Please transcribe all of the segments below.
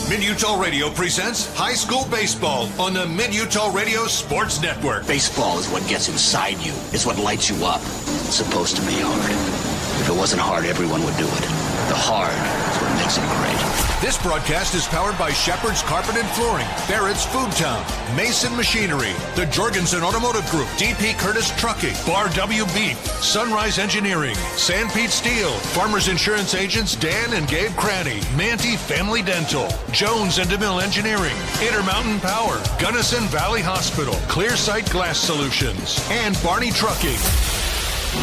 Mid-Utah Radio presents high school baseball on the Mid-Utah Radio Sports Network. Baseball is what gets inside you. It's what lights you up. It's supposed to be hard. If it wasn't hard, everyone would do it. The hard is what makes it great. This broadcast is powered by Shepherd's Carpet and Flooring, Barrett's Food Town, Mason Machinery, the Jorgensen Automotive Group, DP Curtis Trucking, Bar W Beef, Sunrise Engineering, Sandpete Steel, Farmers Insurance Agents Dan and Gabe Cranny, Manti Family Dental, Jones and DeMille Engineering, Intermountain Power, Gunnison Valley Hospital, Clearsight Glass Solutions, and Barney Trucking.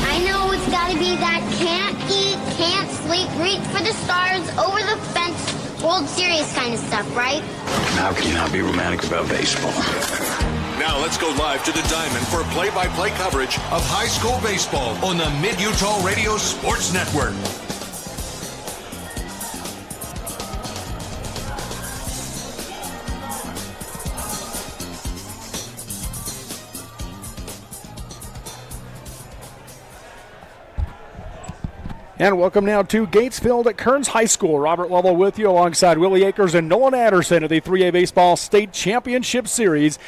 I know it's gotta be that can't eat, can't sleep, reach for the stars, over the fence, World Series kind of stuff, right? How can you not be romantic about baseball? Now let's go live to the Diamond for play-by-play coverage of high school baseball on the Mid-Utah Radio Sports Network. And welcome now to Gatesville at Kearns High School. Robert Lovell with you alongside Willie Akers and Nolan Anderson of the 3A Baseball State Championship Series.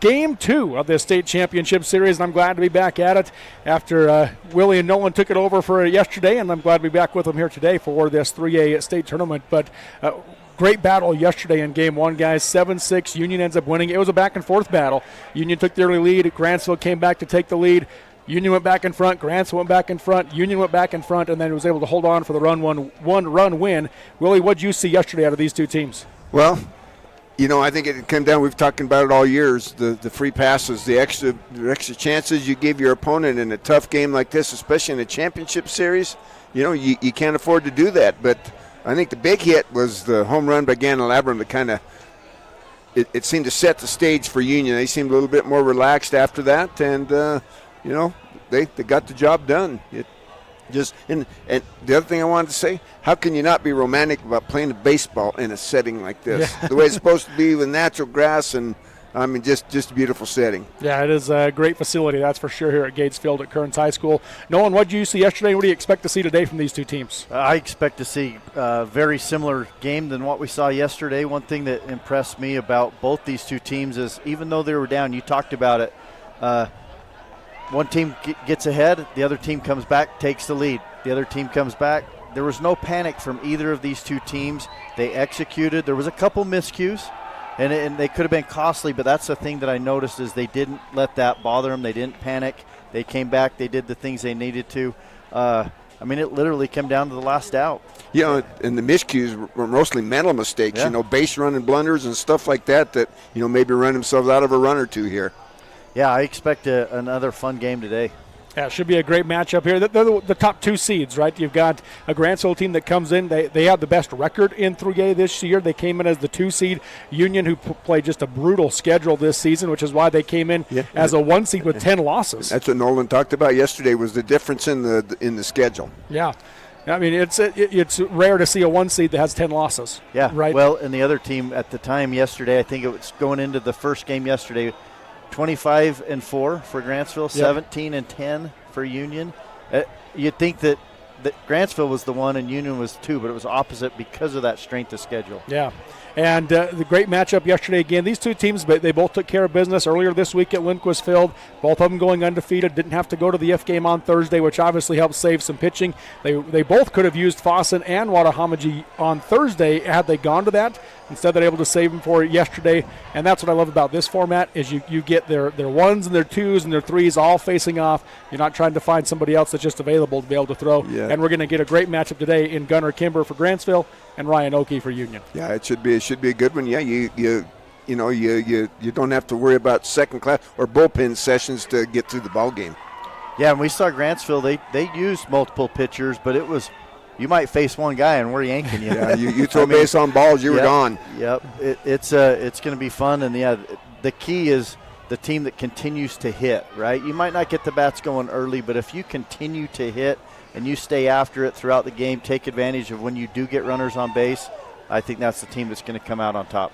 Game 2 of this state championship series, and I'm glad to be back at it after Willie and Nolan took it over for yesterday, and I'm glad to be back with them here today for this 3A state tournament. But great battle yesterday in Game 1, guys. 7-6, Union ends up winning. It was a back-and-forth battle. Union took the early lead. Grantsville came back to take the lead. Union went back in front, Grantsville went back in front, Union went back in front, and then was able to hold on for the one-run win. Willie, what did you see yesterday out of these two teams? Well, you know, I think it came down, we've talked about it all years, the free passes, the extra chances you give your opponent in a tough game like this, especially in a championship series. You know, you can't afford to do that. But I think the big hit was the home run by Gannon Labram that kind of, it seemed to set the stage for Union. They seemed a little bit more relaxed after that, and you know, they got the job done. And the other thing I wanted to say, how can you not be romantic about playing a baseball in a setting like this? Yeah. The way it's supposed to be with natural grass, and I mean, just a beautiful setting. Yeah, it is a great facility, that's for sure, here at Gatesville at Kearns High School. Nolan, what did you see yesterday? What do you expect to see today from these two teams? I expect to see a very similar game than what we saw yesterday. One thing that impressed me about both these two teams is even though they were down, you talked about it, one team gets ahead, the other team comes back, takes the lead. The other team comes back. There was no panic from either of these two teams. They executed. There was a couple miscues, and they could have been costly, but that's the thing that I noticed is they didn't let that bother them. They didn't panic. They came back. They did the things they needed to. I mean, it literally came down to the last out. You know, and the miscues were mostly mental mistakes, you know, base running blunders and stuff like that, you know, maybe run themselves out of a run or two here. Yeah, I expect another fun game today. Yeah, it should be a great matchup here. They're the top two seeds, right? You've got a Grantsville team that comes in. They have the best record in 3A this year. They came in as the 2 seed. Union, who played just a brutal schedule this season, which is why they came in as a 1 seed with 10 losses. That's what Nolan talked about yesterday, was the difference in the schedule. Yeah. I mean, it's rare to see a 1 seed that has 10 losses. Yeah, right. Well, and the other team at the time yesterday, I think it was going into the first game yesterday, 25-4 for Grantsville, 17-10 for Union. You'd think that Grantsville was the 1 and Union was 2, but it was opposite because of that strength of schedule. Yeah. And the great matchup yesterday again. These two teams, they both took care of business earlier this week at Lindquist Field. Both of them going undefeated. Didn't have to go to the F game on Thursday, which obviously helped save some pitching. They both could have used Fossen and Wattahamaji on Thursday had they gone to that. Instead, they're able to save them for yesterday. And that's what I love about this format is you get their 1s and their 2s and their 3s all facing off. You're not trying to find somebody else that's just available to be able to throw. Yeah. And we're going to get a great matchup today in Gunnar Kimber for Grantsville and Ryan Oakey for Union. Yeah, it should be a good one. Yeah, you don't have to worry about second class or bullpen sessions to get through the ball game. Yeah, and we saw Grantsville. They used multiple pitchers, but it was you might face one guy and we're yanking you. Yeah, you throw base on balls, you were gone. Yep, it's going to be fun, and the key is the team that continues to hit. Right, you might not get the bats going early, but if you continue to hit and you stay after it throughout the game, take advantage of when you do get runners on base, I think that's the team that's going to come out on top.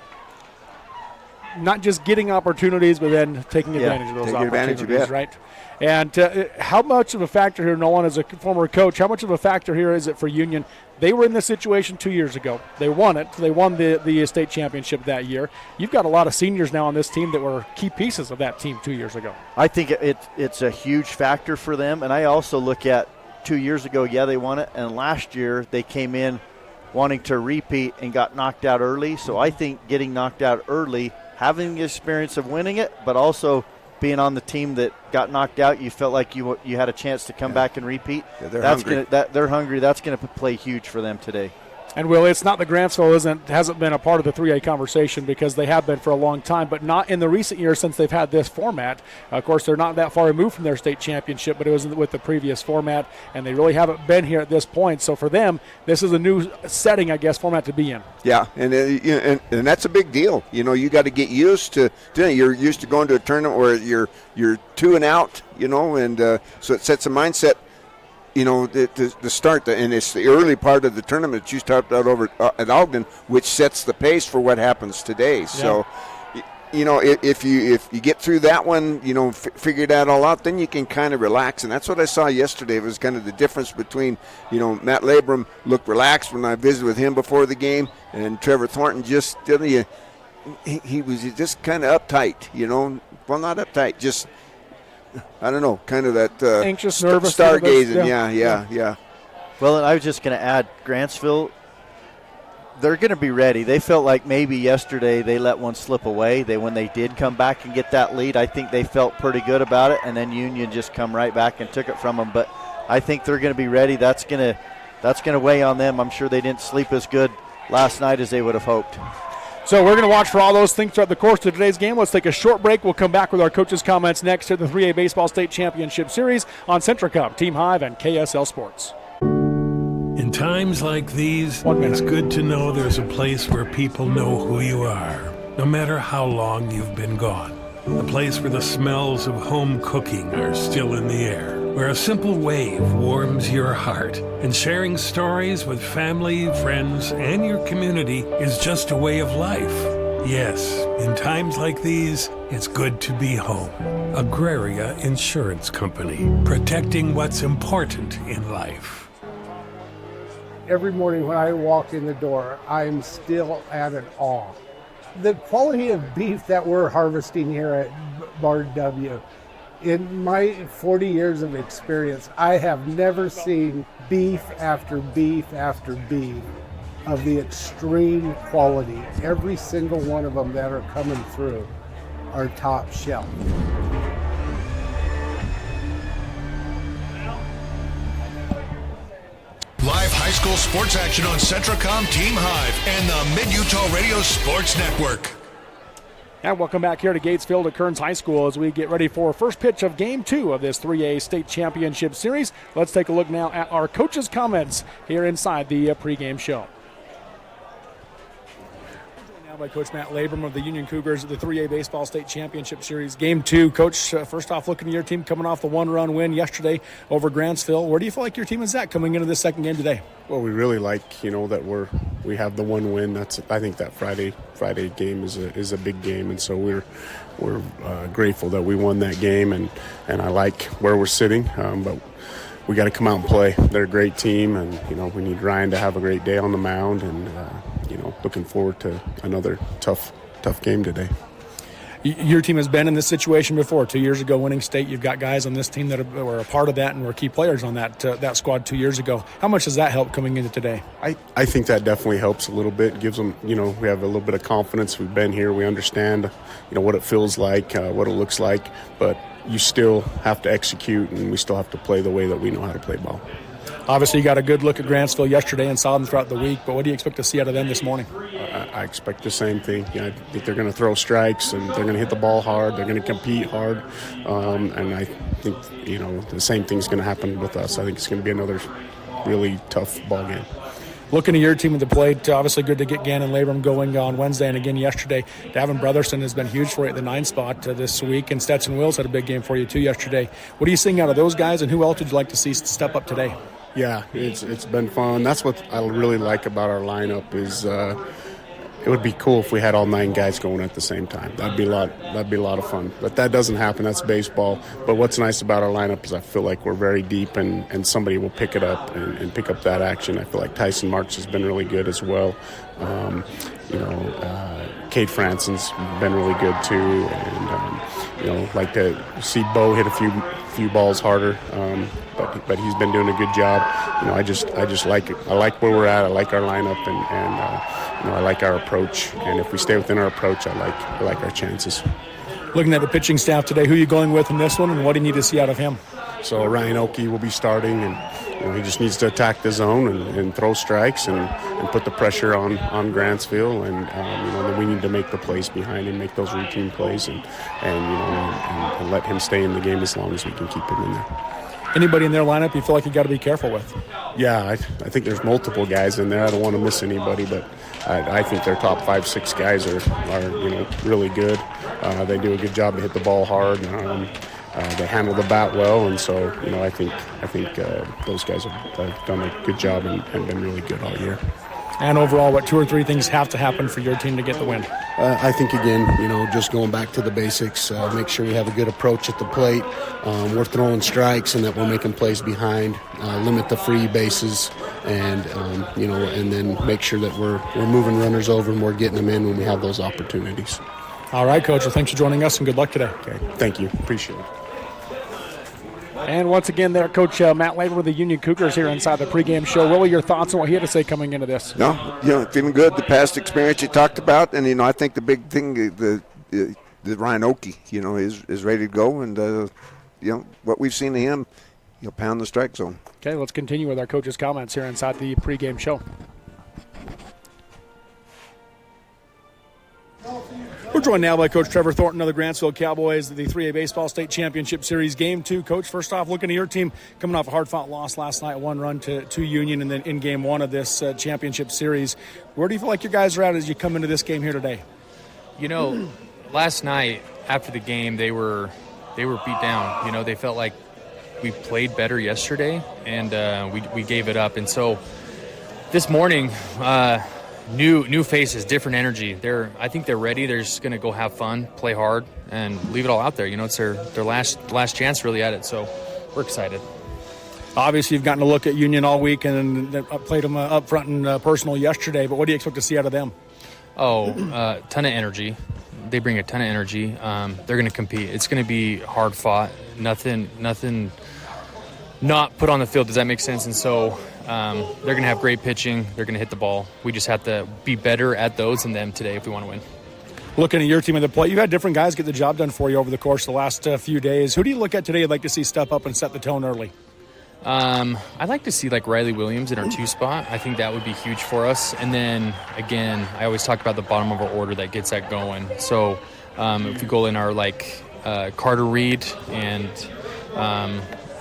not just getting opportunities, but then taking advantage of those opportunities, right? And how much of a factor here, Nolan, as a former coach, how much of a factor here is it for Union? They were in this situation 2 years ago. They won it. They won the state championship that year. You've got a lot of seniors now on this team that were key pieces of that team 2 years ago. I think it's a huge factor for them. And I also look at 2 years ago, they won it. And last year they came in wanting to repeat and got knocked out early. So I think getting knocked out early, having the experience of winning it, but also being on the team that got knocked out, you felt like you had a chance to come back and repeat. Yeah, they're hungry. They're hungry. That's going to play huge for them today. And, Will, it's not that Grantsville hasn't been a part of the 3A conversation, because they have been for a long time, but not in the recent years since they've had this format. Of course, they're not that far removed from their state championship, but it was with the previous format, and they really haven't been here at this point. So for them, this is a new setting, I guess, format to be in. Yeah, and that's a big deal. You got to get used to doing it. You're used to going to a tournament where you're 2 and out, and so it sets a mindset. The start, and it's the early part of the tournament that you talked about over at Ogden, which sets the pace for what happens today. Yeah. So, if you get through that one, figure that all out, then you can kind of relax. And that's what I saw yesterday. It was kind of the difference between, Matt Labrum looked relaxed when I visited with him before the game, and Trevor Thornton just he was just kind of uptight. Well, not uptight, just. I don't know, kind of that anxious, nervous, stargazing. Yeah. Well, and I was just going to add, Grantsville, they're going to be ready. They felt like maybe yesterday they let one slip away. When they did come back and get that lead, I think they felt pretty good about it, and then Union just come right back and took it from them. But I think they're going to be ready. That's going to weigh on them. I'm sure they didn't sleep as good last night as they would have hoped. So we're going to watch for all those things throughout the course of today's game. Let's take a short break. We'll come back with our coaches' comments next at the 3A Baseball State Championship Series on Centricom, Team Hive, and KSL Sports. In times like these, it's good to know there's a place where people know who you are, no matter how long you've been gone. A place where the smells of home cooking are still in the air, where a simple wave warms your heart, and sharing stories with family, friends, and your community is just a way of life. Yes, in times like these, it's good to be home. Agraria Insurance Company, protecting what's important in life. Every morning when I walk in the door, I'm still at an awe. The quality of beef that we're harvesting here at Bar W, in my 40 years of experience, I have never seen beef after beef after beef of the extreme quality. Every single one of them that are coming through are top shelf. Live high school sports action on Centricom, Team Hive, and the Mid-Utah Radio Sports Network. And welcome back here to Gatesville at Kearns High School as we get ready for first pitch of Game 2 of this 3A State Championship Series. Let's take a look now at our coaches' comments here inside the pregame show. Now by Coach Matt Labrum of the Union Cougars at the 3A Baseball State Championship Series. Game 2. Coach, first off, looking at your team coming off the one-run win yesterday over Grantsville. Where do you feel like your team is at coming into this second game today? Well, we really like, that we have the one win. I think that Friday game is a big game, and so we're grateful that we won that game, and I like where we're sitting, but we got to come out and play. They're a great team, and we need Ryan to have a great day on the mound, and looking forward to another tough game today. Your team has been in this situation before. 2 years ago, winning state. You've got guys on this team that were a part of that and were key players on that squad 2 years ago. How much does that help coming into today? I think that definitely helps a little bit. Gives them, we have a little bit of confidence. We've been here. We understand, what it feels like, what it looks like. But you still have to execute, and we still have to play the way that we know how to play ball. Obviously, you got a good look at Grantsville yesterday and saw them throughout the week, but what do you expect to see out of them this morning? I expect the same thing. I think they're going to throw strikes, and they're going to hit the ball hard. They're going to compete hard, and I think, the same thing's going to happen with us. I think it's going to be another really tough ball game. Looking at your team at the plate, obviously good to get Gannon Labrum going on Wednesday and again yesterday. Davin Brotherson has been huge for you at the 9 spot this week, and Stetson Wills had a big game for you too yesterday. What are you seeing out of those guys, and who else would you like to see step up today? Yeah, it's been fun. That's what I really like about our lineup is, it would be cool if we had all 9 guys going at the same time. That'd be a lot of fun. But that doesn't happen. That's baseball. But what's nice about our lineup is I feel like we're very deep, and somebody will pick it up and pick up that action. I feel like Tyson Marks has been really good as well. Cade Franson's been really good too, and like to see Bo hit a few balls harder, but he's been doing a good job. I just like it. I like where we're at. I like our lineup, and I like our approach. And if we stay within our approach, I like our chances. Looking at the pitching staff today, who are you going with in this one, and what do you need to see out of him? So Ryan Oakey will be starting, and he just needs to attack the zone and throw strikes and put the pressure on Grantsville, and then we need to make the plays behind him, make those routine plays, and let him stay in the game as long as we can keep him in there. Anybody in their lineup you feel like you got to be careful with? Yeah, I think there's multiple guys in there. I don't want to miss anybody, but I think their top 5-6 guys are really good. They do a good job to hit the ball hard. They handle the bat well, and so I think those guys have done a good job and been really good all year. And overall, what 2 or 3 things have to happen for your team to get the win? I think, again, just going back to the basics, make sure we have a good approach at the plate. We're throwing strikes and that we're making plays behind, limit the free bases, and then make sure that we're moving runners over and we're getting them in when we have those opportunities. All right, Coach. Well, thanks for joining us, and good luck today. Okay, thank you. Appreciate it. And once again, there, Coach Matt Labor with the Union Cougars here inside the pregame show. Willie, your thoughts on what he had to say coming into this? No, feeling good. The past experience you talked about, and I think the big thing, the Ryan Oakey, is ready to go, and what we've seen of him, he'll pound the strike zone. Okay, let's continue with our coach's comments here inside the pregame show. We're joined now by Coach Trevor Thornton of the Grantsville Cowboys, the 3A Baseball State Championship Series Game 2. Coach, first off, looking at your team coming off a hard-fought loss last night, 1 run to Union, and then in Game 1 of this championship series. Where do you feel like your guys are at as you come into this game here today? Last night after the game, they were beat down. They felt like we played better yesterday, and we gave it up. And so this morning, new faces, different energy. I think they're ready. They're just going to go have fun, play hard, and leave it all out there. It's their last chance really at it. So we're excited. Obviously, you've gotten to look at Union all week and played them up front and personal yesterday. But what do you expect to see out of them? Ton of energy. They bring a ton of energy. They're going to compete. It's going to be hard fought. Nothing not put on the field. Does that make sense? And so they're going to have great pitching. They're going to hit the ball. We just have to be better at those than them today if we want to win. Looking at your team at the plate, you've had different guys get the job done for you over the course of the last few days. Who do you look at today you'd like to see step up and set the tone early? I'd like to see Riley Williams in our 2 spot. I think that would be huge for us. And then, again, I always talk about the bottom of our order that gets that going. So if we go in our Carter Reed and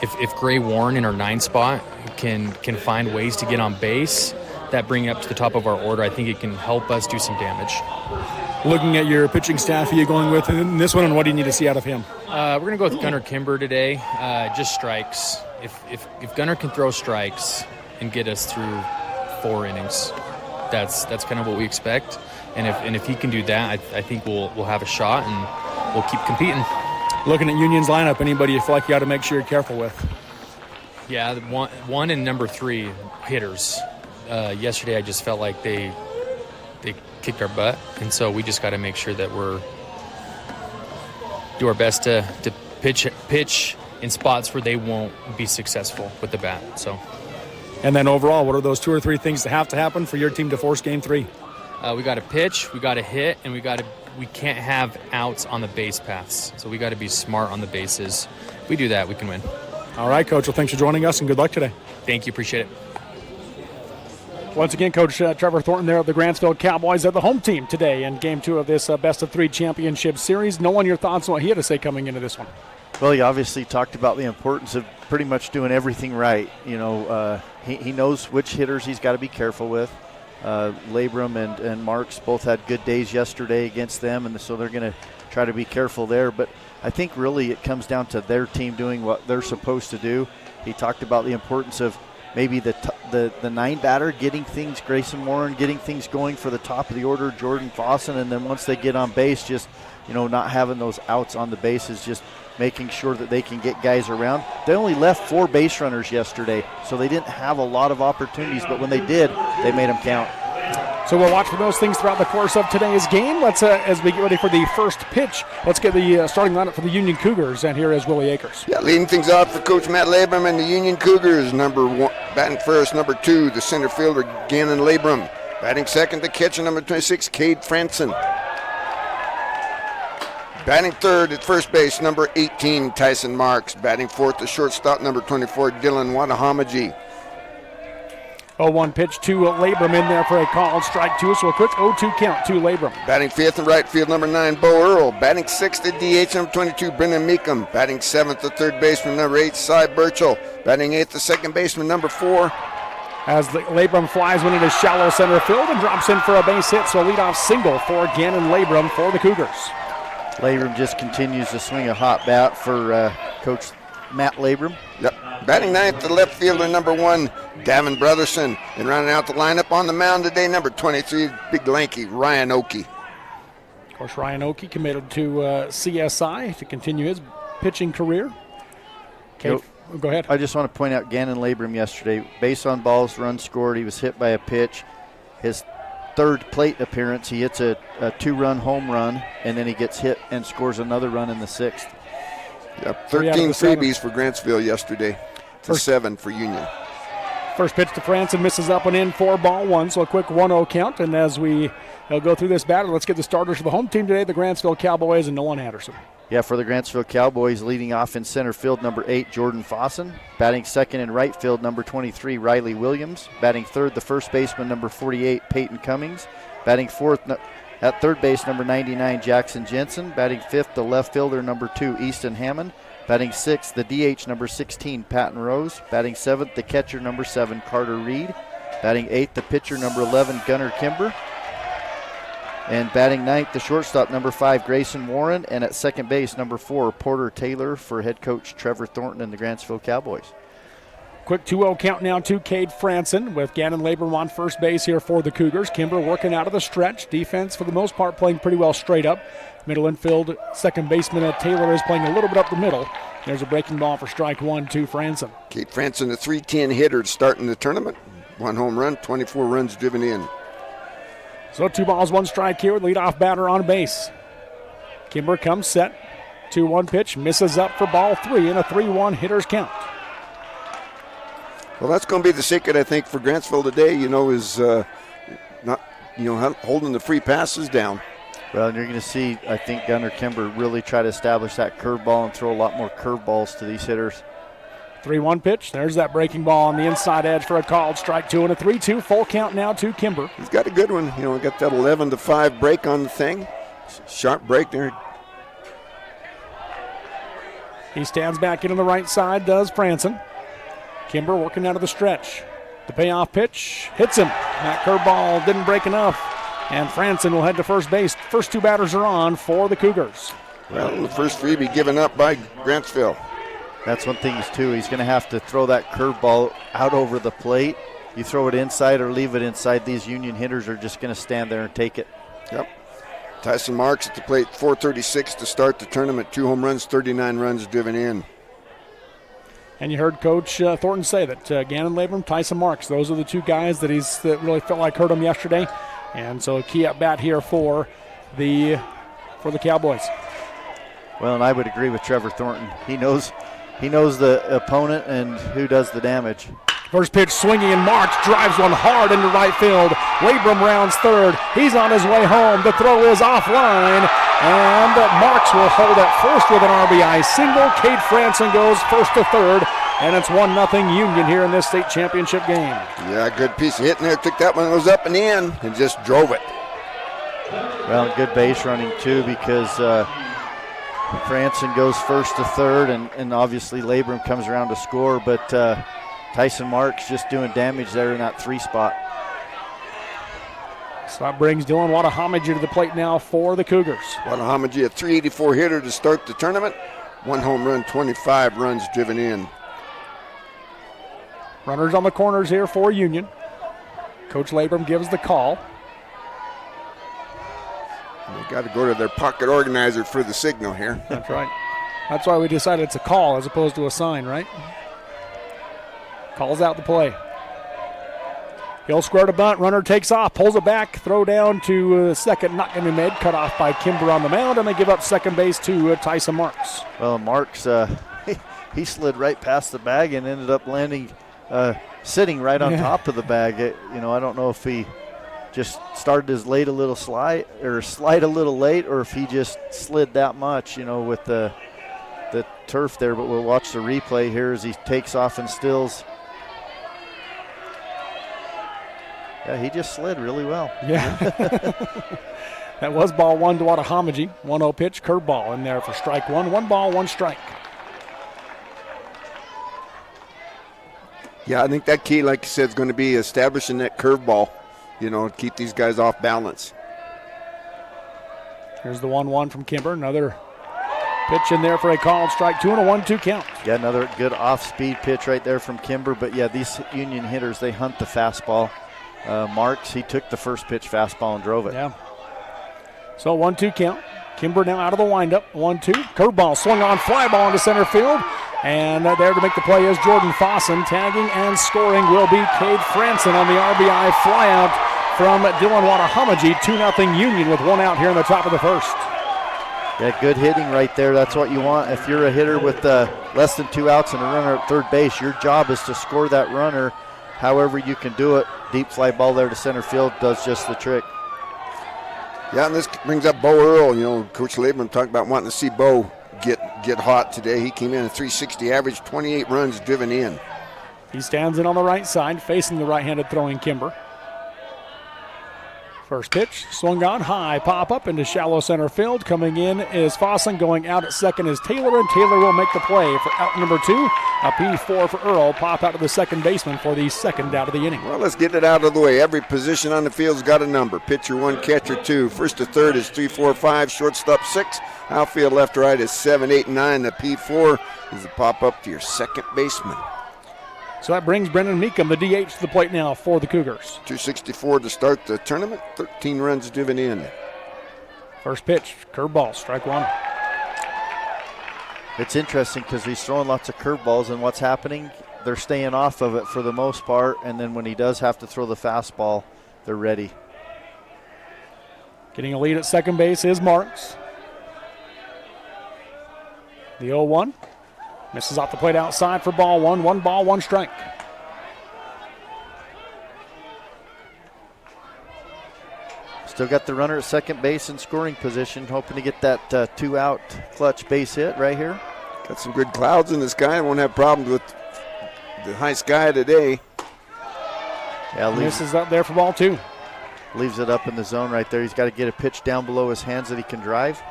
if Gray Warren in our 9 spot can find ways to get on base that bring up to the top of our order, I think it can help us do some damage. Looking at your pitching staff, who are you going with in this one, and what do you need to see out of him? We're going to go with Gunnar Kimber today, just strikes. If Gunnar can throw strikes and get us through 4 innings, that's kind of what we expect. And if he can do that, I think we'll have a shot and we'll keep competing. Looking at Union's lineup, anybody you feel like you got to make sure you're careful with? Yeah, one and number 3 hitters. Yesterday, I just felt like they kicked our butt, and so we just got to make sure that we're do our best to pitch in spots where they won't be successful with the bat. So, and then overall, what are those 2 or 3 things that have to happen for your team to force Game 3? We got to pitch, we got to hit, and we can't have outs on the base paths. So we got to be smart on the bases. If we do that, we can win. All right, Coach. Well, thanks for joining us, and good luck today. Thank you. Appreciate it. Once again, Coach Trevor Thornton there of the Grantsville Cowboys at the home team today in Game 2 of this best-of-3 championship series. Nolan, your thoughts on what he had to say coming into this one? Well, he obviously talked about the importance of pretty much doing everything right. He knows which hitters he's got to be careful with. Labrum and Marks both had good days yesterday against them, and so they're going to try to be careful there. But I think really it comes down to their team doing what they're supposed to do. He talked about the importance of maybe the the 9 batter, getting things, Grayson Warren getting things going for the top of the order, Jordan Fossen, and then once they get on base, just, not having those outs on the bases, just making sure that they can get guys around. They only left 4 base runners yesterday, so they didn't have a lot of opportunities, but when they did, they made them count. So we'll watch for those things throughout the course of today's game. Let's, as we get ready for the first pitch, let's get the starting lineup for the Union Cougars, and here is Willie Akers. Yeah, leading things off for Coach Matt Labrum and the Union Cougars. Number 1, batting first, number 2, the center fielder Gannon Labrum. Batting second, the catcher, number 26, Cade Franson. Batting third at first base, number 18, Tyson Marks. Batting fourth, the shortstop, number 24, Dylan Wadahamaji. 0-1 pitch to Labrum in there for a called strike 2, so a quick 0-2 count to Labrum. Batting fifth in right field, number 9, Bo Earl. Batting sixth at DH, number 22, Brendan Meekum. Batting seventh, the third baseman, number 8, Cy Burchell. Batting eighth, the second baseman, number 4. As the Labrum flies one into shallow center field and drops in for a base hit, so a leadoff single for Gannon Labrum for the Cougars. Labrum just continues to swing a hot bat for Coach Matt Labrum. Yep. Batting ninth, the left fielder, number 1, Davin Brotherson. And rounding out the lineup on the mound today, number 23, big lanky Ryan Oakey. Of course, Ryan Oakey committed to CSI to continue his pitching career. Okay, go ahead. I just want to point out Gannon Labrum yesterday. Base on balls, run scored. He was hit by a pitch. His third plate appearance, he hits a 2-run home run, and then he gets hit and scores another run in the 6th. Yep, 13 freebies for Grantsville yesterday to 7 for Union. First pitch to Franson, misses up and in for ball 1, so a quick 1-0 count. And as we go through this battle, let's get the starters for the home team today, the Grantsville Cowboys and Nolan Anderson. Yeah, for the Grantsville Cowboys, leading off in center field, number 8, Jordan Fossen. Batting second in right field, number 23, Riley Williams. Batting third, the first baseman, number 48, Peyton Cummings. Batting fourth at third base, number 99, Jackson Jensen. Batting fifth, the left fielder, number 2, Easton Hammond. Batting sixth, the DH, number 16, Patton Rose. Batting seventh, the catcher, number 7, Carter Reed. Batting eighth, the pitcher, number 11, Gunnar Kimber. And batting ninth, the shortstop, number 5, Grayson Warren. And at second base, number 4, Porter Taylor for head coach Trevor Thornton and the Grantsville Cowboys. Quick 2-0 count now to Cade Franson with Gannon Labrum on first base here for the Cougars. Kimber working out of the stretch. Defense, for the most part, playing pretty well straight up. Middle infield, second baseman Taylor is playing a little bit up the middle. There's a breaking ball for strike 1 to Franson. Cade Franson, the 310 hitter starting the tournament. 1 home run, 24 runs driven in. So 2 balls, 1 strike here with leadoff batter on base. Kimber comes set. 2-1 pitch, misses up for ball 3 and a 3-1 hitter's count. Well, that's going to be the secret, I think, for Grantsville today, is not, holding the free passes down. Well, and you're going to see, I think, Gunnar Kimber really try to establish that curveball and throw a lot more curveballs to these hitters. 3-1 pitch. There's that breaking ball on the inside edge for a called strike 2 and a 3-2. Full count now to Kimber. He's got a good one. Got that 11-5 break on the thing. Sharp break there. He stands back in on the right side, does Franson. Kimber working out of the stretch. The payoff pitch hits him. That curveball didn't break enough, and Franson will head to first base. First 2 batters are on for the Cougars. Well, the first freebie given up by Grantsville. That's one thing, too. He's going to have to throw that curveball out over the plate. You throw it inside or leave it inside, these Union hitters are just going to stand there and take it. Yep. Tyson Marks at the plate, 436 to start the tournament. 2 home runs, 39 runs driven in. And you heard Coach Thornton say that Gannon Labrum, Tyson Marks, those are the 2 guys that really felt like hurt him yesterday. And so a key at bat here for the Cowboys. Well, and I would agree with Trevor Thornton. He knows the opponent and who does the damage. First pitch swinging, and Marks drives one hard into right field. Labrum rounds third. He's on his way home. The throw is offline, and Marks will hold at first with an RBI single. Cade Franson goes first to third, and it's 1-0 Union here in this state championship game. Yeah, good piece of hitting there. Took that one, was up and in, and just drove it. Well, good base running, too, because Franson goes first to third, and obviously Labrum comes around to score, but Tyson Marks just doing damage there in that 3 spot. So that brings Dylan Wadahamaji to the plate now for the Cougars. Wadahamaji, a 384 hitter to start the tournament. 1 home run, 25 runs driven in. Runners on the corners here for Union. Coach Labrum gives the call. They got to go to their pocket organizer for the signal here. That's right. That's why we decided it's a call as opposed to a sign, right? Calls out the play. He'll square to bunt. Runner takes off, pulls it back. Throw down to second, not going to be made. Cut off by Kimber on the mound, and they give up second base to Tyson Marks. Well, Marks, he slid right past the bag and ended up landing, sitting right on top of the bag. I don't know if he just started his slide a little late, or if he just slid that much, with the turf there. But we'll watch the replay here as he takes off and stills. Yeah, he just slid really well. Yeah. That was ball one to Watahamaji. 1-0 pitch, curveball in there for strike one. 1 ball, 1 strike. Yeah, I think that key, like you said, is going to be establishing that curveball, keep these guys off balance. Here's the 1-1 from Kimber. Another pitch in there for a called strike 2 and a 1-2 count. Yeah, another good off-speed pitch right there from Kimber. But, yeah, these Union hitters, they hunt the fastball. Marks, he took the first pitch fastball and drove it. Yeah. So 1-2 count. Kimber now out of the windup. 1-2. Curveball swung on, fly ball into center field. And there to make the play is Jordan Fossen. Tagging and scoring will be Cade Franson on the RBI flyout from Dylan Watahamaji. 2-0 Union with 1 out here in the top of the first. Yeah, good hitting right there. That's what you want. If you're a hitter with less than 2 outs and a runner at third base, your job is to score that runner however you can do it. Deep fly ball there to center field does just the trick. Yeah, and this brings up Bo Earl. Coach Labrum talked about wanting to see Bo get hot today. He came in at 360 average, 28 runs driven in. He stands in on the right side, facing the right-handed throwing Kimber. First pitch, swung on high, pop up into shallow center field. Coming in is Fossen. Going out at second is Taylor, and Taylor will make the play for out number 2. A P4 for Earl. Pop out to the second baseman for the second out of the inning. Well, let's get it out of the way. Every position on the field's got a number. Pitcher 1, catcher 2. First to third is 3, 4, 5. Shortstop 6. Outfield left to right is 7, 8, and 9. The P4 is the pop up to your second baseman. So that brings Brendan Meekum, the DH, to the plate now for the Cougars. 264 to start the tournament, 13 runs driven in. First pitch, curveball, strike 1. It's interesting because he's throwing lots of curveballs, and what's happening, they're staying off of it for the most part, and then when he does have to throw the fastball, they're ready. Getting a lead at second base is Marks. The 0-1. Misses off the plate outside for ball 1. 1 ball, 1 strike. Still got the runner at second base in scoring position, hoping to get that 2-out clutch base hit right here. Got some good clouds in the sky. Won't have problems with the high sky today. Yeah, misses up there for ball 2. Leaves it up in the zone right there. He's got to get a pitch down below his hands that he can drive.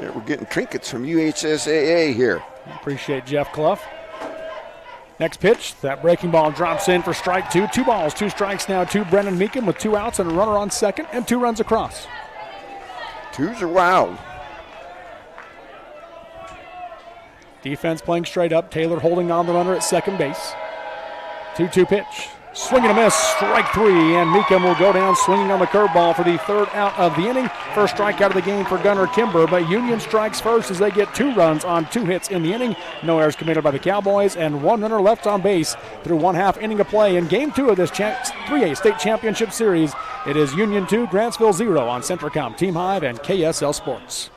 Yeah, we're getting trinkets from UHSAA here. Appreciate Jeff Clough. Next pitch, that breaking ball drops in for strike 2. 2 balls, 2 strikes now to Brendan Meekum with 2 outs and a runner on second and 2 runs across. 2s are wild. Defense playing straight up. Taylor holding on the runner at second base. 2-2 pitch. Swing and a miss, strike 3, and Meekum will go down swinging on the curveball for the 3rd out of the inning. First strikeout of the game for Gunnar Kimber, but Union strikes first as they get 2 runs on 2 hits in the inning. No errors committed by the Cowboys, and 1 runner left on base through 1/2 inning of play in Game 2 of this 3A State Championship Series. It is Union 2, Grantsville 0 on Centricom, Team Hive, and KSL Sports.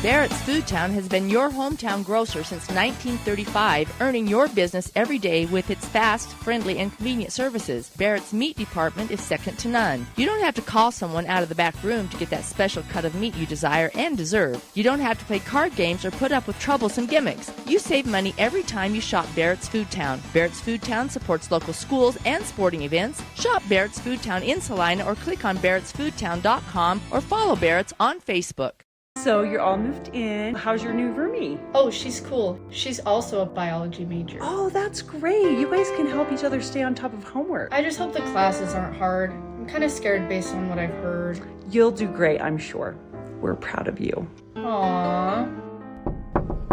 Barrett's Food Town has been your hometown grocer since 1935, earning your business every day with its fast, friendly, and convenient services. Barrett's meat department is second to none. You don't have to call someone out of the back room to get that special cut of meat you desire and deserve. You don't have to play card games or put up with troublesome gimmicks. You save money every time you shop Barrett's Food Town. Barrett's Food Town supports local schools and sporting events. Shop Barrett's Food Town in Salina or click on barrettsfoodtown.com or follow Barrett's on Facebook. So you're all moved in. How's your new roomie? Oh, she's cool. She's also a biology major. Oh, that's great. You guys can help each other stay on top of homework. I just hope the classes aren't hard. I'm kind of scared based on what I've heard. You'll do great, I'm sure. We're proud of you. Aww.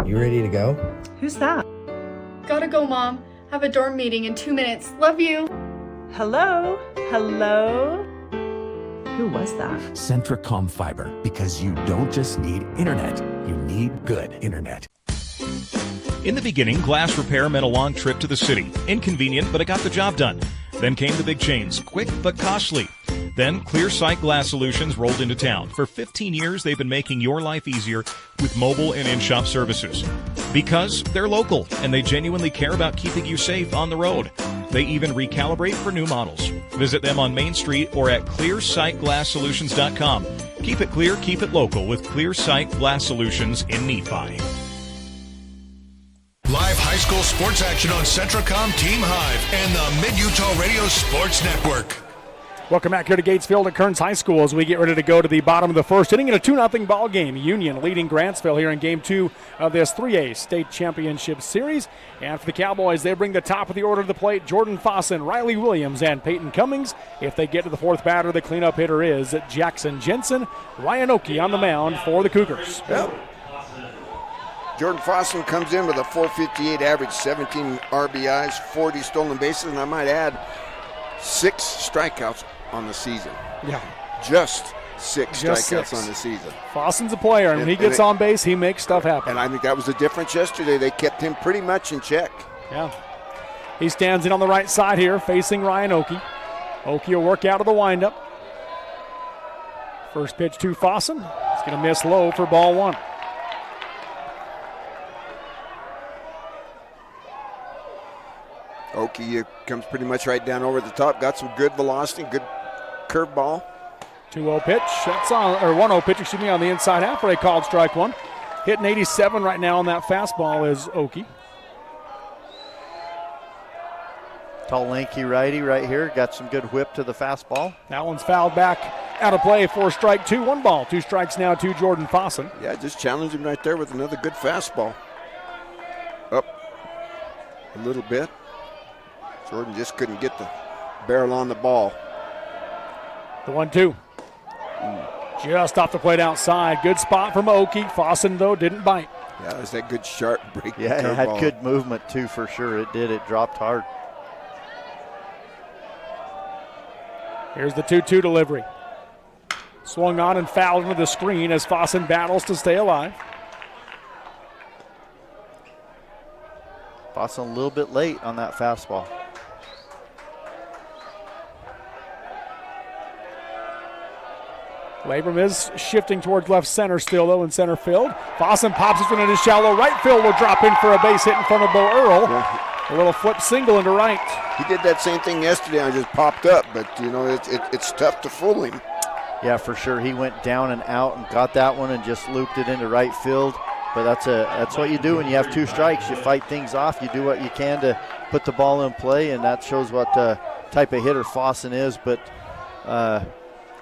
You ready to go? Who's that? Gotta go, Mom. Have a dorm meeting in 2 minutes. Love you. Hello? Hello? Who was that? Centracom Fiber, because you don't just need internet, you need good internet. In the beginning, glass repair meant a long trip to the city. Inconvenient, but it got the job done. Then came the big chains, quick but costly. Then Clear Sight Glass Solutions rolled into town. For 15 years, they've been making your life easier with mobile and in-shop services. Because they're local, and they genuinely care about keeping you safe on the road. They even recalibrate for new models. Visit them on Main Street or at clearsightglasssolutions.com. Keep it clear, keep it local with Clear Sight Glass Solutions in Nephi. Live high school sports action on Centracom Team Hive and the Mid-Utah Radio Sports Network. Welcome back here to Gatesville at Kearns High School as we get ready to go to the bottom of the first inning in a 2-0 ball game. Union leading Grantsville here in Game 2 of this 3A State Championship Series. And for the Cowboys, they bring the top of the order to the plate, Jordan Fossen, Riley Williams, and Peyton Cummings. If they get to the fourth batter, the cleanup hitter is Jackson Jensen. Ryan Oakey on the mound for the Cougars. Yep. Jordan Fossen comes in with a .458 average, 17 RBIs, 40 stolen bases, and I might add 6 strikeouts on the season. Yeah. Just six strikeouts on the season. Fossen's a player, and when he gets on base, he makes stuff happen. And I think that was the difference yesterday. They kept him pretty much in check. Yeah. He stands in on the right side here, facing Ryan Oakey. Oakey will work out of the windup. First pitch to Fossen. It's going to miss low for ball 1. Oakey comes pretty much right down over the top. Got some good velocity, good curveball. 2-0 pitch. That's on, or 1-0 pitch, excuse me, on the inside half where they called strike 1. Hitting 87 right now on that fastball is Oakey. Tall, lanky righty right here. Got some good whip to the fastball. That one's fouled back out of play for strike 2. 1 ball. 2 strikes now to Jordan Fossen. Yeah, just challenged him right there with another good fastball. Up a little bit. Jordan just couldn't get the barrel on the ball. The 1-2. Just off the plate outside. Good spot from Oakey. Fossen, though, didn't bite. Yeah, it was that good sharp break. Yeah, it had good movement, too, for sure. It did. It dropped hard. Here's the 2-2 delivery. Swung on and fouled into the screen as Fossen battles to stay alive. Fossen a little bit late on that fastball. Labrum is shifting towards left center still, though, in center field. Fossen pops it into shallow right field. Will drop in for a base hit in front of Bo Earl. Yeah. A little flip single into right. He did that same thing yesterday and just popped up, but, you know, it's tough to fool him. Yeah, for sure. He went down and out and got that one and just looped it into right field. But that's what you do when you have 2 strikes. You fight things off. You do what you can to put the ball in play, and that shows what type of hitter Fossen is. But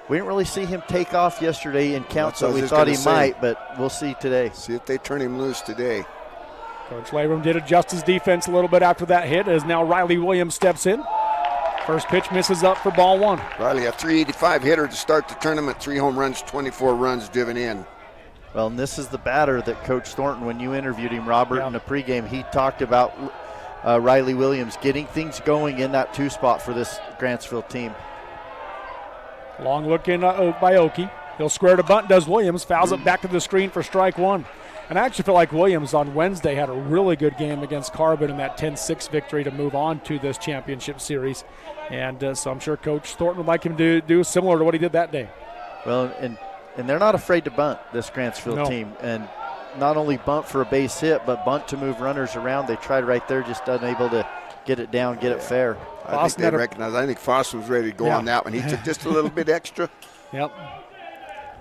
we didn't really see him take off yesterday in counts that we thought he might, but we'll see today. See if they turn him loose today. Coach Labrum did adjust his defense a little bit after that hit as now Riley Williams steps in. First pitch misses up for ball 1. Riley, a .385 hitter to start the tournament, 3 home runs, 24 runs driven in. Well, and this is the batter that Coach Thornton, when you interviewed him, Robert, in the pregame, he talked about Riley Williams getting things going in that 2 spot for this Grantsville team. Long look in by Oakey. He'll square to bunt, does Williams, fouls it back to the screen for strike 1. And I actually feel like Williams on Wednesday had a really good game against Carbon in that 10-6 victory to move on to this championship series. And so I'm sure Coach Thornton would like him to do similar to what he did that day. Well, and they're not afraid to bunt, this Grantsville team. And not only bunt for a base hit, but bunt to move runners around. They tried right there, just unable to get it down, get it fair. I think they recognized. I think Fossen was ready to go on that one. He took just a little bit extra. Yep.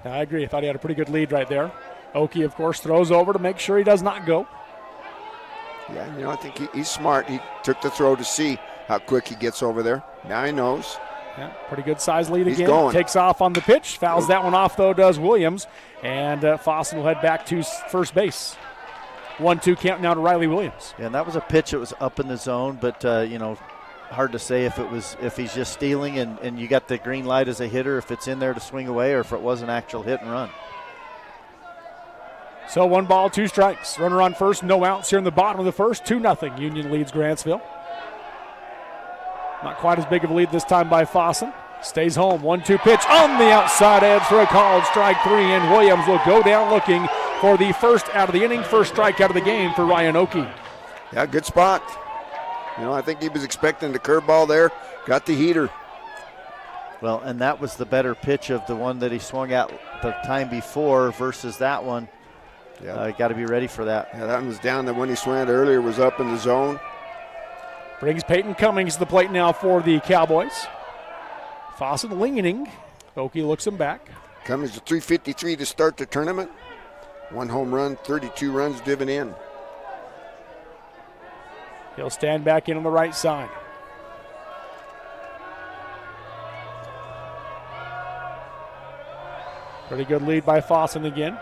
I agree. I thought he had a pretty good lead right there. Oakey, of course, throws over to make sure he does not go. Yeah, you know, I think he's smart. He took the throw to see how quick he gets over there. Now he knows. Yeah, pretty good size lead He's again. Going. Takes off on the pitch. Fouls that one off, though, does Williams. And Fossen will head back to first base. 1-2 count now to Riley Williams. Yeah, and that was a pitch that was up in the zone, but, you know, hard to say if he's just stealing and you got the green light as a hitter, if it's in there to swing away, or if it was an actual hit and run. So 1 ball, 2 strikes. Runner on first, no outs here in the bottom of the first. 2-0. Union leads Grantsville. Not quite as big of a lead this time by Fossen. Stays home. 1-2 pitch on the outside edge for a called strike 3, and Williams will go down looking for the first out of the inning, first strike out of the game for Ryan Oakey. Yeah, good spot. I think he was expecting the curveball there. Got the heater. Well, and that was the better pitch of the one that he swung at the time before versus that one. Yeah, got to be ready for that. Yeah, that one was down. The one he swung at earlier was up in the zone. Brings Peyton Cummings to the plate now for the Cowboys. Fossen leaning. Oakey looks him back. Cummings to 353 to start the tournament. 1 home run, 32 runs driven in. He'll stand back in on the right side. Pretty good lead by Fossen again.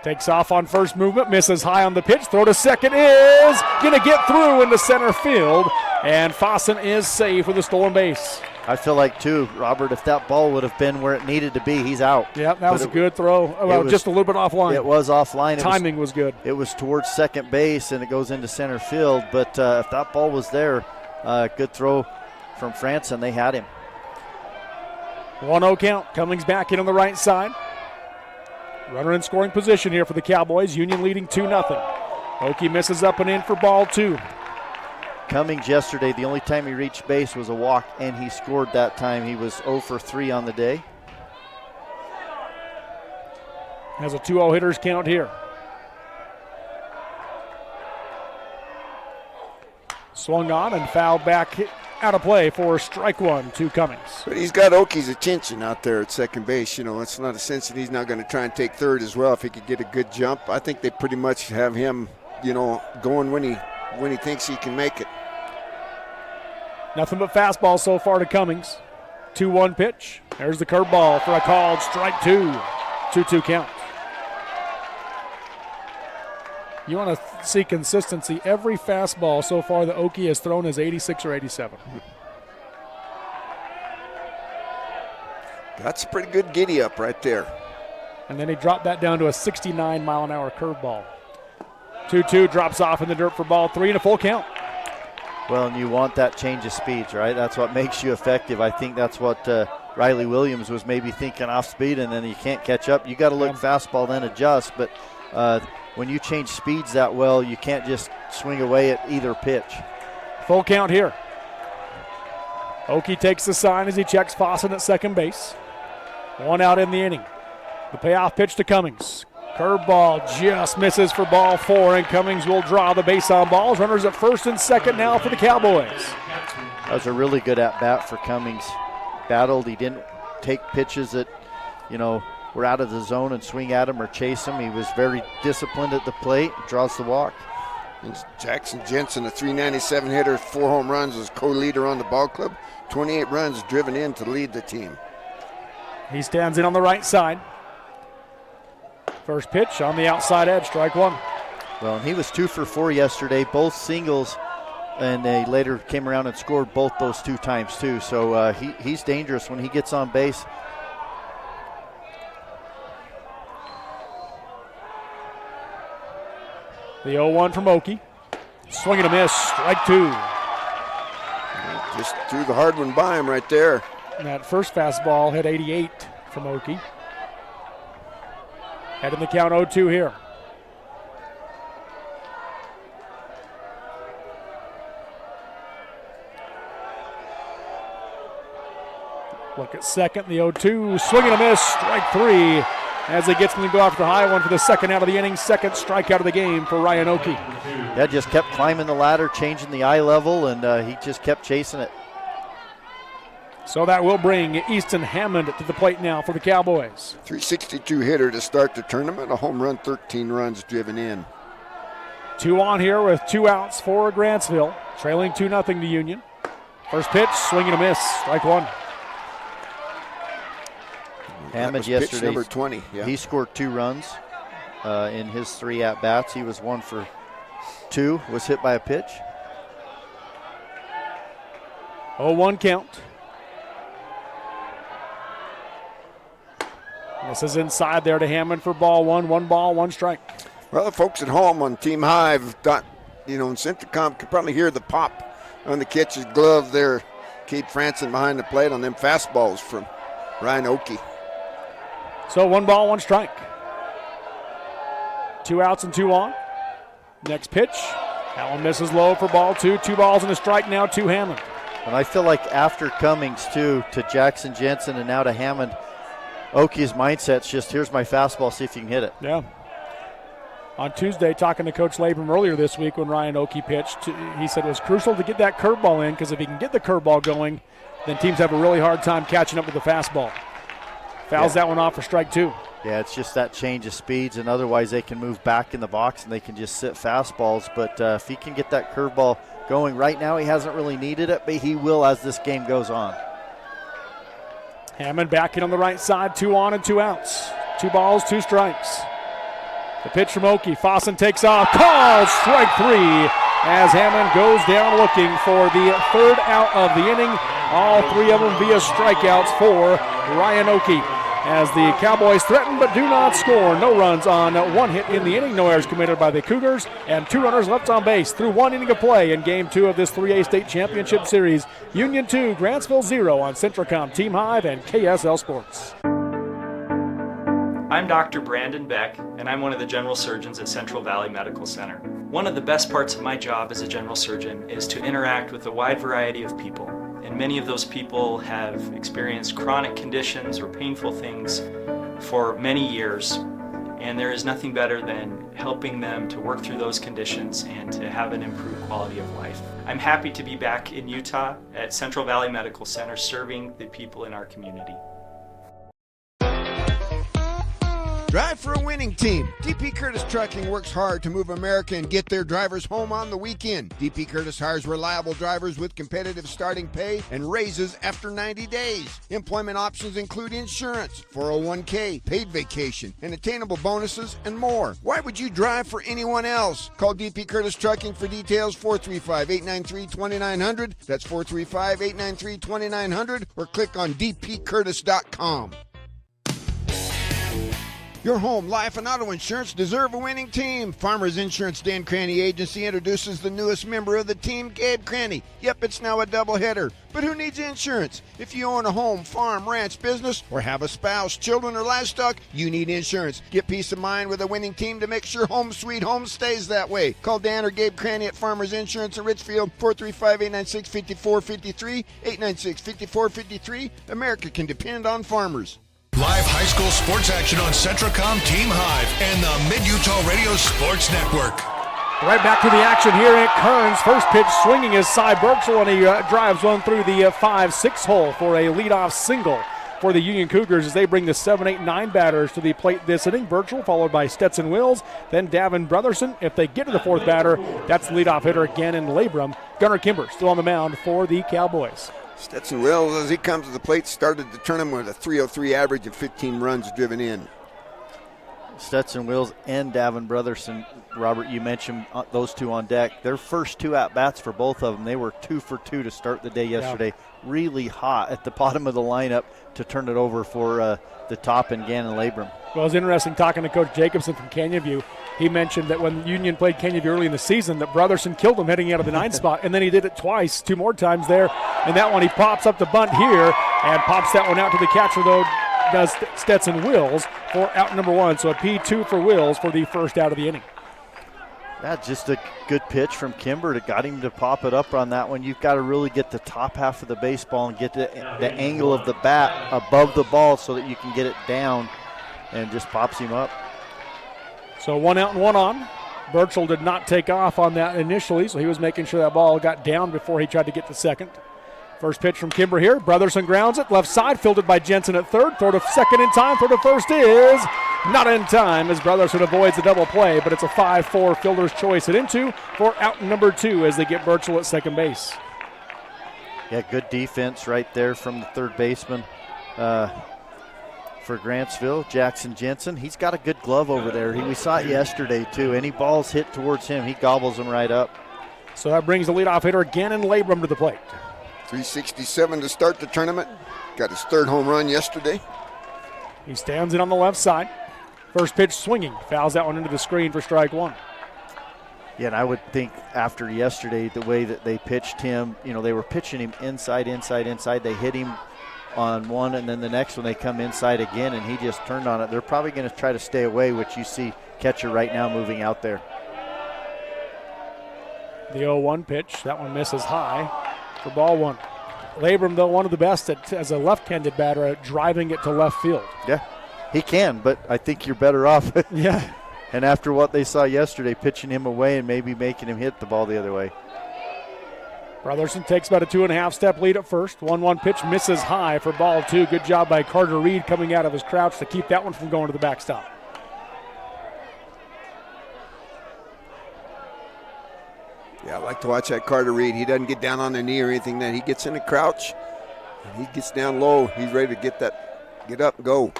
Takes off on first movement, misses high on the pitch. Throw to second is going to get through into center field, and Fossen is safe with a stolen base. I feel like, too, Robert, if that ball would have been where it needed to be, he's out. Yep, that was a good throw. Well, just a little bit offline. It was offline. Timing was good. It was towards second base, and it goes into center field. But if that ball was there, good throw from France, and they had him. 1-0 count. Cummings back in on the right side. Runner in scoring position here for the Cowboys. Union leading 2-0. Oakey misses up and in for ball 2. Cummings yesterday, the only time he reached base was a walk, and he scored that time. He was 0 for 3 on the day. Has a 2-0 hitters count here. Swung on and fouled back out of play for strike 1 to Cummings. But he's got Oakey's attention out there at second base. It's not a sense that he's not going to try and take third as well if he could get a good jump. I think they pretty much have him, going when he thinks he can make it. Nothing but fastball so far to Cummings. 2-1 pitch. There's the curveball for a called strike 2. 2-2 count. You want to see consistency. Every fastball so far that Oakey has thrown is 86 or 87. That's a pretty good giddy up right there. And then he dropped that down to a 69-mile-an-hour curveball. 2-2 drops off in the dirt for ball 3 and a full count. Well, and you want that change of speeds, right? That's what makes you effective. I think that's what Riley Williams was maybe thinking off speed, and then you can't catch up. You got to look fastball, then adjust. But when you change speeds that well, you can't just swing away at either pitch. Full count here. Oakey takes the sign as he checks Fossen at second base. 1 out in the inning. The payoff pitch to Cummings. Curveball just misses for ball 4, and Cummings will draw the base on balls. Runners at first and second now for the Cowboys. That was a really good at-bat for Cummings. Battled. He didn't take pitches that, were out of the zone and swing at him or chase him. He was very disciplined at the plate, draws the walk. And Jackson Jensen, a 397 hitter, 4 home runs, was co-leader on the ball club. 28 runs driven in to lead the team. He stands in on the right side. First pitch on the outside edge, strike 1. Well, and he was 2 for 4 yesterday, both singles, and they later came around and scored both those 2 times too. So he's dangerous when he gets on base. The 0-1 from Oakey. Swing and a miss, strike 2. Just threw the hard one by him right there. And that first fastball hit 88 from Oakey. Head in the count 0-2 here. Look at second, the 0-2. Swing and a miss, strike 3. As he gets him to go after the high one for the second out of the inning. Second strikeout of the game for Ryan Oakey. Yeah, just kept climbing the ladder, changing the eye level, and he just kept chasing it. So that will bring Easton Hammond to the plate now for the Cowboys. 362 hitter to start the tournament. A home run, 13 runs driven in. 2 on here with 2 outs for Grantsville. Trailing 2-0 to Union. First pitch, swing and a miss, strike 1. Hammond yesterday, number 20. Yeah. He scored 2 runs in his 3 at-bats. He was 1 for 2, was hit by a pitch. 0-1 count. This is inside there to Hammond for ball one. 1 ball, 1 strike. Well, the folks at home on Team Hive, in Centricom could probably hear the pop on the catcher's glove there. Keith Franson behind the plate on them fastballs from Ryan Oakey. So 1 ball, 1 strike. 2 outs and 2 on. Next pitch. That one misses low for ball 2. 2 balls and a strike now to Hammond. And I feel like after Cummings, too, to Jackson Jensen and now to Hammond, Oakey's mindset's just, here's my fastball, see if you can hit it. Yeah. On Tuesday, talking to Coach Labrum earlier this week when Ryan Oakey pitched, he said it was crucial to get that curveball in because if he can get the curveball going, then teams have a really hard time catching up with the fastball. Fouls that one off for strike 2. Yeah, it's just that change of speeds, and otherwise they can move back in the box and they can just sit fastballs. But if he can get that curveball going right now, he hasn't really needed it, but he will as this game goes on. Hammond back in on the right side, 2 on and 2 outs. 2 balls, 2 strikes. The pitch from Oakey. Fossen takes off. Call strike 3 as Hammond goes down looking for the 3rd out of the inning. All 3 of them via strikeouts for Ryan Oakey. As the Cowboys threaten but do not score. No runs on 1 hit in the inning. No errors committed by the Cougars. And 2 runners left on base through 1 inning of play in Game 2 of this 3A State Championship Series. Union 2, Grantsville 0 on Centricom Team Hive and KSL Sports. I'm Dr. Brandon Beck, and I'm one of the general surgeons at Central Valley Medical Center. One of the best parts of my job as a general surgeon is to interact with a wide variety of people. And many of those people have experienced chronic conditions or painful things for many years. And there is nothing better than helping them to work through those conditions and to have an improved quality of life. I'm happy to be back in Utah at Central Valley Medical Center serving the people in our community. Drive for a winning team. DP Curtis Trucking works hard to move America and get their drivers home on the weekend. DP Curtis hires reliable drivers with competitive starting pay and raises after 90 days. Employment options include insurance, 401k, paid vacation, and attainable bonuses, and more. Why would you drive for anyone else? Call DP Curtis Trucking for details, 435-893-2900. That's 435-893-2900, or click on dpcurtis.com. Your home, life, and auto insurance deserve a winning team. Farmers Insurance Dan Cranny Agency introduces the newest member of the team, Gabe Cranny. Yep, it's now a doubleheader. But who needs insurance? If you own a home, farm, ranch, business, or have a spouse, children, or livestock, you need insurance. Get peace of mind with a winning team to make sure home sweet home stays that way. Call Dan or Gabe Cranny at Farmers Insurance in Richfield, 435-896-5453, 896-5453. America can depend on farmers. Live high school sports action on Centricom Team Hive and the Mid-Utah Radio Sports Network. Right back to the action here at Kearns. First pitch swinging is Cy Birchall, and he drives one through the 5-6 hole for a leadoff single for the Union Cougars as they bring the 7, 8, 9 batters to the plate this inning. Birchall followed by Stetson Wills, then Davin Brotherson. If they get to the 4th batter, that's the leadoff hitter again in Labrum. Gunnar Kimber still on the mound for the Cowboys. Stetson Wills, as he comes to the plate, started the tournament with a .303 average and 15 runs driven in. Stetson Wills and Davin Brotherson, Robert, you mentioned those 2 on deck. Their first 2 at-bats for both of them, they were 2 for 2 to start the day yesterday. Yeah. Really hot at the bottom of the lineup to turn it over for the top and Gannon Labrum. Well, it was interesting talking to Coach Jacobson from Canyon View. He mentioned that when Union played Canyon View early in the season, that Brotherson killed him heading out of the 9th spot, and then he did it twice, 2 more times there. And that one he pops up the bunt here and pops that one out to the catcher, though, does Stetson Wills for out number 1. So a P2 for Wills for the 1st out of the inning. That's just a good pitch from Kimber to got him to pop it up on that one. You've got to really get the top half of the baseball and get the angle of the bat above the ball so that you can get it down, and just pops him up. So 1 out and 1 on. Birchall did not take off on that initially, so he was making sure that ball got down before he tried to get to second. First pitch from Kimber here. Brotherson grounds it. Left side, fielded by Jensen at third. Throw to second in time. Throw to first is not in time as Brotherson avoids the double play, but it's a 5-4 fielder's choice at into for out number 2 as they get Birchall at second base. Yeah, good defense right there from the third baseman for Grantsville, Jackson Jensen. He's got a good glove over there. We saw it yesterday, too. Any balls hit towards him, he gobbles them right up. So that brings the leadoff hitter Gannon Labrum to the plate. 367 to start the tournament. Got his 3rd home run yesterday. He stands in on the left side. First pitch swinging. Fouls that one into the screen for strike one. Yeah, and I would think after yesterday, the way that they pitched him, they were pitching him inside. They hit him on one, and then the next one they come inside again, and he just turned on it. They're probably going to try to stay away, which you see catcher right now moving out there. The 0-1 pitch. That one misses high for ball one. Labrum, though, one of the best as a left-handed batter at driving it to left field. Yeah, he can, but I think you're better off. Yeah. And after what they saw yesterday, pitching him away and maybe making him hit the ball the other way. Brotherson takes about a 2.5-step lead at first. 1-1 pitch misses high for ball two. Good job by Carter Reed coming out of his crouch to keep that one from going to the backstop. Yeah, I like to watch that Carter Reed. He doesn't get down on the knee or anything. Then he gets in a crouch, and he gets down low. He's ready to get up and go.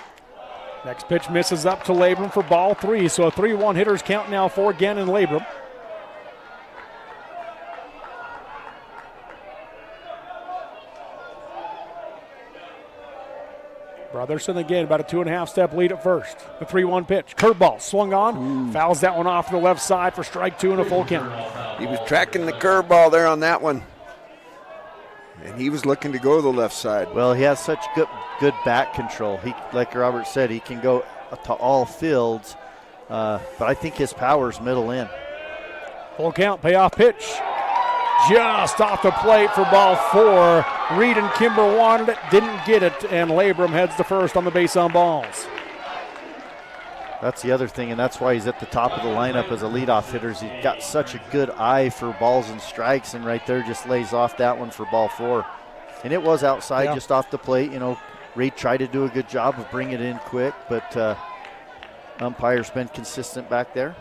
Next pitch misses up to Labrum for ball three. So a 3-1 hitters count now for Gannon Labrum. Brotherson again, about a 2.5-step lead at first. The 3-1 pitch. Curveball swung on. Fouls that one off to the left side for strike two and a full count. He was tracking the curveball there on that one. And he was looking to go to the left side. Well, he has such good bat control. He, like Robert said, he can go to all fields. But I think his power's middle in. Full count, payoff pitch. Just off the plate for ball four. Reed and Kimber wanted it, didn't get it, and Labrum heads to first on the base on balls. That's the other thing, and that's why he's at the top of the lineup as a leadoff hitter. He's got such a good eye for balls and strikes, and right there just lays off that one for ball four. And it was outside, just off the plate. Reed tried to do a good job of bringing it in quick, but umpire's been consistent back there.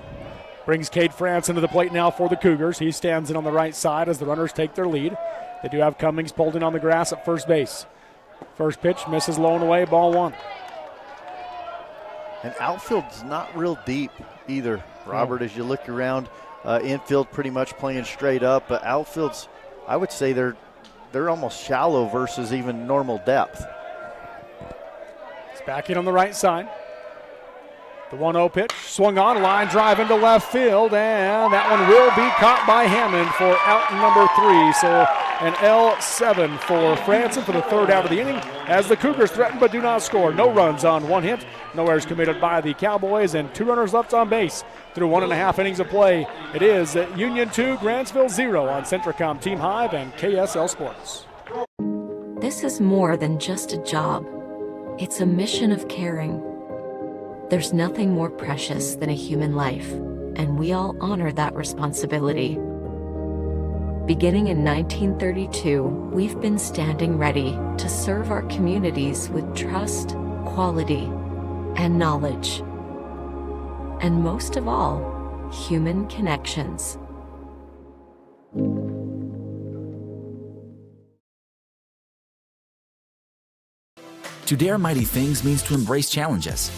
Brings Cade France into the plate now for the Cougars. He stands in on the right side as the runners take their lead. They do have Cummings pulled in on the grass at first base. First pitch misses low and away, ball one. And outfield's not real deep either, Robert, as you look around. Infield pretty much playing straight up, but outfield's, I would say they're almost shallow versus even normal depth. It's back in on the right side. The 1-0 pitch, swung on, line drive into left field, and that one will be caught by Hammond for out number 3. So an L7 for Franson for the third out of the inning as the Cougars threaten but do not score. No runs on one hit, no errors committed by the Cowboys, and 2 runners left on base through 1.5 innings of play. It is Union 2, Grantsville 0 on Centricom Team Hive and KSL Sports. This is more than just a job. It's a mission of caring. There's nothing more precious than a human life, and we all honor that responsibility. Beginning in 1932, we've been standing ready to serve our communities with trust, quality, and knowledge. And most of all, human connections. To dare mighty things means to embrace challenges.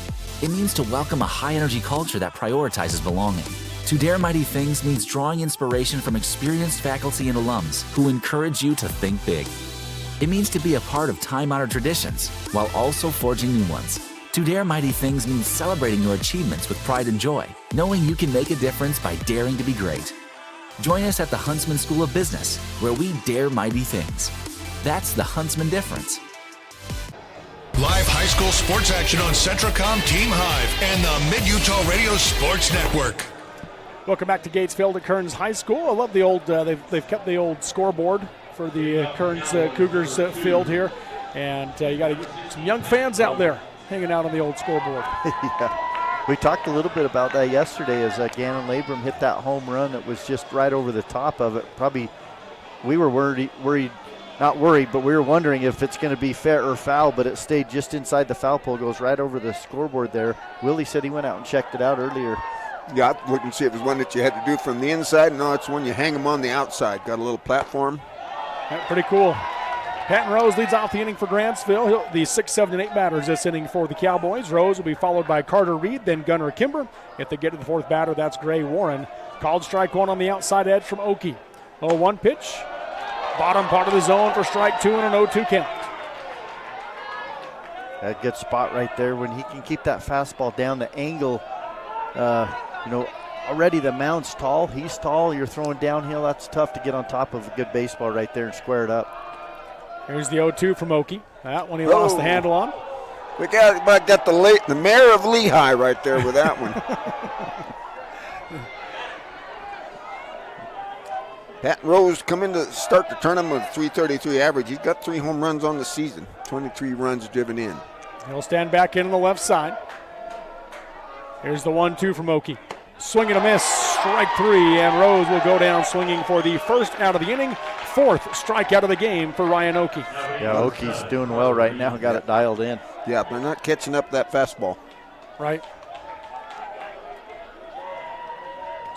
It means to welcome a high-energy culture that prioritizes belonging. To dare mighty things means drawing inspiration from experienced faculty and alums who encourage you to think big. It means to be a part of time-honored traditions while also forging new ones. To dare mighty things means celebrating your achievements with pride and joy, knowing you can make a difference by daring to be great. Join us at the Huntsman School of Business, where we dare mighty things. That's the Huntsman difference. Live high school sports action on Centricom Team Hive and the Mid-Utah Radio Sports Network. Welcome back to Gatesville at Kearns High School. I love the old, they've kept the old scoreboard for the Kearns Cougars field here. And you got some young fans out there hanging out on the old scoreboard. Yeah. We talked a little bit about that yesterday as Gannon Labrum hit that home run that was just right over the top of it. Probably we were worried. Not worried, but we were wondering if it's going to be fair or foul, but it stayed just inside the foul pole, goes right over the scoreboard there. Willie said he went out and checked it out earlier. Yeah, I looked and see if it was one that you had to do from the inside. No, it's one you hang them on the outside. Got a little platform. Yeah, pretty cool. Patton Rose leads off the inning for Grantsville. The 6, 7, and 8 batters this inning for the Cowboys. Rose will be followed by Carter Reed, then Gunnar Kimber. If they get to the fourth batter, that's Gray Warren. Called strike one on the outside edge from Okie. 0-1 pitch. Bottom part of the zone for strike two and an 0-2 count. A good spot right there when he can keep that fastball down the angle. Already the mound's tall. He's tall. You're throwing downhill. That's tough to get on top of a good baseball right there and square it up. Here's the 0-2 from Okie. That one he lost the handle on. We got the mayor of Lehigh right there with that one. Pat Rose coming to start the tournament with a 333 average. He's got 3 home runs on the season, 23 runs driven in. He'll stand back in on the left side. Here's the 1-2 from Okie. Swing and a miss, strike 3, and Rose will go down swinging for the first out of the inning, 4th strikeout of the game for Ryan Okie. Yeah, Okie's doing well right now, got it dialed in. Yeah, but not catching up that fastball. Right.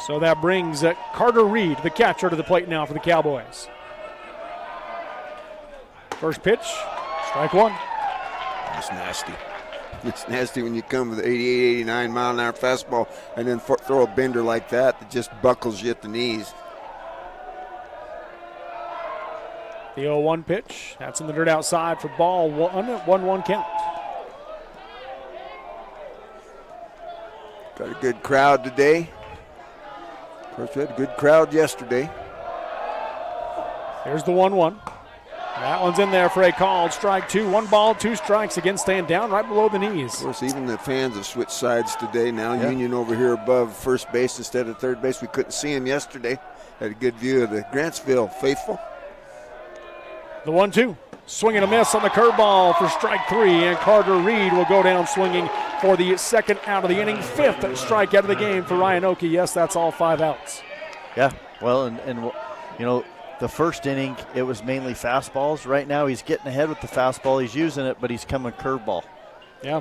So that brings Carter Reed, the catcher, to the plate now for the Cowboys. First pitch, strike 1. That's nasty. It's nasty when you come with an 88, 89 mile-an-hour fastball and then throw a bender like that just buckles you at the knees. The 0-1 pitch. That's in the dirt outside for ball 1-1 count. Got a good crowd today. Of course, we had a good crowd yesterday. Here's the 1-1. That one's in there for a called strike 2. 1 ball, 2 strikes. Again, staying down right below the knees. Of course, even the fans have switched sides today now. Yeah. Union over here above first base instead of third base. We couldn't see him yesterday. Had a good view of the Grantsville faithful. The 1-2. Swing and a miss on the curveball for strike 3, and Carter Reed will go down swinging for the second out of the inning. 5th strikeout of the game for Ryan Okie. Yes, that's all 5 outs. Yeah, well, and the first inning, it was mainly fastballs. Right now, he's getting ahead with the fastball. He's using it, but he's coming curveball. Yeah.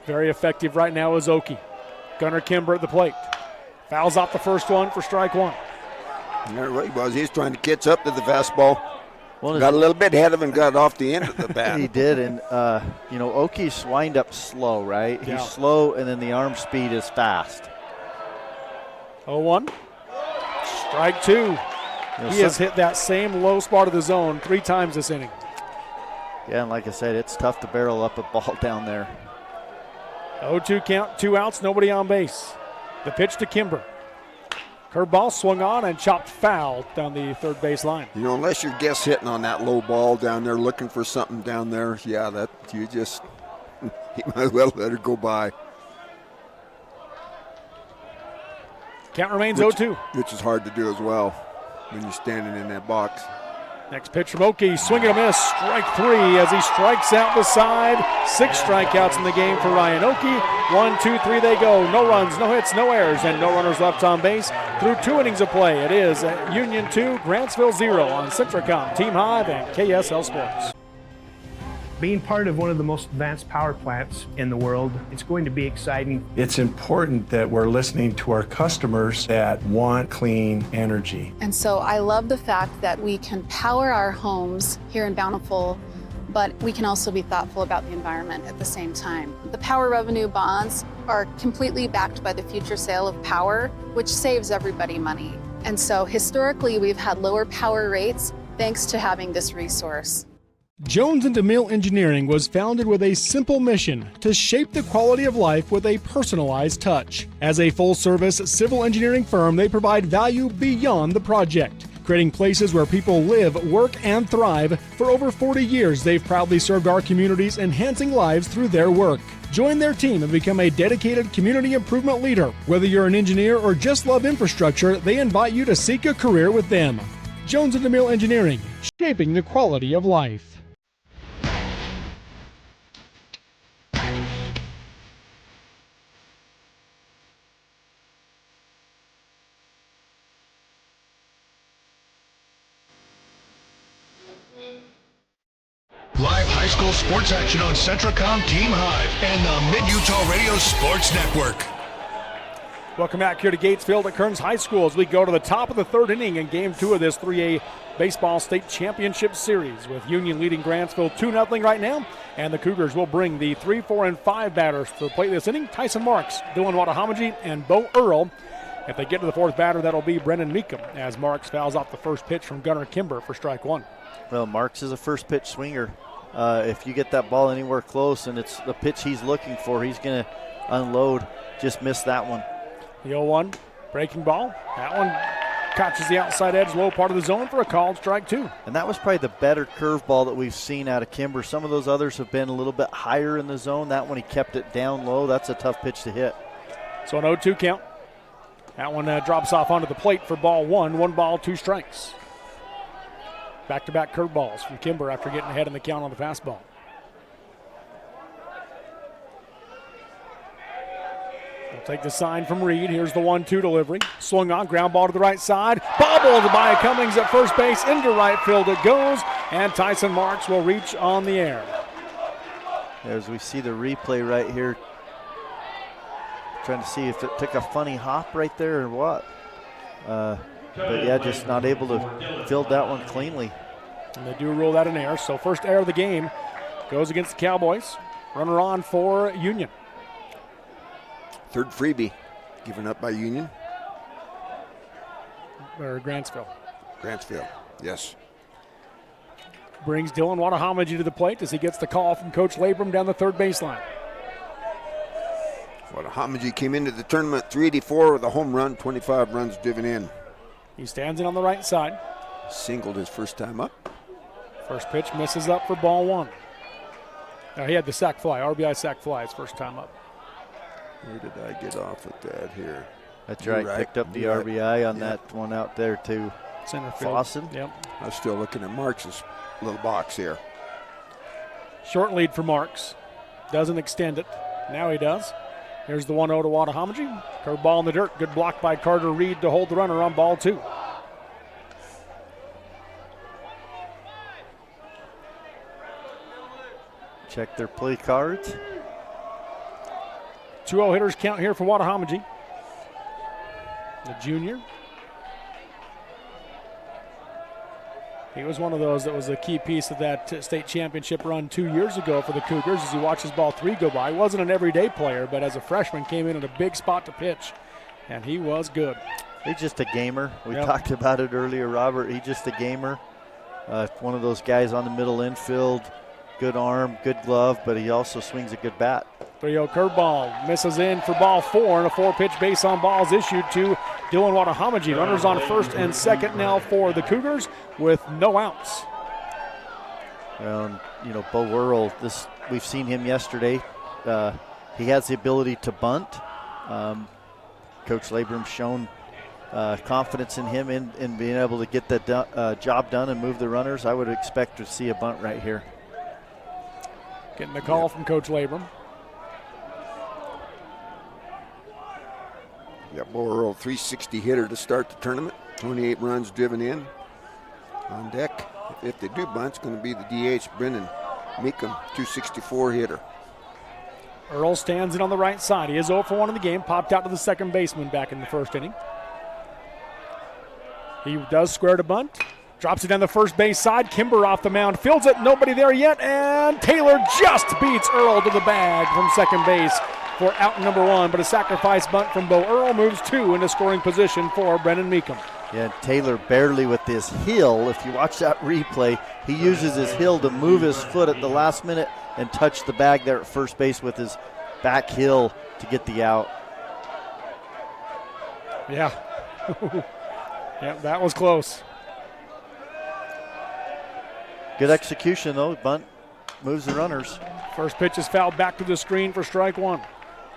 Very effective right now is Okie. Gunnar Kimber at the plate. Fouls out the first one for strike 1. There what he was. He's trying to catch up to the fastball. Well, got a little bit ahead of him, got off the end of the bat. He did, and, Okie's wind up slow, right? Yeah. He's slow, and then the arm speed is fast. 0-1. Strike 2. He has hit that same low spot of the zone 3 times this inning. Yeah, and like I said, it's tough to barrel up a ball down there. 0-2 count, 2 outs, nobody on base. The pitch to Kimber. Curveball swung on and chopped foul down the third base line. Unless you're guess hitting on that low ball down there, looking for something down there, you might as well let her go by. Count remains 0-2. Which is hard to do as well when you're standing in that box. Next pitch from Okie, swing and a miss, strike 3 as he strikes out the side. 6 strikeouts in the game for Ryan Okie. 1, 2, 3 they go. No runs, no hits, no errors, and no runners left on base through 2 innings of play. It is Union 2, Grantsville 0 on Centricom, Team Hive, and KSL Sports. Being part of one of the most advanced power plants in the world, it's going to be exciting. It's important that we're listening to our customers that want clean energy. And so I love the fact that we can power our homes here in Bountiful, but we can also be thoughtful about the environment at the same time. The power revenue bonds are completely backed by the future sale of power, which saves everybody money. And so historically, we've had lower power rates thanks to having this resource. Jones & DeMille Engineering was founded with a simple mission to shape the quality of life with a personalized touch. As a full-service civil engineering firm, they provide value beyond the project, creating places where people live, work, and thrive. For over 40 years, they've proudly served our communities, enhancing lives through their work. Join their team and become a dedicated community improvement leader. Whether you're an engineer or just love infrastructure, they invite you to seek a career with them. Jones & DeMille Engineering, shaping the quality of life. Live high school sports action on Centricom, Team Hive, and the Mid-Utah Radio Sports Network. Welcome back here to Gatesfield at Kearns High School as we go to the top of the 3rd inning in Game 2 of this 3A Baseball State Championship Series, with Union leading Grantsville 2-0 right now, and the Cougars will bring the 3, 4, and 5 batters to the plate this inning. Tyson Marks, Dylan Wadahamaji, and Bo Earl. If they get to the 4th batter, that'll be Brennan Meekum, as Marks fouls off the first pitch from Gunnar Kimber for strike 1. Well, Marks is a first pitch swinger. If you get that ball anywhere close and it's the pitch he's looking for, he's going to unload. Just missed that one. The 0-1 breaking ball. That one catches the outside edge, low part of the zone for a called strike 2. And that was probably the better curveball that we've seen out of Kimber. Some of those others have been a little bit higher in the zone. That one, he kept it down low. That's a tough pitch to hit. So an 0-2 count. That one drops off onto the plate for ball 1. 1 ball, 2 strikes. Back-to-back curveballs from Kimber after getting ahead in the count on the fastball. We'll take the sign from Reed. Here's the 1-2 delivery. Swung on, ground ball to the right side. Bobbled by Cummings at first base. Into right field it goes, and Tyson Marks will reach on the air. As we see the replay right here, trying to see if it took a funny hop right there or what. But yeah, just not able to field that one cleanly. And they do rule that an error. So first error of the game goes against the Cowboys. Runner on for Union. Third freebie given up by Union. Or Grantsville. Grantsville, yes. Brings Dylan Watahomaji to the plate as he gets the call from Coach Labrum down the third baseline. Watahomaji came into the tournament 384 with a home run, 25 runs driven in. He stands in on the right side. Singled his first time up. First pitch misses up for ball 1. Now he had the sac fly, RBI sac fly his first time up. Where did I get off with that here? That's right. Picked up the RBI on that one out there too. Center field. Awesome. Yep. I was still looking at Marks' little box here. Short lead for Marks. Doesn't extend it. Now he does. Here's the 1-0 to Watahomaji. Curveball in the dirt. Good block by Carter Reed to hold the runner on ball 2. Check their play cards. 2-0 hitters count here for Watahomaji. The junior. He was one of those that was a key piece of that state championship run 2 years ago for the Cougars as he watches ball 3 go by. He wasn't an everyday player, but as a freshman came in at a big spot to pitch, and he was good. He's just a gamer. We talked about it earlier, Robert. He's just a gamer. One of those guys on the middle infield. Good arm, good glove, but he also swings a good bat. 3-0 curveball misses in for ball 4, and a 4-pitch base on ball is issued to Dylan Watahomaji. Runners on first and second now for the Cougars with no outs. Bo Earl, we've seen him yesterday. He has the ability to bunt. Coach Labrum's shown confidence in him in being able to get that job done and move the runners. I would expect to see a bunt right here. Getting the call from Coach Labrum. Bo Earl, 360 hitter to start the tournament. 28 runs driven in. On deck, if they do bunt, it's going to be the DH, Brendan Meekum, 264 hitter. Earl stands in on the right side. He is 0 for 1 in the game. Popped out to the second baseman back in the first inning. He does square to bunt. Drops it down the first base side. Kimber off the mound. Fields it. Nobody there yet. And Taylor just beats Earl to the bag from second base for out number 1. But a sacrifice bunt from Bo Earl moves 2 into scoring position for Brendan Meekum. Yeah, Taylor barely with his heel. If you watch that replay, he uses his heel to move his foot at the last minute and touch the bag there at first base with his back heel to get the out. Yeah. Yeah, that was close. Good execution, though. Bunt moves the runners. First pitch is fouled back to the screen for strike 1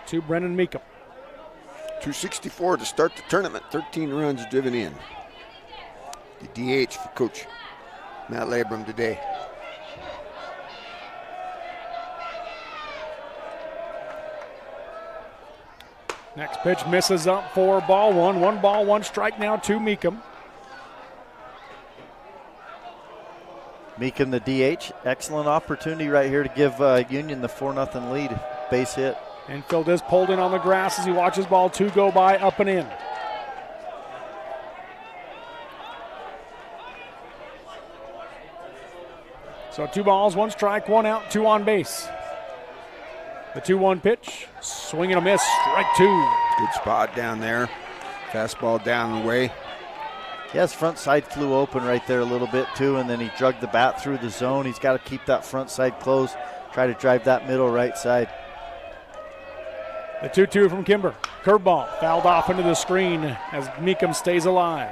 to Brendan Meekum. 264 to start the tournament. 13 runs driven in. The DH for Coach Matt Labrum today. Next pitch misses up for ball 1. 1 ball, 1 strike now to Meekum. Meekum, the DH. Excellent opportunity right here to give Union the 4-0 lead. Base hit. Infield is pulled in on the grass as he watches ball 2 go by up and in. So 2 balls, 1 strike, 1 out, 2 on base. The 2-1 pitch, swing and a miss, strike 2. Good spot down there. Fastball down and away. Yeah, his front side flew open right there a little bit too, and then he drug the bat through the zone. He's got to keep that front side closed, try to drive that middle right side. The 2-2 from Kimber. Curveball fouled off into the screen as Meekum stays alive.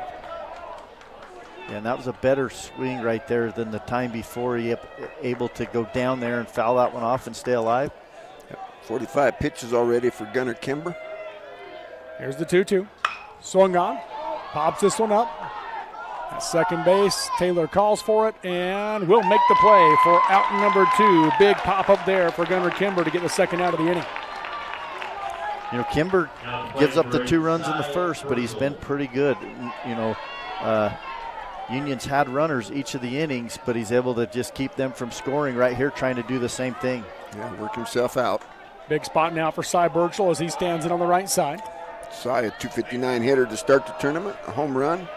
Yeah, and that was a better swing right there than the time before. He able to go down there and foul that one off and stay alive. 45 pitches already for Gunnar Kimber. Here's the 2-2. Swung on. Pops this one up. At second base, Taylor calls for it and will make the play for out number 2. Big pop up there for Gunnar Kimber to get the second out of the inning. You know, Kimber gives up the 2 runs in the first, but he's been pretty good. You know, Union's had runners each of the innings, but he's able to just keep them from scoring right here, trying to do the same thing. Yeah, work himself out. Big spot now for Cy Burchell as he stands in on the right side. Cy, a 259 hitter to start the tournament, a home run,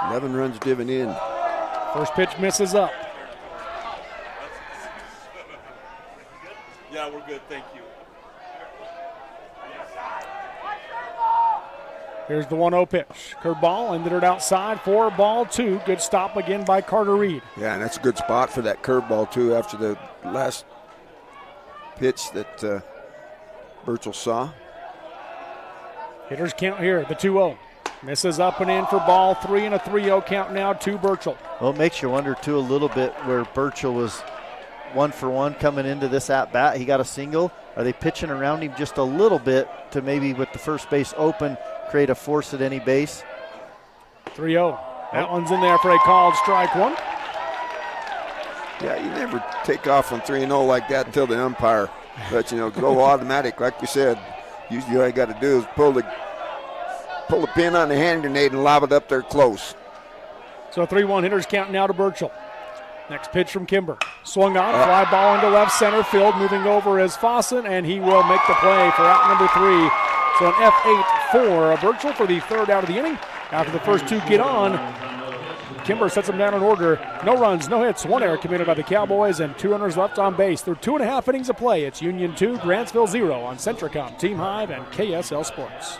11 runs driven in. First pitch misses up. Yeah, we're good, thank you. Here's the 1-0 pitch. Curveball ended it outside for ball 2. Good stop again by Carter Reed. Yeah, and that's a good spot for that curveball too after the last pitch that Burchell saw. Hitters count here, the 2-0. Misses up and in for ball 3 and a 3-0 count now to Burchell. Well, it makes you wonder too a little bit where Burchell was 1 for 1 coming into this at-bat. He got a single. Are they pitching around him just a little bit to maybe with the first base open create a force at any base? 3-0. That one's in there for a called strike 1. Yeah, you never take off on 3-0 like that until the umpire. But, you know, go automatic, like we said. Usually all you got to do is pull the pin on the hand grenade and lob it up there close. So 3-1 hitters count now to Burchell. Next pitch from Kimber. Swung on, fly ball into left center field. Moving over is Fossen, and he will make the play for out number 3. So an F8 for Burchell for the 3rd out of the inning. After the first 2 get on, Kimber sets them down in order. No runs, no hits, 1 error committed by the Cowboys, and 2 runners left on base. Through 2.5 innings of play, it's Union 2, Grantsville 0 on Centricom, Team Hive, and KSL Sports.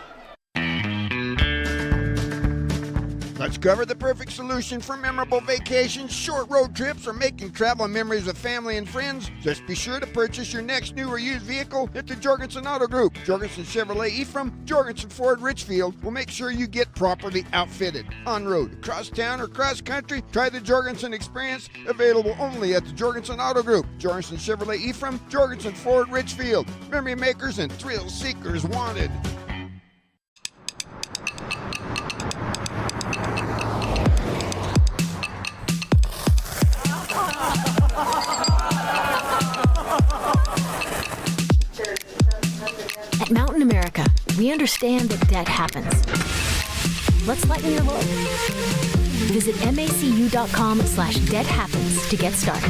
Let's cover the perfect solution for memorable vacations, short road trips, or making travel memories with family and friends. Just be sure to purchase your next new or used vehicle at the Jorgensen Auto Group. Jorgensen Chevrolet Ephraim, Jorgensen Ford Richfield will make sure you get properly outfitted. On road, across town, or cross country, try the Jorgensen experience, available only at the Jorgensen Auto Group. Jorgensen Chevrolet Ephraim, Jorgensen Ford Richfield. Memory makers and thrill seekers wanted. At Mountain America, we understand that debt happens. Let's lighten your load. Visit macu.com/debt happens to get started.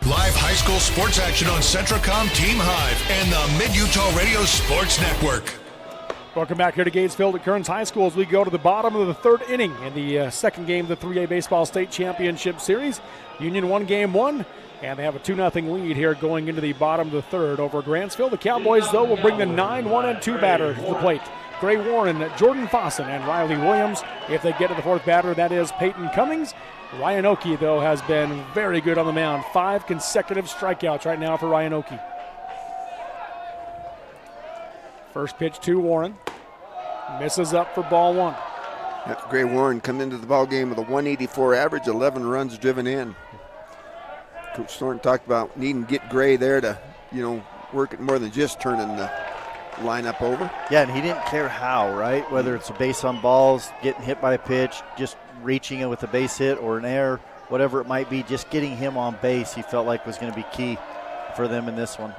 Live high school sports action on Centricom, Team Hive, and the Mid-Utah Radio Sports Network. Welcome back here to Gatesville at Kearns High School as we go to the bottom of the 3rd inning in the second game of the 3A Baseball State Championship Series. Union won game 1, and they have a 2-0 lead here going into the bottom of the 3rd over Grantsville. The Cowboys, though, will bring the 9, 1, and 2 batter to the plate. Gray Warren, Jordan Fossen, and Riley Williams. If they get to the 4th batter, that is Peyton Cummings. Ryan Oakey, though, has been very good on the mound. 5 consecutive strikeouts right now for Ryan Oakey. First pitch to Warren. Misses up for ball 1. Gray Warren come into the ball game with a 184 average, 11 runs driven in. Coach Thornton talked about needing to get Gray there to, work it more than just turning the lineup over. Yeah, and he didn't care how, right? Whether it's a base on balls, getting hit by a pitch, just reaching it with a base hit or an error, whatever it might be, just getting him on base he felt like was going to be key for them in this one.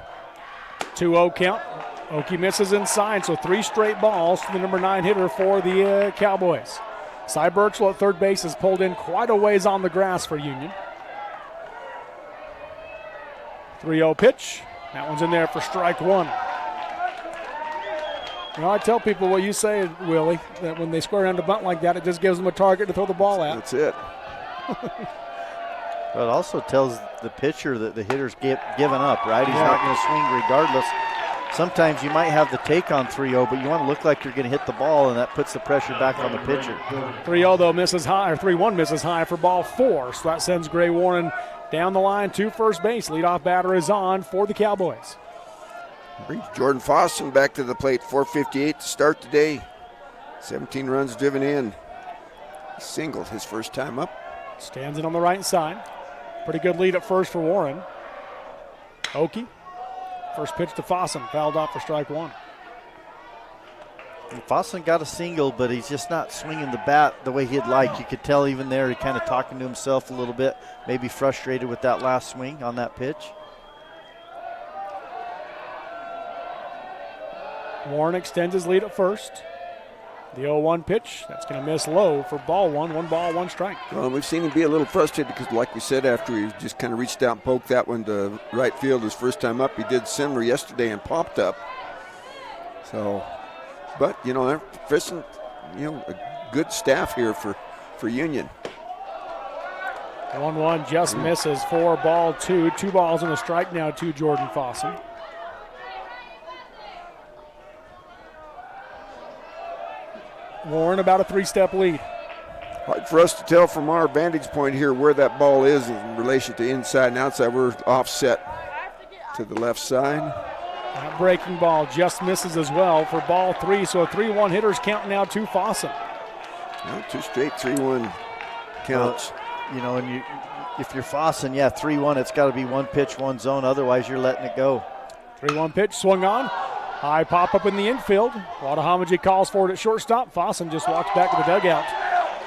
2-0 count. Oakey misses inside, so 3 straight balls to the number 9 hitter for the Cowboys. Cy Burchell at third base is pulled in quite a ways on the grass for Union. 3-0 pitch. That one's in there for strike 1. I tell people what you say, Willie, that when they square around a bunt like that, it just gives them a target to throw the ball at. That's it. Well, it also tells the pitcher that the hitter's given up, right? He's not going to swing regardless. Sometimes you might have the take on 3-0, but you want to look like you're going to hit the ball, and that puts the pressure back on the pitcher. 3-0, though, misses high, or 3-1 misses high for ball 4. So that sends Gray Warren down the line to first base. Leadoff batter is on for the Cowboys. Brings Jordan Fossen back to the plate. 4:58 to start the day. 17 runs driven in. Singled his first time up. Stands in on the right side. Pretty good lead at first for Warren. Okie. First pitch to Fossen. Fouled off for strike 1. And Fossen got a single, but he's just not swinging the bat the way he'd like. You could tell even there, he kind of talking to himself a little bit, maybe frustrated with that last swing on that pitch. Warren extends his lead at first. The 0-1 pitch, that's going to miss low for ball 1. 1 ball, 1 strike. Well, we've seen him be a little frustrated because, like we said, after he just kind of reached out and poked that one to right field his first time up, he did similar yesterday and popped up. So, but, you know, they're facing, you know, a good staff here for Union. 1-1 just misses for ball 2. 2 balls and a strike now to Jordan Fossen. Warren about a 3-step lead. Hard for us to tell from our vantage point here where that ball is in relation to inside and outside. We're offset to the left side. That breaking ball just misses as well for ball 3. So a 3-1 hitter's count now to Fossen. Well, 2 straight 3-1 counts. You know, and if you're Fossen, 3-1, it's got to be 1 pitch, 1 zone. Otherwise, you're letting it go. 3-1 pitch swung on. High pop up in the infield. Wadahamaji calls for it at shortstop. Fossen just walks back to the dugout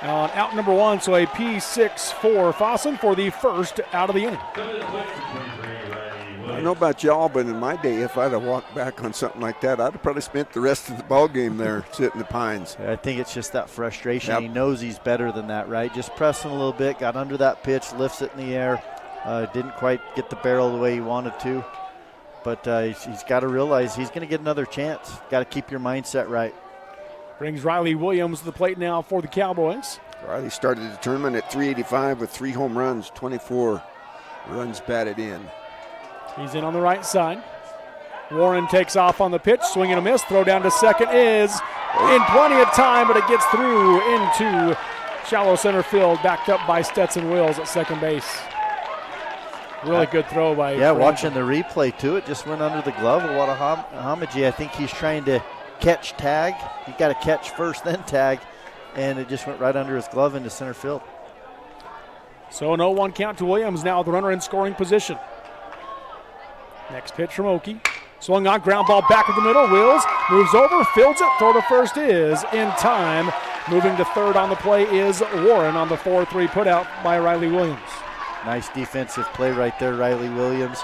on out number 1. So a P6 for Fossen for the first out of the inning. I don't know about y'all, but in my day, if I'd have walked back on something like that, I'd have probably spent the rest of the ball game there sitting in the pines. I think it's just that frustration. Yep. He knows he's better than that, right? Just pressing a little bit, got under that pitch, lifts it in the air. Didn't quite get the barrel the way he wanted to. But he's got to realize he's going to get another chance. Got to keep your mindset right. Brings Riley Williams to the plate now for the Cowboys. Riley started the tournament at .385 with 3 home runs, 24 runs batted in. He's in on the right side. Warren takes off on the pitch, swing and a miss. Throw down to second is in plenty of time, but it gets through into shallow center field, backed up by Stetson Wills at second base. Really good throw by Franklin. Watching the replay too, it just went under the glove of Wadahamaji. I think he's trying to catch tag. He got to catch first, then tag, and it just went right under his glove into center field. So an 0-1 count to Williams, now the runner in scoring position. Next pitch from Okie. Swung on, ground ball back in the middle. Wills moves over, fields it. Throw to first is in time. Moving to third on the play is Warren on the 4-3 putout by Riley Williams. Nice defensive play right there, Riley Williams.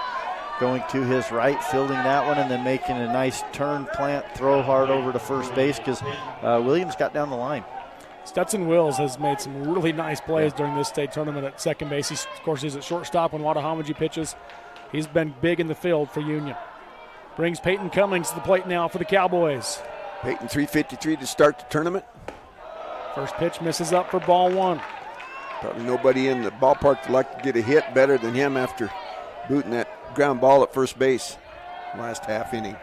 Going to his right, fielding that one, and then making a nice turn, plant, throw hard over to first base because Williams got down the line. Stetson Wills has made some really nice plays during this state tournament at second base. Of course, he's at shortstop when Wadahamaji pitches. He's been big in the field for Union. Brings Peyton Cummings to the plate now for the Cowboys. Peyton 3:53 to start the tournament. First pitch misses up for ball 1. Probably nobody in the ballpark would like to get a hit better than him after booting that ground ball at first base last half inning.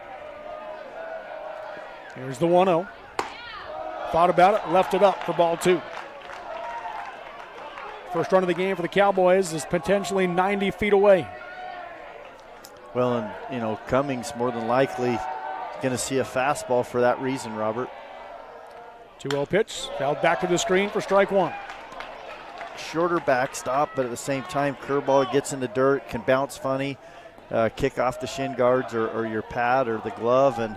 Here's the 1-0. Thought about it, left it up for ball 2. First run of the game for the Cowboys is potentially 90 feet away. Well, and, you know, Cummings more than likely going to see a fastball for that reason, Robert. 2-0 pitch, fouled back to the screen for strike 1. Shorter backstop, but at the same time, curveball gets in the dirt, can bounce funny, kick off the shin guards or your pad or the glove, and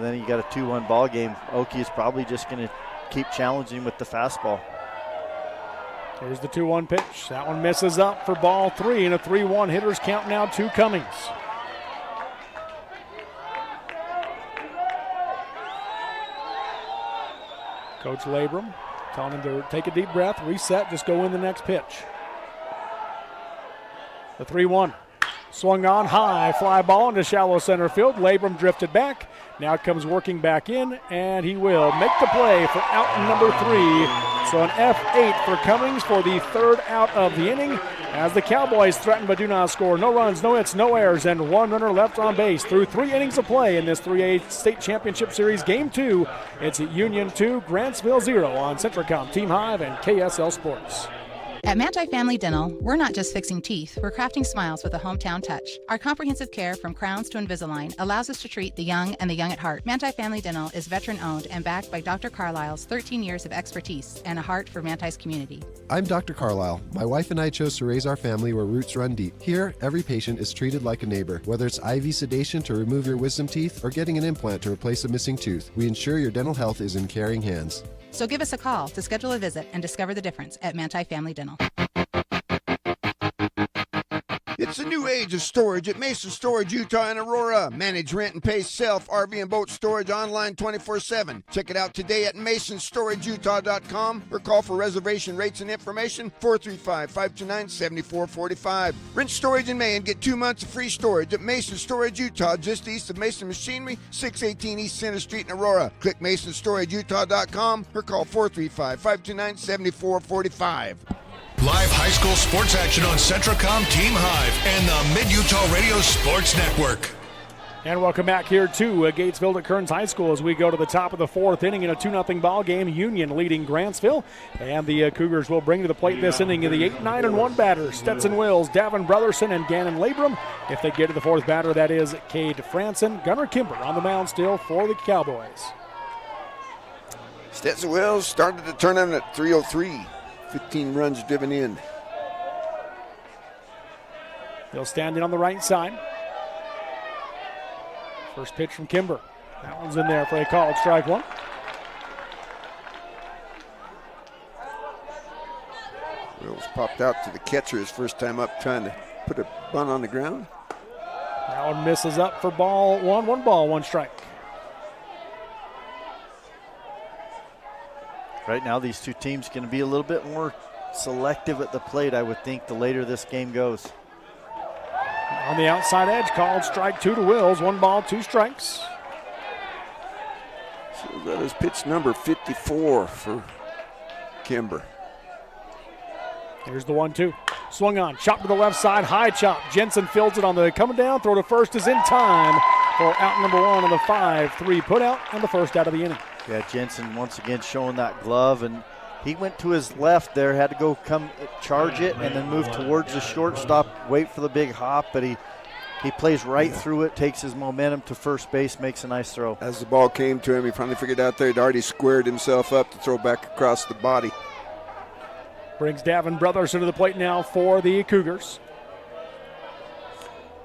then you got a 2-1 ball game. Okie is probably just going to keep challenging with the fastball. Here's the 2-1 pitch. That one misses up for ball 3, and a 3-1 hitters count now to Cummings. Coach Labrum telling him to take a deep breath, reset, just go in the next pitch. The 3-1. Swung on high, fly ball into shallow center field. Labrum drifted back, Now comes working back in, and he will make the play for out number 3. So an F8 for Cummings for the third out of the inning as the Cowboys threaten but do not score. No runs, no hits, no errors, and one runner left on base through 3 innings of play in this 3A State Championship Series Game 2. It's Union 2, Grantsville 0 on Centracom, Team Hive, and KSL Sports. At Manti Family Dental, we're not just fixing teeth, we're crafting smiles with a hometown touch. Our comprehensive care from crowns to Invisalign allows us to treat the young and the young at heart. Manti Family Dental is veteran-owned and backed by Dr. Carlisle's 13 years of expertise and a heart for Manti's community. I'm Dr. Carlisle. My wife and I chose to raise our family where roots run deep. Here, every patient is treated like a neighbor. Whether it's IV sedation to remove your wisdom teeth or getting an implant to replace a missing tooth, we ensure your dental health is in caring hands. So give us a call to schedule a visit and discover the difference at Manti Family Dental. It's a new age of storage at Mason Storage Utah in Aurora. Manage, rent, and pay self, RV, and boat storage online 24/7. Check it out today at masonstorageutah.com or call for reservation rates and information 435-529-7445. Rent storage in May and get 2 months of free storage at Mason Storage Utah, just east of Mason Machinery, 618 East Center Street in Aurora. Click masonstorageutah.com or call 435-529-7445. Live high school sports action on Centracom, Team Hive, and the Mid-Utah Radio Sports Network. And welcome back here to Gatesville at Kearns High School as we go to the top of the 4th inning in a 2-0 ball game. Union leading Grantsville, and the Cougars will bring to the plate this inning in the 8-9-1 batters. Stetson Wills, Davin Brotherson, and Gannon Labrum. If they get to the 4th batter, that is Cade Franson. Gunnar Kimber on the mound still for the Cowboys. Stetson Wills started the tournament at 303. 15 runs driven in. He'll stand in on the right side. First pitch from Kimber. That one's in there for a called strike one. Wills popped out to the catcher his first time up, trying to put a bunt on the ground. That one misses up for ball one. 1 ball, 1 strike. Right now, these two teams going to be a little bit more selective at the plate, I would think, the later this game goes. On the outside edge, called strike 2 to Wills. 1 ball, 2 strikes. So that is pitch number 54 for Kimber. Here's the 1-2. Swung on, chop to the left side, high chop. Jensen fields it on the coming down. Throw to first is in time for out number 1 on the 5-3 put out and the first out of the inning. Yeah, Jensen once again showing that glove, and he went to his left there, had to go come charge it and then move towards the shortstop, wait for the big hop, but he plays right through it, takes his momentum to first base, makes a nice throw. As the ball came to him, he finally figured out there he'd already squared himself up to throw back across the body. Brings Davin Brotherson to the plate now for the Cougars.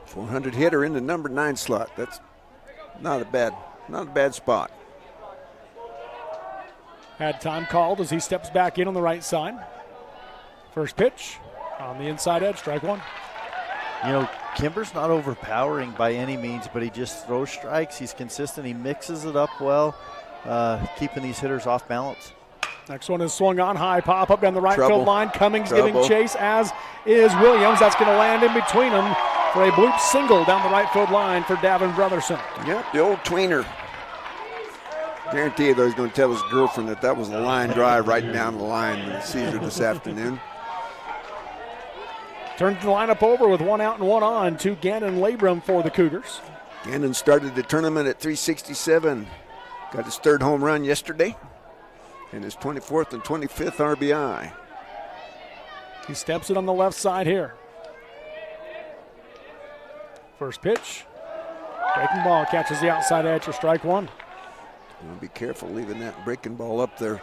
400 hitter in the number 9 slot. That's not a bad spot. Had time called as he steps back in on the right side. First pitch on the inside edge, strike 1. You know, Kimber's not overpowering by any means, but he just throws strikes. He's consistent. He mixes it up well, keeping these hitters off balance. Next one is swung on, high pop up down the right Trouble. field line. Cummings giving chase, as is Williams. That's going to land in between them for a bloop single down the right field line for Davin Brotherson. Yep, the old tweener. Guarantee you, though, he's going to tell his girlfriend that was a line drive right down the line when he sees her this afternoon. Turns the lineup over with 1 out and 1 on to Gannon Labrum for the Cougars. Gannon started the tournament at 367. Got his 3rd home run yesterday and his 24th and 25th RBI. He steps it on the left side here. First pitch. Breaking ball catches the outside edge for strike 1. Be careful leaving that breaking ball up there.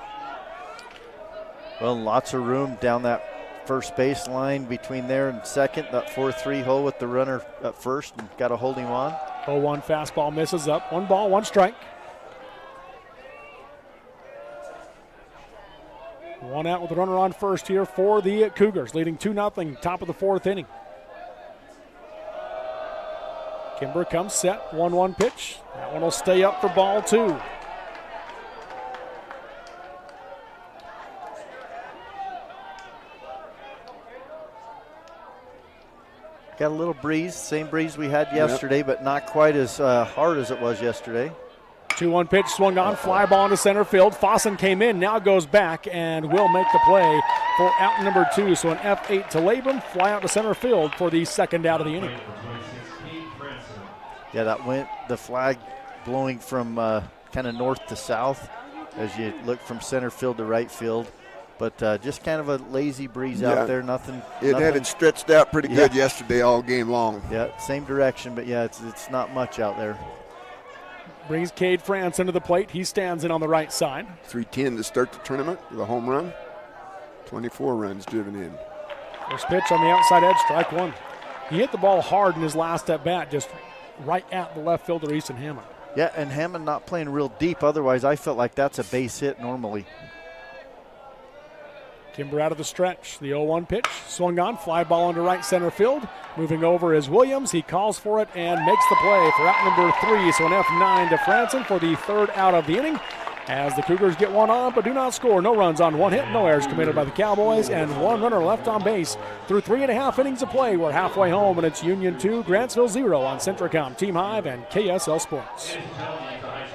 Well, lots of room down that first base line between there and second. That 4-3 hole with the runner at first, and got to hold him on. 0-1 fastball misses up. 1 ball, 1 strike. 1 out with the runner on first here for the Cougars, leading 2-0, top of the 4th inning. Kimber comes set, 1-1 pitch. That one will stay up for ball 2. Got a little breeze, same breeze we had yesterday, but not quite as hard as it was yesterday. 2-1 pitch swung on, fly ball into center field. Fossen came in, now goes back and will make the play for out number 2. So an F8 to Labrum, fly out to center field for the second out of the inning. Yeah, that went the flag blowing from kind of north to south as you look from center field to right field. But just kind of a lazy breeze out there, nothing. It had it stretched out pretty good yesterday all game long. Yeah, same direction, but yeah, it's not much out there. Brings Cade France into the plate. He stands in on the right side. 3:10 to start the tournament with a home run. 24 runs driven in. First pitch on the outside edge, strike one. He hit the ball hard in his last at bat, just right at the left fielder, Easton Hammond. Yeah, and Hammond not playing real deep. Otherwise, I felt like that's a base hit normally. Kimber out of the stretch. The 0-1 pitch swung on, fly ball into right center field. Moving over is Williams. He calls for it and makes the play for out number 3. So an F9 to Franson for the third out of the inning. As the Cougars get one on, but do not score. No runs on one hit, no errors committed by the Cowboys, and one runner left on base through 3.5 innings of play. We're halfway home, and it's Union 2, Grantsville 0 on Centricom, Team Hive, and KSL Sports.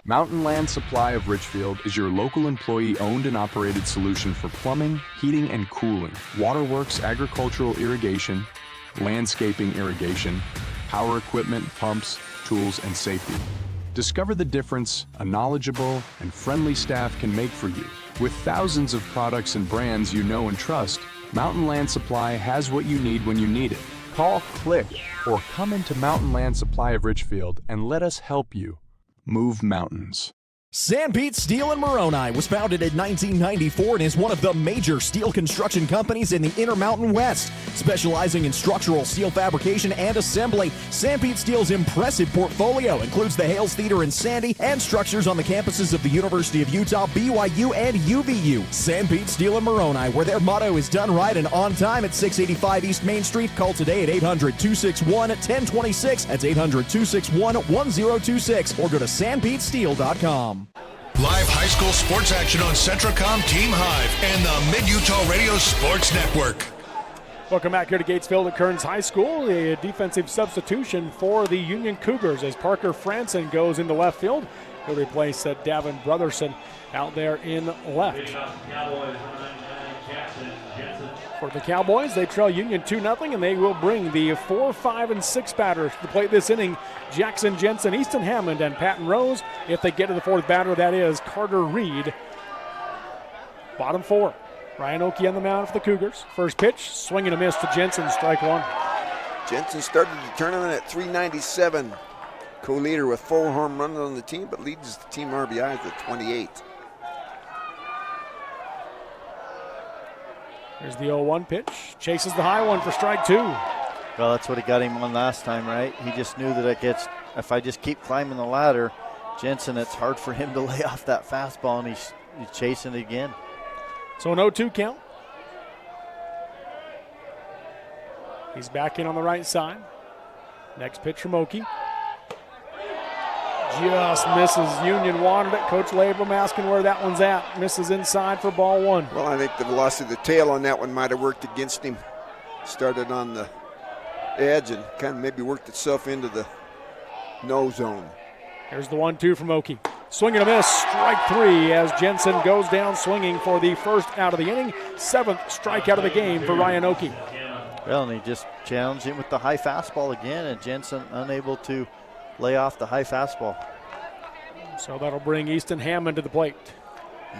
Mountain Land Supply of Richfield is your local employee-owned and operated solution for plumbing, heating, and cooling, waterworks, agricultural irrigation, landscaping irrigation, power equipment, pumps, tools, and safety. Discover the difference a knowledgeable and friendly staff can make for you. With thousands of products and brands you know and trust, Mountain Land Supply has what you need when you need it. Call, click, or come into Mountain Land Supply of Richfield and let us help you move mountains. Sanpete Steel in Moroni was founded in 1994 and is one of the major steel construction companies in the Intermountain West. Specializing in structural steel fabrication and assembly, Sanpete Steel's impressive portfolio includes the Hales Theater in Sandy and structures on the campuses of the University of Utah, BYU, and UVU. Sanpete Steel in Moroni, where their motto is done right and on time at 685 East Main Street. Call today at 800-261-1026. That's 800-261-1026. Or go to sanpetesteel.com. Live high school sports action on Centricom, Team Hive, and the Mid-Utah Radio Sports Network. Welcome back here to Gatesville at Kearns High School. A defensive substitution for the Union Cougars as Parker Franson goes into left field. He'll replace Davin Brotherson out there in left. For the Cowboys, they trail Union 2-0, and they will bring the 4, 5, and 6 batters to the plate this inning. Jackson Jensen, Easton Hammond, and Patton Rose. If they get to the fourth batter, that is Carter Reed. Bottom 4. Ryan Oakey on the mound for the Cougars. First pitch, swing and a miss to Jensen, strike one. Jensen started the tournament at 397. Co-leader with 4 home runs on the team, but leads the team RBIs with 28. Here's the 0-1 pitch. Chases the high one for strike 2. Well, that's what he got him on last time, right? He just knew that if I just keep climbing the ladder, Jensen, it's hard for him to lay off that fastball, and he's chasing it again. So an 0-2 count. He's back in on the right side. Next pitch from Oakey. Just misses. Union wanted it. Coach Labrum asking where that one's at. Misses inside for ball 1. Well, I think the velocity of the tail on that one might have worked against him. Started on the edge and kind of maybe worked itself into the no zone. Here's the 1-2 from Oakey. Swing and a miss. Strike 3 as Jensen goes down swinging for the first out of the inning. 7th strikeout of the game for Ryan Oakey. Well, and he just challenged him with the high fastball again, and Jensen unable to lay off the high fastball. So that'll bring Easton Hammond to the plate.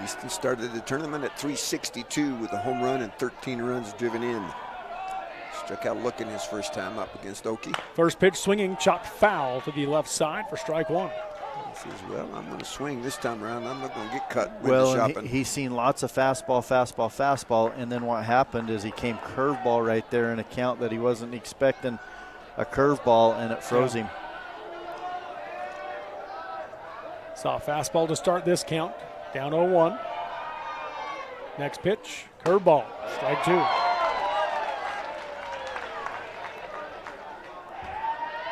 Easton started the tournament at 362 with a home run and 13 runs driven in. Struck out looking his first time up against Oakey. First pitch swinging, chopped foul to the left side for strike 1. He says, well, I'm going to swing this time around. I'm not going to get cut with well, the shopping. He's seen lots of fastball, and then what happened is he came curveball right there in a count that he wasn't expecting a curveball, and it froze him. Saw a fastball to start this count. Down 0-1. Next pitch, curveball, strike 2.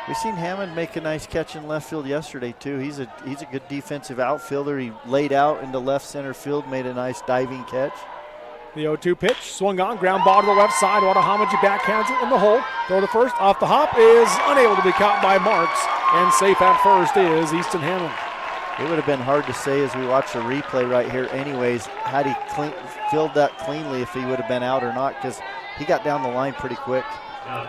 We've seen Hammond make a nice catch in left field yesterday, too. He's a good defensive outfielder. He laid out into left center field, made a nice diving catch. The 0-2 pitch, swung on, ground ball to the left side. Watahamadji backhands it in the hole. Throw to first, off the hop, is unable to be caught by Marks. And safe at first is Easton Hammond. It would have been hard to say as we watch the replay right here anyways, had he filled that cleanly if he would have been out or not, because he got down the line pretty quick.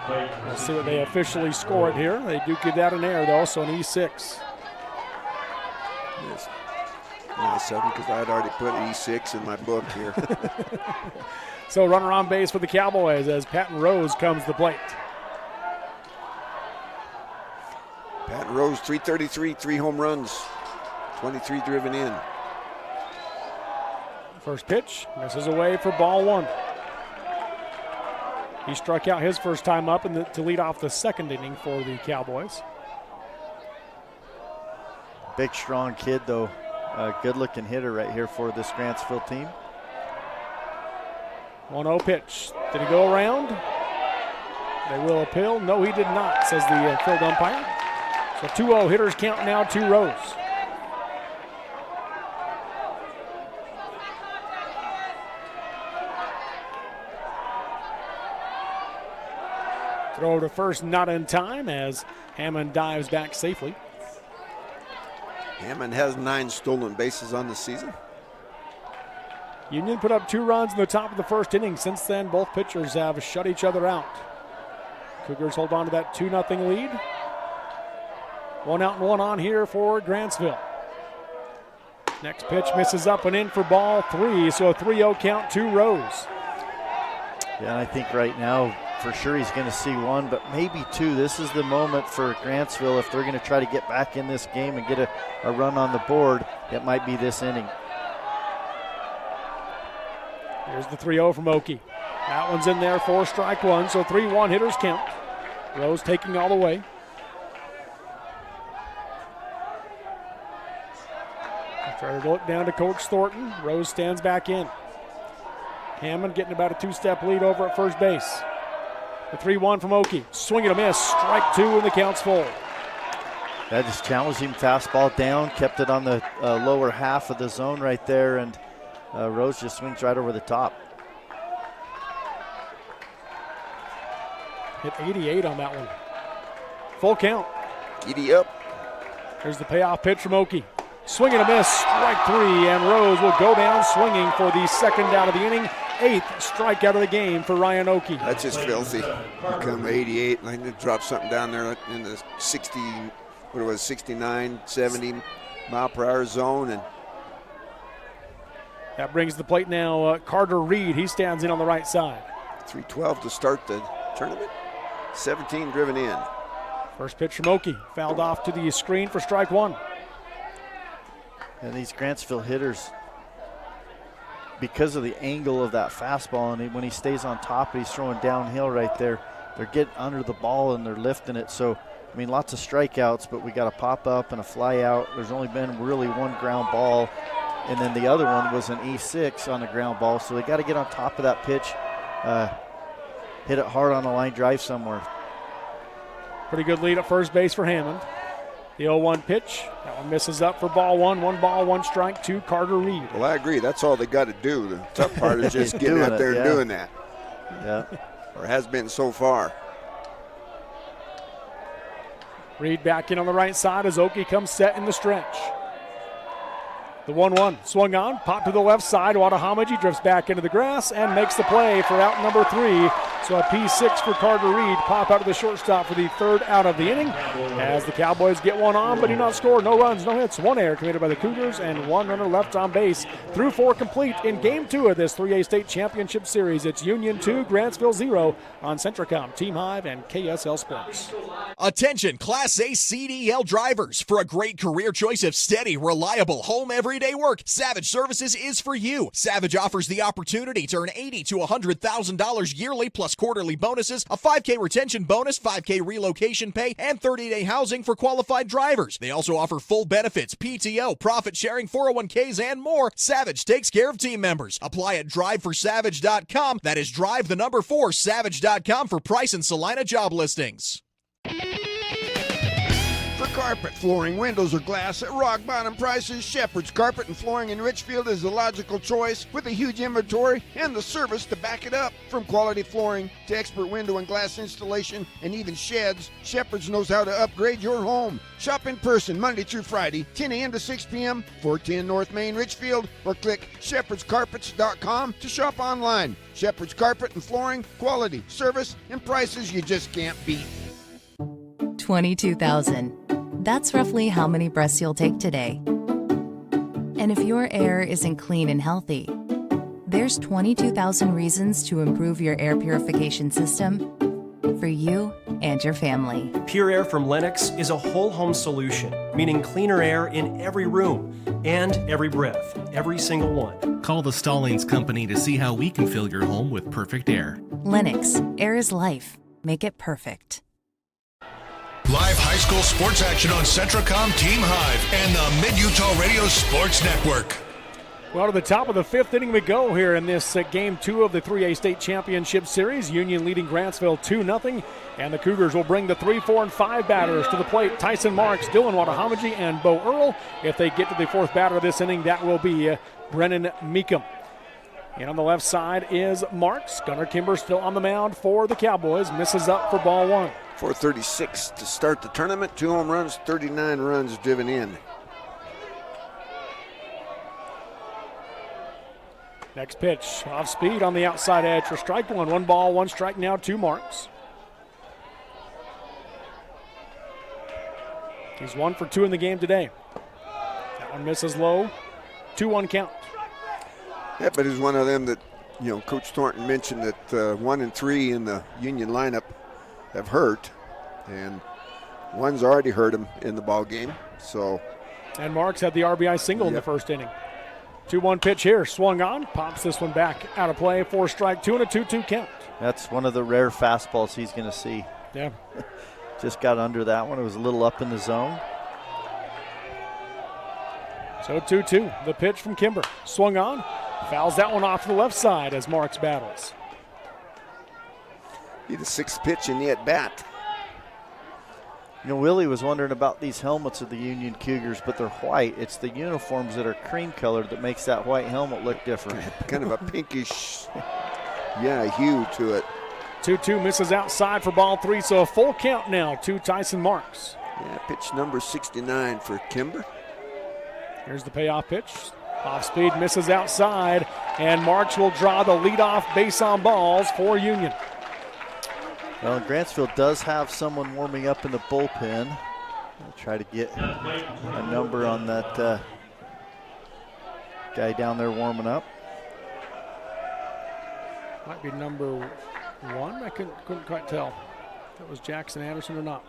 We'll see what they officially score it here. They do give that an error, though, so an E6. Yes. Nice of him, because I had already put E6 in my book here. So runner on base for the Cowboys as Patton Rose comes to the plate. Patton Rose, 333, 3 home runs, 23 driven in. First pitch, misses away for ball 1. He struck out his first time up to lead off the second inning for the Cowboys. Big, strong kid, though. A good-looking hitter right here for this Grantsville team. 1-0 pitch. Did he go around? They will appeal. No, he did not, says the field umpire. So 2-0 hitters count now to Rose. Throw to first, not in time as Hammond dives back safely. Hammond has 9 stolen bases on the season. Union put up 2 runs in the top of the first inning. Since then, both pitchers have shut each other out. Cougars hold on to that 2-0 lead. 1 out and 1 on here for Grantsville. Next pitch misses up and in for ball 3, so a 3-0 count to Rose. Yeah, and I think right now, for sure he's going to see 1, but maybe 2. This is the moment for Grantsville if they're going to try to get back in this game and get a run on the board. It might be this inning. Here's the 3-0 from Okie. That one's in there for strike 1, so 3-1 hitters count. Rose taking all the way. Try to look down to Coach Thornton. Rose stands back in. Hammond getting about a 2-step lead over at first base. The 3-1 from Okie. Swing and a miss. Strike 2 and the count's full. That just challenged him. Fastball down. Kept it on the lower half of the zone right there. And Rose just swings right over the top. Hit 88 on that one. Full count. Giddy up. Here's the payoff pitch from Okie. Swing and a miss. Strike 3. And Rose will go down swinging for the second out of the inning. 8th strikeout of the game for Ryan Okie. That's just filthy. You come 88, like to drop something down there in the 69, 70 mile per hour zone. And that brings the plate now Carter Reed. He stands in on the right side. 3:12 to start the tournament. 17 driven in. First pitch from Okie. Fouled off to the screen for strike 1. And these Grantsville hitters, because of the angle of that fastball, and when he stays on top, he's throwing downhill right there. They're getting under the ball and they're lifting it. So, I mean, lots of strikeouts, but we got a pop up and a fly out. There's only been really 1 ground ball, and then the other one was an E6 on the ground ball. So they got to get on top of that pitch, hit it hard on a line drive somewhere. Pretty good lead at first base for Hammond. The 0-1 pitch. That one misses up for ball 1. 1 ball, 1 strike to Carter Reed. Well, I agree. That's all they got to do. The tough part is just getting out there and doing that. Yeah. Or has been so far. Reed back in on the right side as Okie comes set in the stretch. The 1-1 swung on, popped to the left side. Wadahamaji drifts back into the grass and makes the play for out number 3. So a P6 for Carter Reed. Pop out to the shortstop for the 3rd out of the inning as the Cowboys get 1 on, but do not score. No runs, no hits. 1 error committed by the Cougars and 1 runner left on base. Through 4 complete in Game 2 of this 3A State Championship Series. It's Union 2, Grantsville 0 on Centricom, Team Hive, and KSL Sports. Attention Class A CDL drivers. For a great career choice of steady, reliable, home everyday work, Savage Services is for you. Savage offers the opportunity to earn $80,000 to $100,000 yearly plus quarterly bonuses, a 5K retention bonus, 5K relocation pay, and 30-day housing for qualified drivers. They also offer full benefits, PTO, profit sharing, 401ks, and more. Savage takes care of team members. Apply at driveforsavage.com. That is drive the number 4 savage.com for price and Salina job listings. For Carpet, flooring, windows, or glass at rock bottom prices. Shepherd's Carpet and Flooring in Richfield is the logical choice with a huge inventory and the service to back it up. From quality flooring to expert window and glass installation and even sheds, Shepherd's knows how to upgrade your home. Shop in person Monday through Friday, 10 a.m. to 6 p.m., 410 North Main, Richfield, or click shepherdscarpets.com to shop online. Shepherd's Carpet and Flooring, quality, service, and prices you just can't beat. 22,000. That's roughly how many breaths you'll take today. And if your air isn't clean and healthy, there's 22,000 reasons to improve your air purification system for you and your family. Pure Air from Lennox is a whole home solution, meaning cleaner air in every room and every breath, every single one. Call the Stallings Company to see how we can fill your home with perfect air. Lennox, air is life. Make it perfect. Live high school sports action on Centracom Team Hive and the Mid-Utah Radio Sports Network. Well, to the top of the fifth inning we go here in this Game 2 of the 3A State Championship Series. Union leading Grantsville 2-0, and the Cougars will bring the 3, 4, and 5 batters to the plate. Tyson Marks, Dylan Watahamaji, and Bo Earl. If they get to the fourth batter of this inning, that will be Brennan Meekum. And on the left side is Marks. Gunnar Kimber still on the mound for the Cowboys. Misses up for ball one. 4:36 to start the tournament. 2 home runs, 39 runs driven in. Next pitch, off speed on the outside edge for strike one. 1 ball, 1 strike now to Marks. He's 1 for 2 in the game today. That one misses low. 2-1 count. Yeah, but he's one of them that, Coach Thornton mentioned that 1 and 3 in the Union lineup have hurt, and one's already hurt him in the ball game. So, and Marks had the RBI single in the first inning. 2-1 pitch here, swung on, pops this one back out of play. 4 strike, 2 and a 2-2 count. That's one of the rare fastballs he's going to see. Yeah. Just got under that one. It was a little up in the zone. So 2-2, the pitch from Kimber. Swung on, fouls that one off to the left side as Marks battles. Be the 6th pitch in the at-bat. Willie was wondering about these helmets of the Union Cougars, but they're white. It's the uniforms that are cream colored that makes that white helmet look different. Kind of a pinkish, hue to it. 2-2 misses outside for ball 3, so a full count now to Tyson Marks. Yeah, pitch number 69 for Kimber. Here's the payoff pitch. Off speed, misses outside, and Marks will draw the leadoff base on balls for Union. Well, Grantsville does have someone warming up in the bullpen. I'll try to get a number on that guy down there warming up. Might be number 1. I couldn't quite tell if it was Jackson Anderson or not.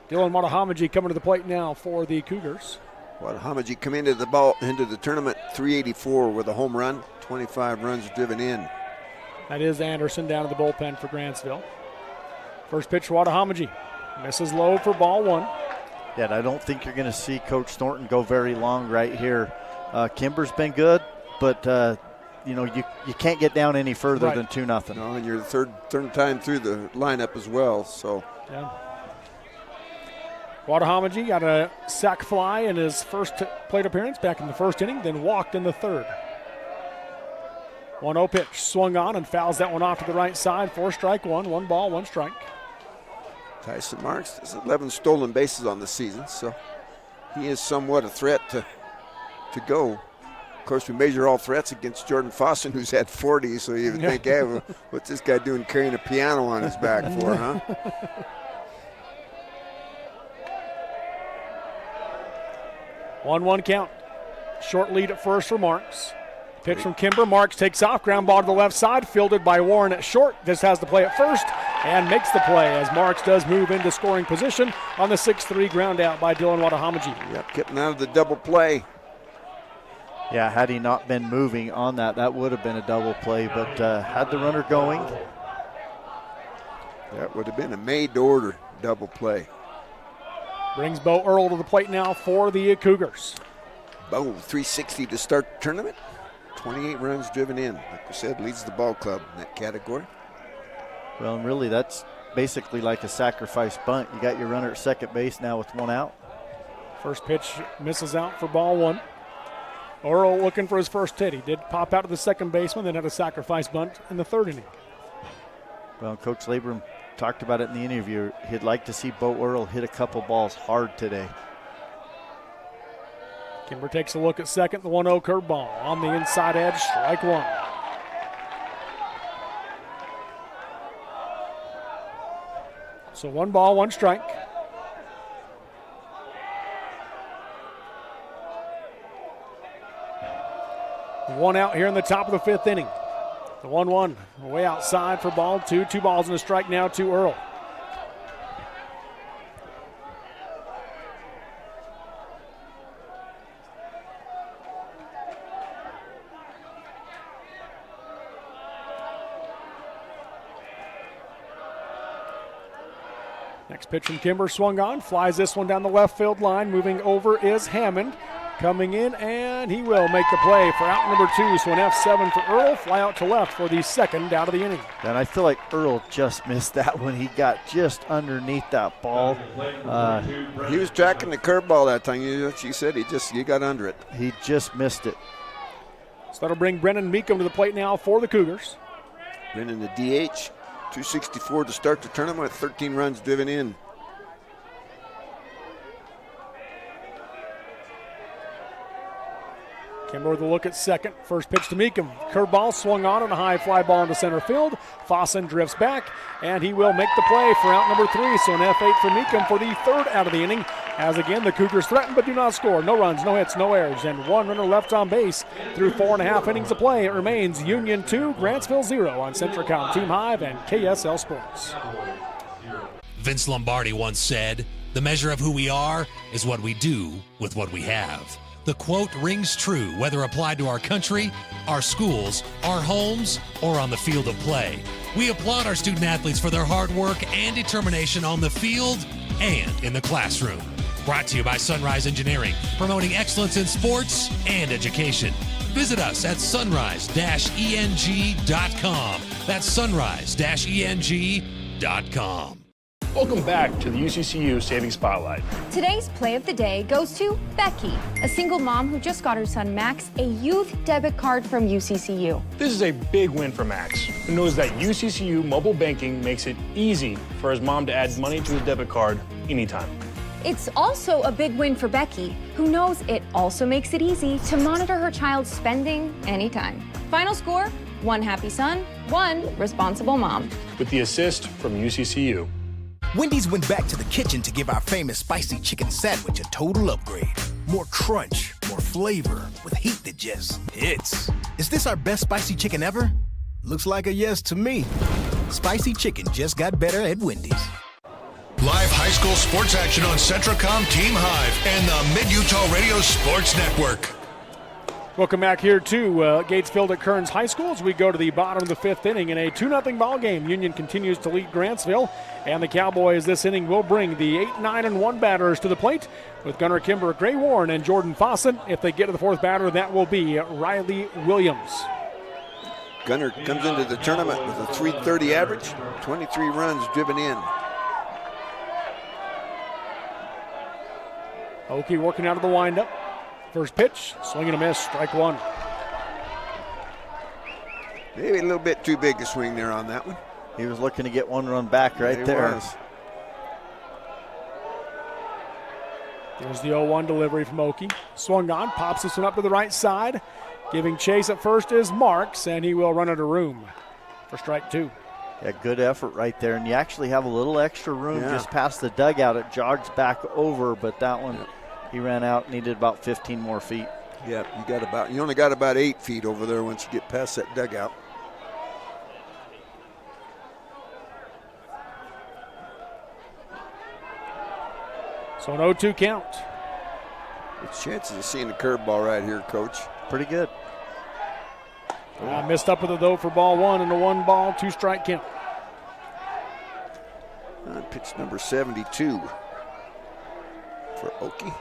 Dylan Watahamaji coming to the plate now for the Cougars. Watahamaji come into the tournament 384 with a home run, 25 runs driven in. That is Anderson down to the bullpen for Grantsville. First pitch for Watahamaji. Misses low for ball 1. Yeah, and I don't think you're going to see Coach Thornton go very long right here. Kimber's been good, but you can't get down any further than 2-0. No, and you're the third time through the lineup as well. So. Yeah. Watahamaji got a sac fly in his first plate appearance back in the first inning, then walked in the third. 1-0 pitch, swung on and fouls that one off to the right side. 4 strike 1, 1 ball, 1 strike. Tyson Marks has 11 stolen bases on the season, so he is somewhat a threat to go. Of course, we measure all threats against Jordan Fossen, who's had 40, so you would think, hey, well, what's this guy doing carrying a piano on his back for, huh? 1-1 count. Short lead at first for Marks. Pitch from Kimber. Marks takes off. Ground ball to the left side. Fielded by Warren at short. This has the play at first and makes the play as Marks does move into scoring position on the 6-3 ground out by Dylan Watahamaji. Yep, getting out of the double play. Yeah, had he not been moving on that would have been a double play, but had the runner going. That would have been a made-to-order double play. Brings Bo Earl to the plate now for the Cougars. Bo, 360 to start the tournament. 28 runs driven in. Like we said, leads the ball club in that category. Well, and really that's basically like a sacrifice bunt. You got your runner at second base now with one out. First pitch misses out for ball one. Earl looking for his first hit. He did pop out to the second baseman, then had a sacrifice bunt in the third inning. Well, Coach Labrum talked about it in the interview. He'd like to see Bo Earl hit a couple balls hard today. Kimber takes a look at second. The 1-0 curveball on the inside edge. Strike one. So 1 ball, 1 strike. One out here in the top of the 5th inning. The 1-1 way outside for ball 2. 2 balls and a strike now to Earl. Next pitch from Kimber, swung on, flies this one down the left field line. Moving over is Hammond. Coming in, and he will make the play for out number 2. So an F7 for Earl, fly out to left for the second out of the inning. And I feel like Earl just missed that one. He got just underneath that ball. He was tracking the curveball that time. She said he got under it. He just missed it. So that'll bring Brennan Meekum to the plate now for the Cougars. Brennan the DH, 264 to start the tournament with 13 runs driven in. Kimber with a look at second. First pitch to Meekum. Curveball swung on and a high fly ball into center field. Fossen drifts back, and he will make the play for out number 3. So an F8 for Meekum for the third out of the inning. As again, the Cougars threaten but do not score. No runs, no hits, no errors, and 1 runner left on base through 4.5 innings of play. It remains Union 2, Grantsville 0 on Centricom Team Hive and KSL Sports. Vince Lombardi once said, "The measure of who we are is what we do with what we have." The quote rings true whether applied to our country, our schools, our homes, or on the field of play. We applaud our student athletes for their hard work and determination on the field and in the classroom. Brought to you by Sunrise Engineering, promoting excellence in sports and education. Visit us at sunrise-eng.com. That's sunrise-eng.com. Welcome back to the UCCU Savings Spotlight. Today's play of the day goes to Becky, a single mom who just got her son Max a youth debit card from UCCU. This is a big win for Max, who knows that UCCU mobile banking makes it easy for his mom to add money to his debit card anytime. It's also a big win for Becky, who knows it also makes it easy to monitor her child's spending anytime. Final score, 1 happy son, 1 responsible mom. With the assist from UCCU. Wendy's went back to the kitchen to give our famous spicy chicken sandwich a total upgrade. More crunch, more flavor, with heat that just hits. Is this our best spicy chicken ever? Looks like a yes to me. Spicy chicken just got better at Wendy's. Live high school sports action on Centricom Team Hive and the Mid-Utah Radio Sports Network. Welcome back here to Gatesfield at Kearns High School as we go to the bottom of the 5th inning in a 2-0 ball game. Union continues to lead Grantsville, and the Cowboys this inning will bring the 8, 9, and 1 batters to the plate with Gunnar Kimber, Gray Warren, and Jordan Fossen. If they get to the 4th batter, that will be Riley Williams. Gunnar comes into the tournament with a .330 average, 23 runs driven in. Oki working out of the windup. First pitch, swing and a miss, strike 1. Maybe a little bit too big a swing there on that one. He was looking to get 1 run back right there. Was. There's the 0-1 delivery from Oki. Swung on, pops this one up to the right side. Giving chase at first is Marks, and he will run out of room for strike 2. Yeah, good effort right there. And you actually have a little extra room just past the dugout. It jogs back over, but that one, he ran out, needed about 15 more feet. Yeah, you only got about 8 feet over there once you get past that dugout. So an 0-2 count. Good chances of seeing a curveball right here, Coach. Pretty good. Missed up with it, though, for ball 1 and a 1-ball, 2-strike count. Pitch number 72 for Oki.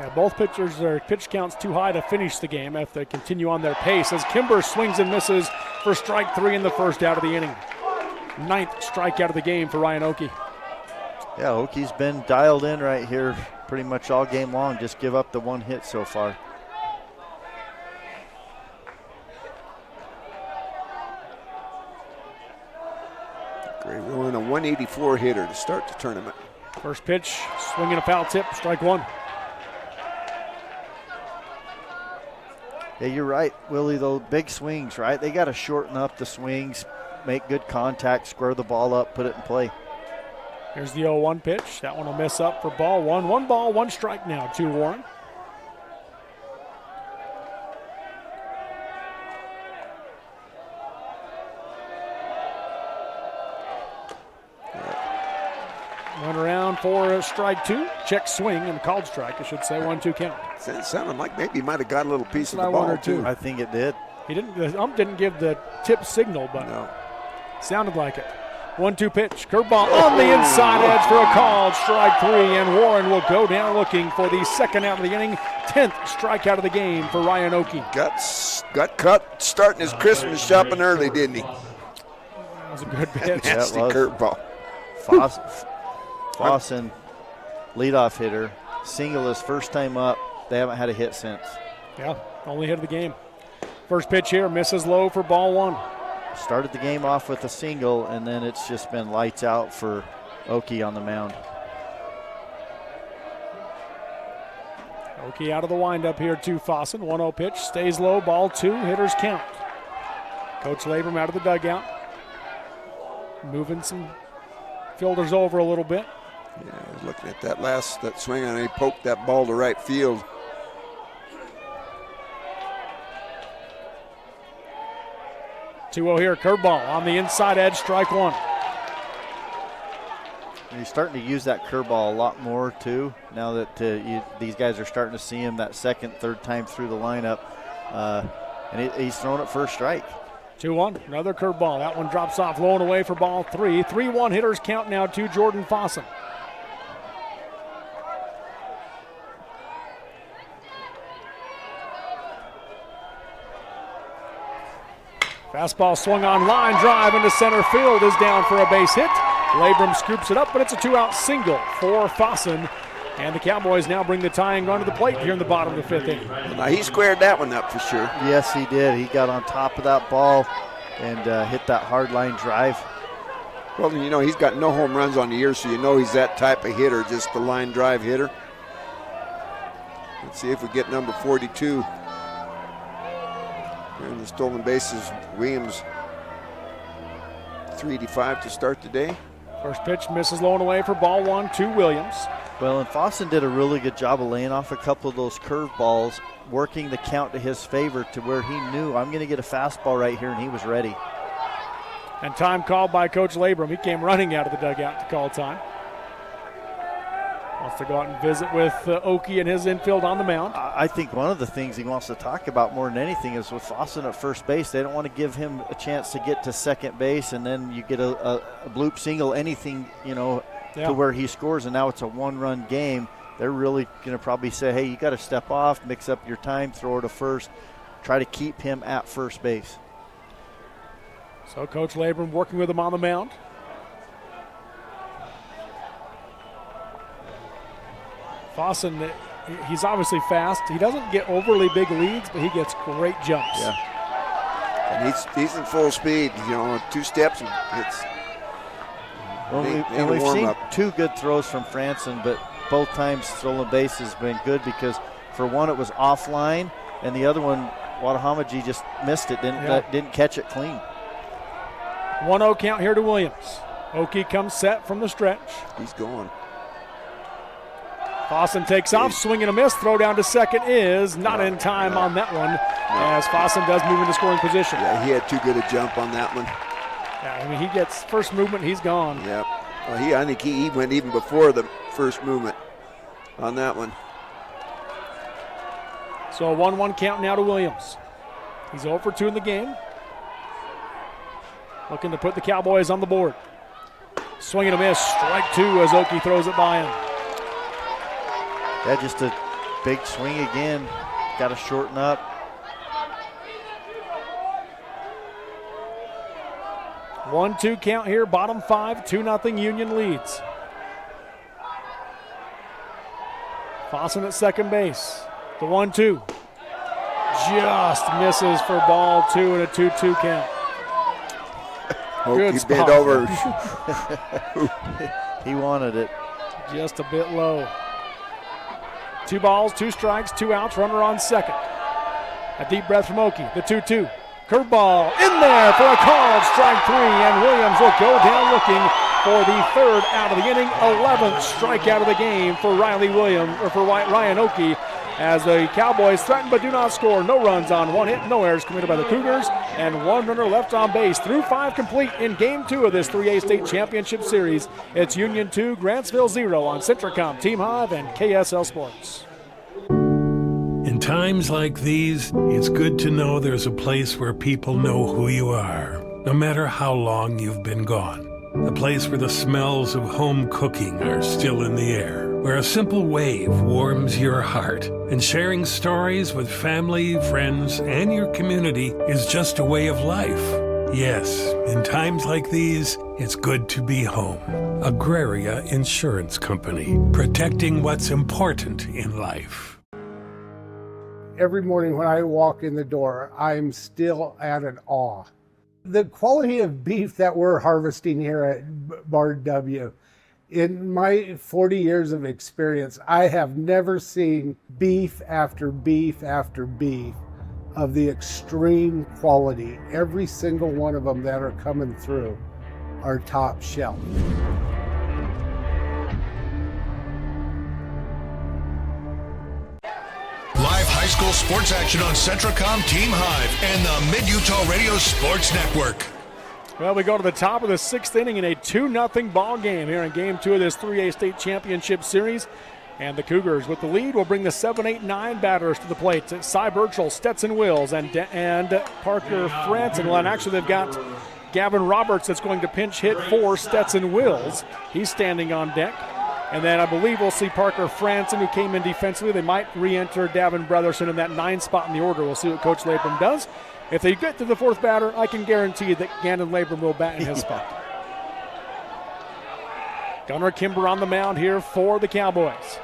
Yeah, both pitchers, their pitch counts too high to finish the game if they continue on their pace as Kimber swings and misses for strike 3 in the first out of the inning. 9th strikeout of the game for Ryan Oakey. Yeah, Oakey's been dialed in right here pretty much all game long. Just give up the one hit so far. Great. We're in a 184 hitter to start the tournament. First pitch, swinging a foul tip, strike one. Yeah, you're right, Willie, though. Big swings, right? They got to shorten up the swings, make good contact, square the ball up, put it in play. Here's the 0-1 pitch. That one will miss up for ball one. 1 ball, 1 strike now to Warren. Run around for strike 2. Check swing and called strike, I should say. 1-2 count. It sounded like maybe he might have got a little piece of the I ball, wondered, too. I think it did. The ump didn't give the tip signal, but no. Sounded like it. 1-2 pitch. Curveball on the inside edge for a called strike 3, and Warren will go down looking for the second out of the inning. 10th strikeout of the game for Ryan Oakey. Got cut starting his Christmas shopping early, didn't he? That was a good pitch. Nasty curveball. Fossen, leadoff hitter, single his first time up. They haven't had a hit since. Yeah, only hit of the game. First pitch here, misses low for ball 1. Started the game off with a single, and then it's just been lights out for Oakey on the mound. Oakey out of the windup here to Fossen. 1-0 pitch, stays low, ball 2, hitters count. Coach Labrum out of the dugout. Moving some fielders over a little bit. Yeah, I was looking at that swing, and he poked that ball to right field. Two-0 here, curveball on the inside edge, strike 1. And he's starting to use that curveball a lot more too. Now that these guys are starting to see him that second, third time through the lineup, and he's throwing it for a strike. 2-1, another curveball. That one drops off low and away for ball 3. 3-1 hitters count now to Jordan Fossen. Fastball swung on, line drive into center field, is down for a base hit. Labrum scoops it up, but it's a 2-out single for Fossen. And the Cowboys now bring the tying run to the plate here in the bottom of the 5th inning. Now he squared that one up for sure. Yes, he did. He got on top of that ball and hit that hard line drive. Well, you know, he's got no home runs on the year, so you know he's that type of hitter, just the line drive hitter. Let's see if we get number 42. Here in the stolen bases, Williams 385 to start the day. First pitch misses low and away for ball 1 to Williams. Well, and Fossen did a really good job of laying off a couple of those curveballs, working the count to his favor to where he knew I'm going to get a fastball right here, and he was ready. And time called by Coach Labrum. He came running out of the dugout to call time. Wants to go out and visit with Oakey and his infield on the mound. I think one of the things he wants to talk about more than anything is with Fossen at first base, they don't want to give him a chance to get to second base, and then you get a bloop single, anything, to where he scores, and now it's a one-run game. They're really going to probably say, hey, you got to step off, mix up your time, throw it to first, try to keep him at first base. So Coach Labrum working with him on the mound. Fossen, he's obviously fast. He doesn't get overly big leads, but he gets great jumps. Yeah. And he's in full speed, 2 steps and it's we've seen 2 good throws from Franson, but both times stolen base has been good because for one it was offline, and the other one Wadahamaji just missed it, didn't catch it clean. 1-0 count here to Williams. Oakey comes set from the stretch. He's going. Fossen takes off, swing and a miss. Throw down to second is not in time on that one, as Fossen does move into scoring position. Yeah, he had too good a jump on that one. Yeah, I mean, he gets first movement, he's gone. Yeah, well, I think he went even before the first movement on that one. So a 1-1 count now to Williams. He's 0 for 2 in the game. Looking to put the Cowboys on the board. Swing and a miss, strike 2 as Oakey throws it by him. Yeah, just a big swing again. Got to shorten up. 1-2 count here, bottom 5, 2-0 Union leads. Fossen at second base. The 1-2. Just misses for ball 2 and a 2-2 count. Good spot. Bent over. He wanted it. Just a bit low. 2 balls, 2 strikes, 2 outs, runner on second. A deep breath from Oki, the 2-2. Curveball in there for a called strike 3, and Williams will go down looking for the 3rd out of the inning, 11th strikeout of the game for Ryan Oki, as the Cowboys threaten but do not score. No runs on 1 hit, no errors committed by the Cougars, and 1 runner left on base. Through 5 complete in Game 2 of this 3A State Championship Series. It's Union 2, Grantsville 0 on Centricom, Team Hive, and KSL Sports. In times like these, it's good to know there's a place where people know who you are, no matter how long you've been gone. A place where the smells of home cooking are still in the air, where a simple wave warms your heart, and sharing stories with family, friends, and your community is just a way of life. Yes, in times like these, it's good to be home. Agraria Insurance Company, protecting what's important in life. Every morning when I walk in the door, I'm still at an awe. The quality of beef that we're harvesting here at Bar W, in my 40 years of experience, I have never seen beef after beef after beef of the extreme quality. Every single one of them that are coming through are top shelf. Live high school sports action on Centricom, Team Hive, and the Mid-Utah Radio Sports Network. Well, we go to the top of the 6th inning in a 2-0 ball game here in Game 2 of this 3A State Championship Series. And the Cougars with the lead will bring the 7, 8, 9 batters to the plate. Cy Burchell, Stetson Wills, and Parker Franson. Well, and actually they've got Gavin Roberts that's going to pinch hit for Stetson Wills. He's standing on deck. And then I believe we'll see Parker Franson, who came in defensively. They might re-enter Davin Brotherson in that 9 spot in the order. We'll see what Coach Labrum does. If they get to the 4th batter, I can guarantee that Gannon Labrum will bat in his spot. Gunnar Kimber on the mound here for the Cowboys.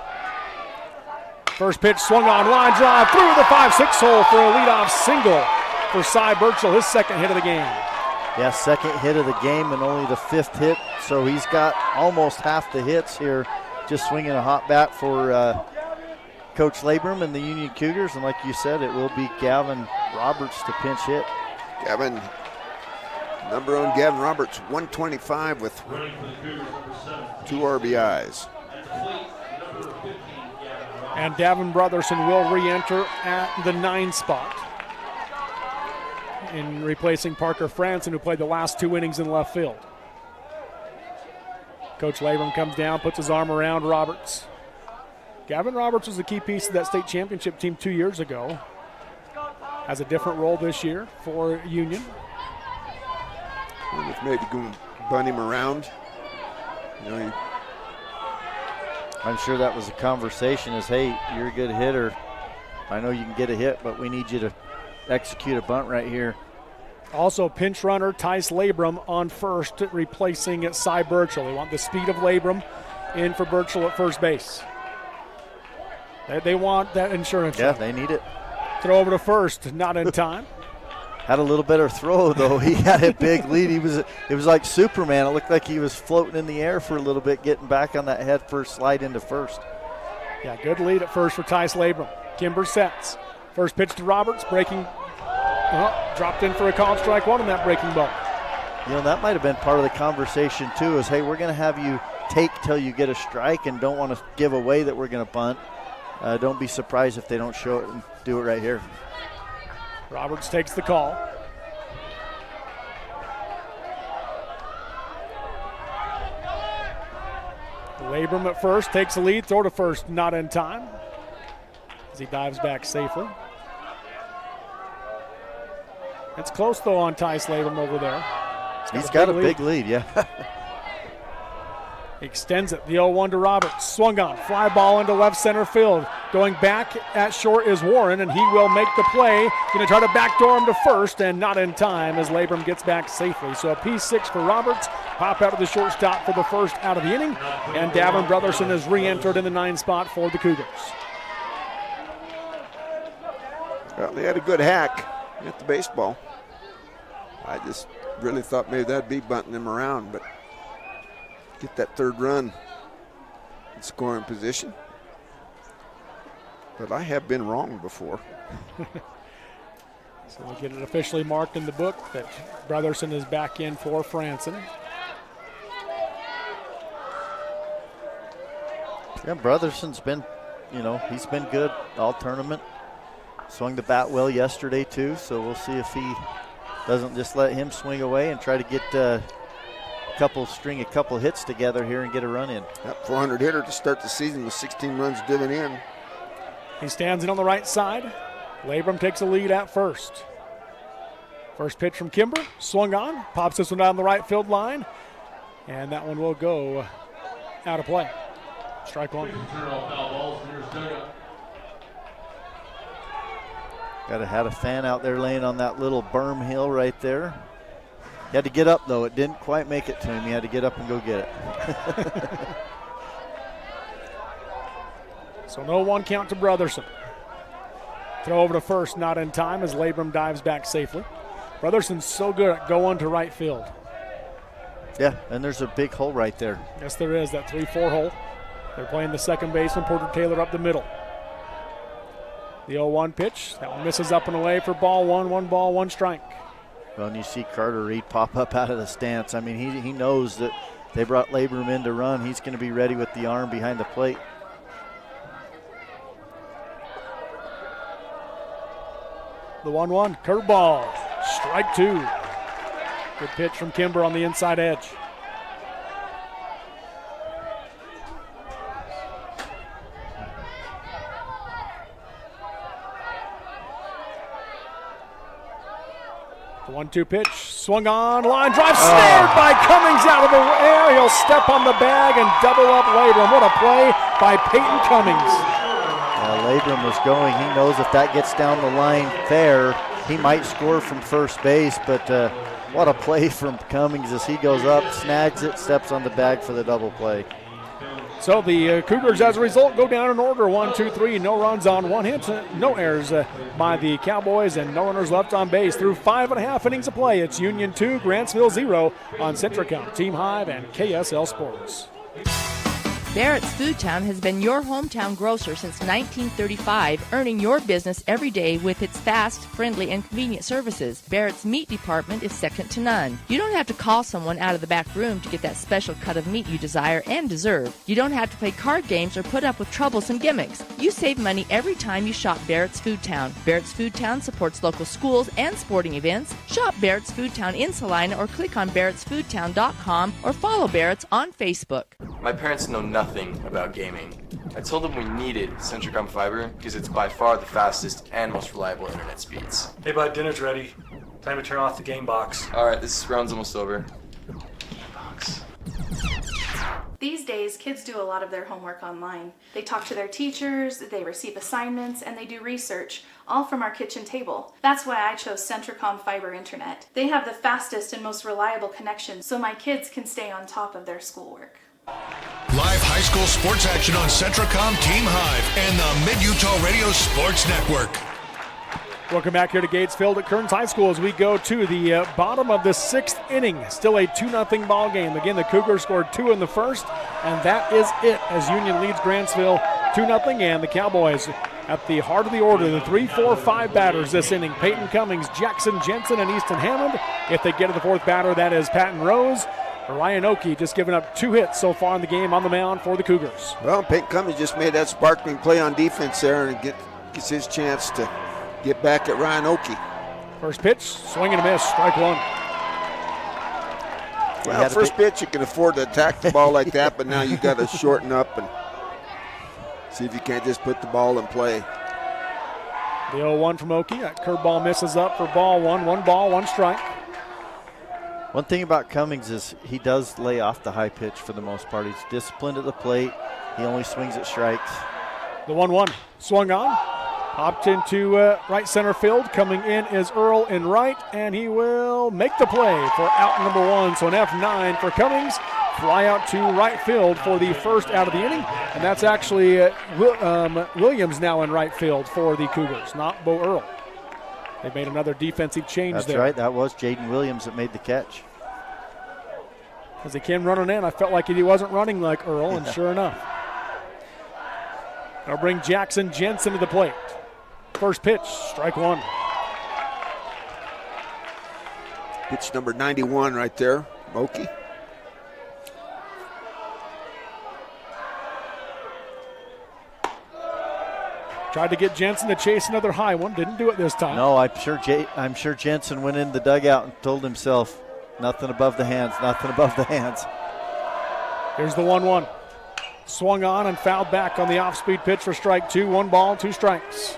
First pitch swung on, line drive through the 5-6 hole for a leadoff single for Cy Burchell, his 2nd hit of the game. Yeah, 2nd hit of the game and only the 5th hit, so he's got almost half the hits here, just swinging a hot bat for Coach Labrum and the Union Cougars, and like you said, it will be Gavin Roberts to pinch hit. Number on Gavin Roberts, 125 with 2 RBIs. And Davin Brotherson will re-enter at the 9 spot in replacing Parker Franson, who played the last 2 innings in left field. Coach Labrum comes down, puts his arm around Roberts. Gavin Roberts was a key piece of that state championship team 2 years ago. Has a different role this year for Union. If maybe going to bunt him around. I'm sure that was a conversation as, hey, you're a good hitter. I know you can get a hit, but we need you to execute a bunt right here. Also, pinch runner Tice Labrum on first, replacing Cy Burchell. They want the speed of Labrum in for Burchell at first base. They want that insurance. Yeah, they need it. Throw over to first, not in time. Had a little better throw, though. He had a big lead. It was like Superman. It looked like he was floating in the air for a little bit, getting back on that head first slide into first. Yeah, good lead at first for Tice Labrum. Kimber sets. First pitch to Roberts, breaking. Dropped in for a called strike 1 on that breaking ball. That might have been part of the conversation, too, is, hey, we're going to have you take till you get a strike and don't want to give away that we're going to bunt. Don't be surprised if they don't show it and do it right here. Roberts takes the call. Labrum at first, takes the lead, throw to first, not in time, as he dives back safely. It's close, though, on Tice Labrum over there. He's got a big lead, yeah. Extends it, the 0-1 to Roberts. Swung on, fly ball into left center field. Going back at short is Warren, and he will make the play. Going to try to backdoor him to first, and not in time as Labrum gets back safely. So a P6 for Roberts. Pop out of the shortstop for the first out of the inning, and Davin Brotherson is re-entered in the 9 spot for the Cougars. Well, they had a good hack at the baseball. I just really thought maybe that'd be bunting them around, but get that third run in scoring position. But I have been wrong before. So we get it officially marked in the book that Brotherson is back in for Franson. Yeah, Brotherson's been, he's been good all tournament. Swung the bat well yesterday too, so we'll see if he doesn't just let him swing away and try to get a couple hits together here and get a run in. That 400 hitter to start the season with 16 runs driven in. He stands in on the right side. Labrum takes a lead at first. First pitch from Kimber, swung on, pops this one down the right field line, and that one will go out of play. Strike one. Got to have a fan out there laying on that little berm hill right there. He had to get up, though. It didn't quite make it to him. He had to get up and go get it. So no one count to Brotherson. Throw over to first, not in time as Labrum dives back safely. Brotherson's so good at going to right field. Yeah, and there's a big hole right there. Yes, there is, that 3-4 hole. They're playing the second baseman, Porter Taylor, up the middle. The 0-1 pitch. That one misses up and away for ball one. 1 ball, 1 strike. Well, and you see Carter Reed pop up out of the stance. I mean, he knows that they brought Labrum in to run. He's going to be ready with the arm behind the plate. The 1-1, curveball, strike 2. Good pitch from Kimber on the inside edge. The 1-2 pitch, swung on, line drive, snared by Cummings out of the air. He'll step on the bag and double up Labrum. What a play by Peyton Cummings. Labrum was going. He knows if that gets down the line fair, he might score from first base, but what a play from Cummings as he goes up, snags it, steps on the bag for the double play. So the Cougars, as a result, go down in order. 1, 2, 3. No runs on 1 hit, no errors by the Cowboys, and no runners left on base through 5.5 innings of play. It's Union 2, Grantsville 0 on Centricom, Team Hive, and KSL Sports. Barrett's Foodtown has been your hometown grocer since 1935, earning your business every day with its fast, friendly, and convenient services. Barrett's meat department is second to none. You don't have to call someone out of the back room to get that special cut of meat you desire and deserve. You don't have to play card games or put up with troublesome gimmicks. You save money every time you shop Barrett's Foodtown. Barrett's Foodtown supports local schools and sporting events. Shop Barrett's Foodtown in Salina or click on barrettsfoodtown.com or follow Barrett's on Facebook. My parents know nothing about gaming. I told them we needed Centricom Fiber because it's by far the fastest and most reliable internet speeds. Hey bud, dinner's ready. Time to turn off the game box. Alright, this round's almost over. These days, kids do a lot of their homework online. They talk to their teachers, they receive assignments, and they do research, all from our kitchen table. That's why I chose Centricom Fiber Internet. They have the fastest and most reliable connection, so my kids can stay on top of their schoolwork. Live high school sports action on Centricom, Team Hive, and the Mid-Utah Radio Sports Network. Welcome back here to Gates Field at Kearns High School as we go to the bottom of the 6th inning. Still a 2-0 ball game. Again, the Cougars scored 2 in the first, and that is it as Union leads Grantsville 2-0, and the Cowboys at the heart of the order, the 3, 4, 5 batters this inning. Peyton Cummings, Jackson Jensen, and Easton Hammond. If they get to the 4th batter, that is Patton Rose. Ryan Oakey just giving up 2 hits so far in the game on the mound for the Cougars. Well, Peyton Cummings just made that sparkling play on defense there and gets his chance to get back at Ryan Oakey. First pitch, swing and a miss, strike 1. Well, first pitch, you can afford to attack the ball like that, but now you got to shorten up and see if you can't just put the ball in play. The 0-1 from Oakey. That curveball misses up for ball 1. 1 ball, 1 strike. One thing about Cummings is he does lay off the high pitch for the most part. He's disciplined at the plate. He only swings at strikes. The 1-1 swung on. Popped into right center field. Coming in is Earl in right, and he will make the play for out number 1. So an F9 for Cummings. Fly out to right field for the first out of the inning, and that's actually Williams now in right field for the Cougars, not Bo Earl. They made another defensive change That's there. right. That was Jaden Williams that made the catch. As he came running in, I felt like he wasn't running like Earl, and sure enough. They'll bring Jackson Jensen to the plate. First pitch, strike 1. Pitch number 91 right there, Moki. Tried to get Jensen to chase another high one. Didn't do it this time. No, I'm sure Jensen went in the dugout and told himself, nothing above the hands, nothing above the hands. Here's the 1-1. Swung on and fouled back on the off-speed pitch for strike 2. 1 ball, 2 strikes.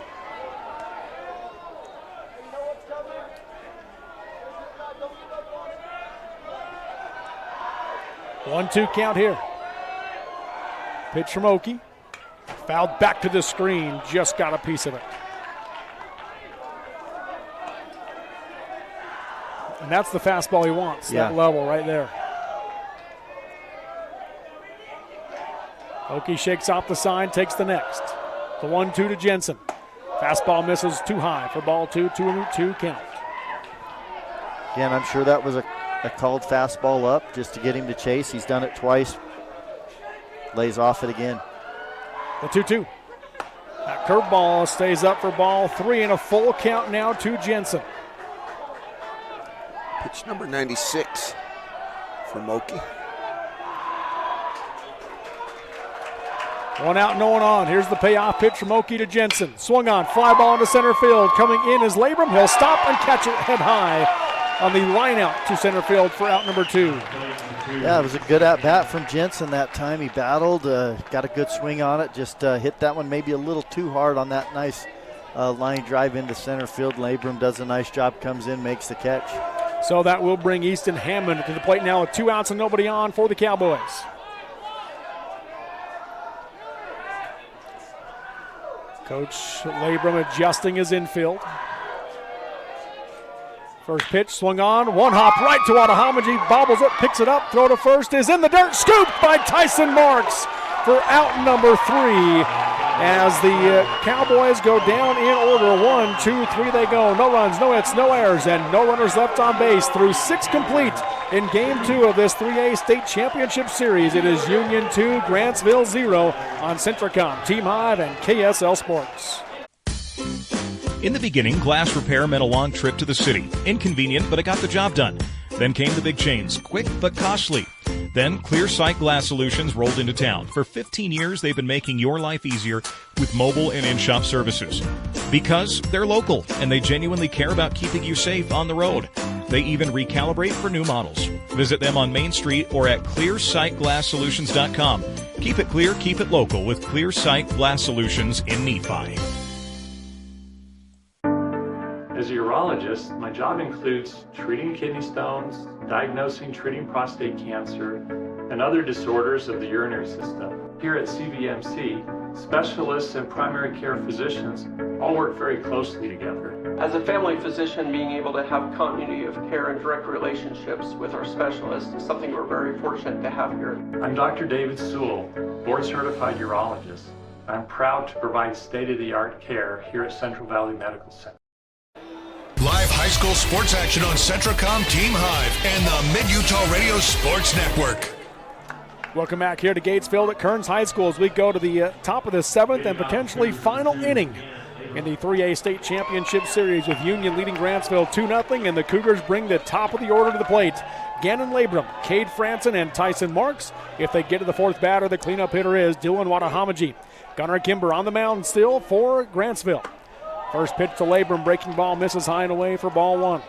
One-two count here. Pitch from Okie. Fouled back to the screen. Just got a piece of it. And that's the fastball he wants, that level right there. Okie shakes off the sign, takes the next. The 1-2 to Jensen. Fastball misses too high for ball 2, 2-2 count. Again, I'm sure that was a called fastball up just to get him to chase. He's done it twice. Lays off it again. The 2-2. That curveball stays up for ball 3 and a full count now to Jensen. Pitch number 96 for Moki. 1 out, no one on. Here's the payoff pitch from Okie to Jensen. Swung on, fly ball into center field. Coming in is Labrum. He'll stop and catch it head high on the line out to center field for out number 2. Yeah, it was a good at-bat from Jensen that time. He battled, got a good swing on it, just hit that one maybe a little too hard on that nice line drive into center field. Labrum does a nice job, comes in, makes the catch. So that will bring Easton Hammond to the plate now with 2 outs and nobody on for the Cowboys. Coach Labrum adjusting his infield. First pitch swung on, 1 hop right to Watahamaji, bobbles it, picks it up, throw to first, is in the dirt, scooped by Tyson Marks for out number 3 as the Cowboys go down in order. 1, 2, 3 they go. No runs, no hits, no errors, and no runners left on base through 6 complete in Game 2 of this 3A State Championship Series. It is Union 2, Grantsville 0 on Centricom, Team Hive, and KSL Sports. In the beginning, glass repair meant a long trip to the city. Inconvenient, but it got the job done. Then came the big chains, quick but costly. Then Clear Sight Glass Solutions rolled into town. For 15 years, they've been making your life easier with mobile and in-shop services. Because they're local, and they genuinely care about keeping you safe on the road. They even recalibrate for new models. Visit them on Main Street or at clearsightglasssolutions.com. Keep it clear, keep it local with Clear Sight Glass Solutions in Nephi. As a urologist, my job includes treating kidney stones, diagnosing, treating prostate cancer, and other disorders of the urinary system. Here at CVMC, specialists and primary care physicians all work very closely together. As a family physician, being able to have continuity of care and direct relationships with our specialists is something we're very fortunate to have here. I'm Dr. David Sewell, board-certified urologist. I'm proud to provide state-of-the-art care here at Central Valley Medical Center. Live high school sports action on Centricom, Team Hive, and the Mid-Utah Radio Sports Network. Welcome back here to Gatesville at Kearns High School as we go to the top of the 7th and potentially final inning in the 3A State Championship Series with Union leading Grantsville 2-0, and the Cougars bring the top of the order to the plate. Gannon Labrum, Cade Franson, and Tyson Marks. If they get to the 4th batter, the cleanup hitter is Dylan Watahamaji. Gunnar Kimber on the mound still for Grantsville. First pitch to Labrum, breaking ball, misses high and away for ball 1.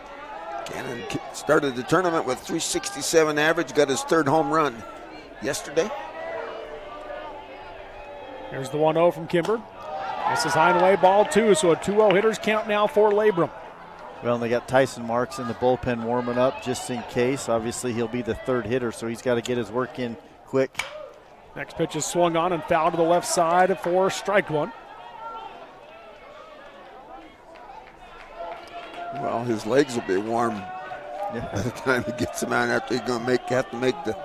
Gannon started the tournament with .367 average, got his 3rd home run yesterday. Here's the 1-0 from Kimber. Misses high and away, ball 2, so a 2-0 hitters count now for Labrum. Well, and they got Tyson Marks in the bullpen warming up just in case. Obviously, he'll be the 3rd hitter, so he's got to get his work in quick. Next pitch is swung on and fouled to the left side for strike one. Well, his legs will be warm by the time he gets them out after he's going to have to make the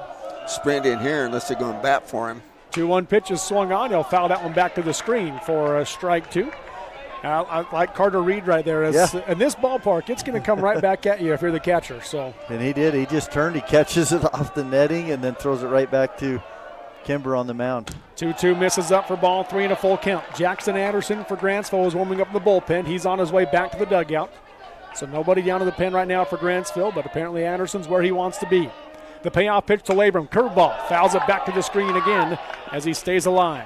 sprint in here unless they're going to bat for him. 2-1 pitch is swung on. He'll foul that one back to the screen for a strike two. I like Carter Reed right there. In this ballpark, it's going to come right back at you if you're the catcher. So. And he did. He just turned. He catches it off the netting and then throws it right back to Kimber on the mound. 2-2 misses up for ball 3 and a full count. Jackson Anderson for Grantsville is warming up in the bullpen. He's on his way back to the dugout. So nobody down to the pen right now for Grantsville, but apparently Anderson's where he wants to be. The payoff pitch to Labrum. Curveball. Fouls it back to the screen again as he stays alive.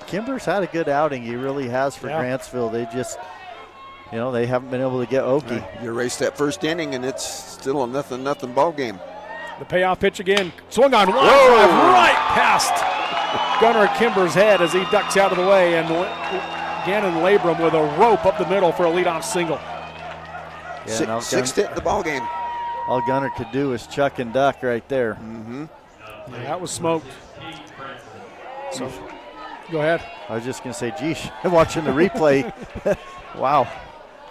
Kimber's had a good outing. He really has for Grantsville. They just, they haven't been able to get Okie. Right. You erase that first inning, and it's still a nothing ball game. The payoff pitch again. Swung on, right past Gunnar Kimber's head as he ducks out of the way, and Gannon Labrum with a rope up the middle for a leadoff single. Sixth hit in the ball game. All Gunnar could do was chuck and duck right there. Mm-hmm. Yeah, that was smoked. So, go ahead. I was just going to say, geez, watching the replay, wow,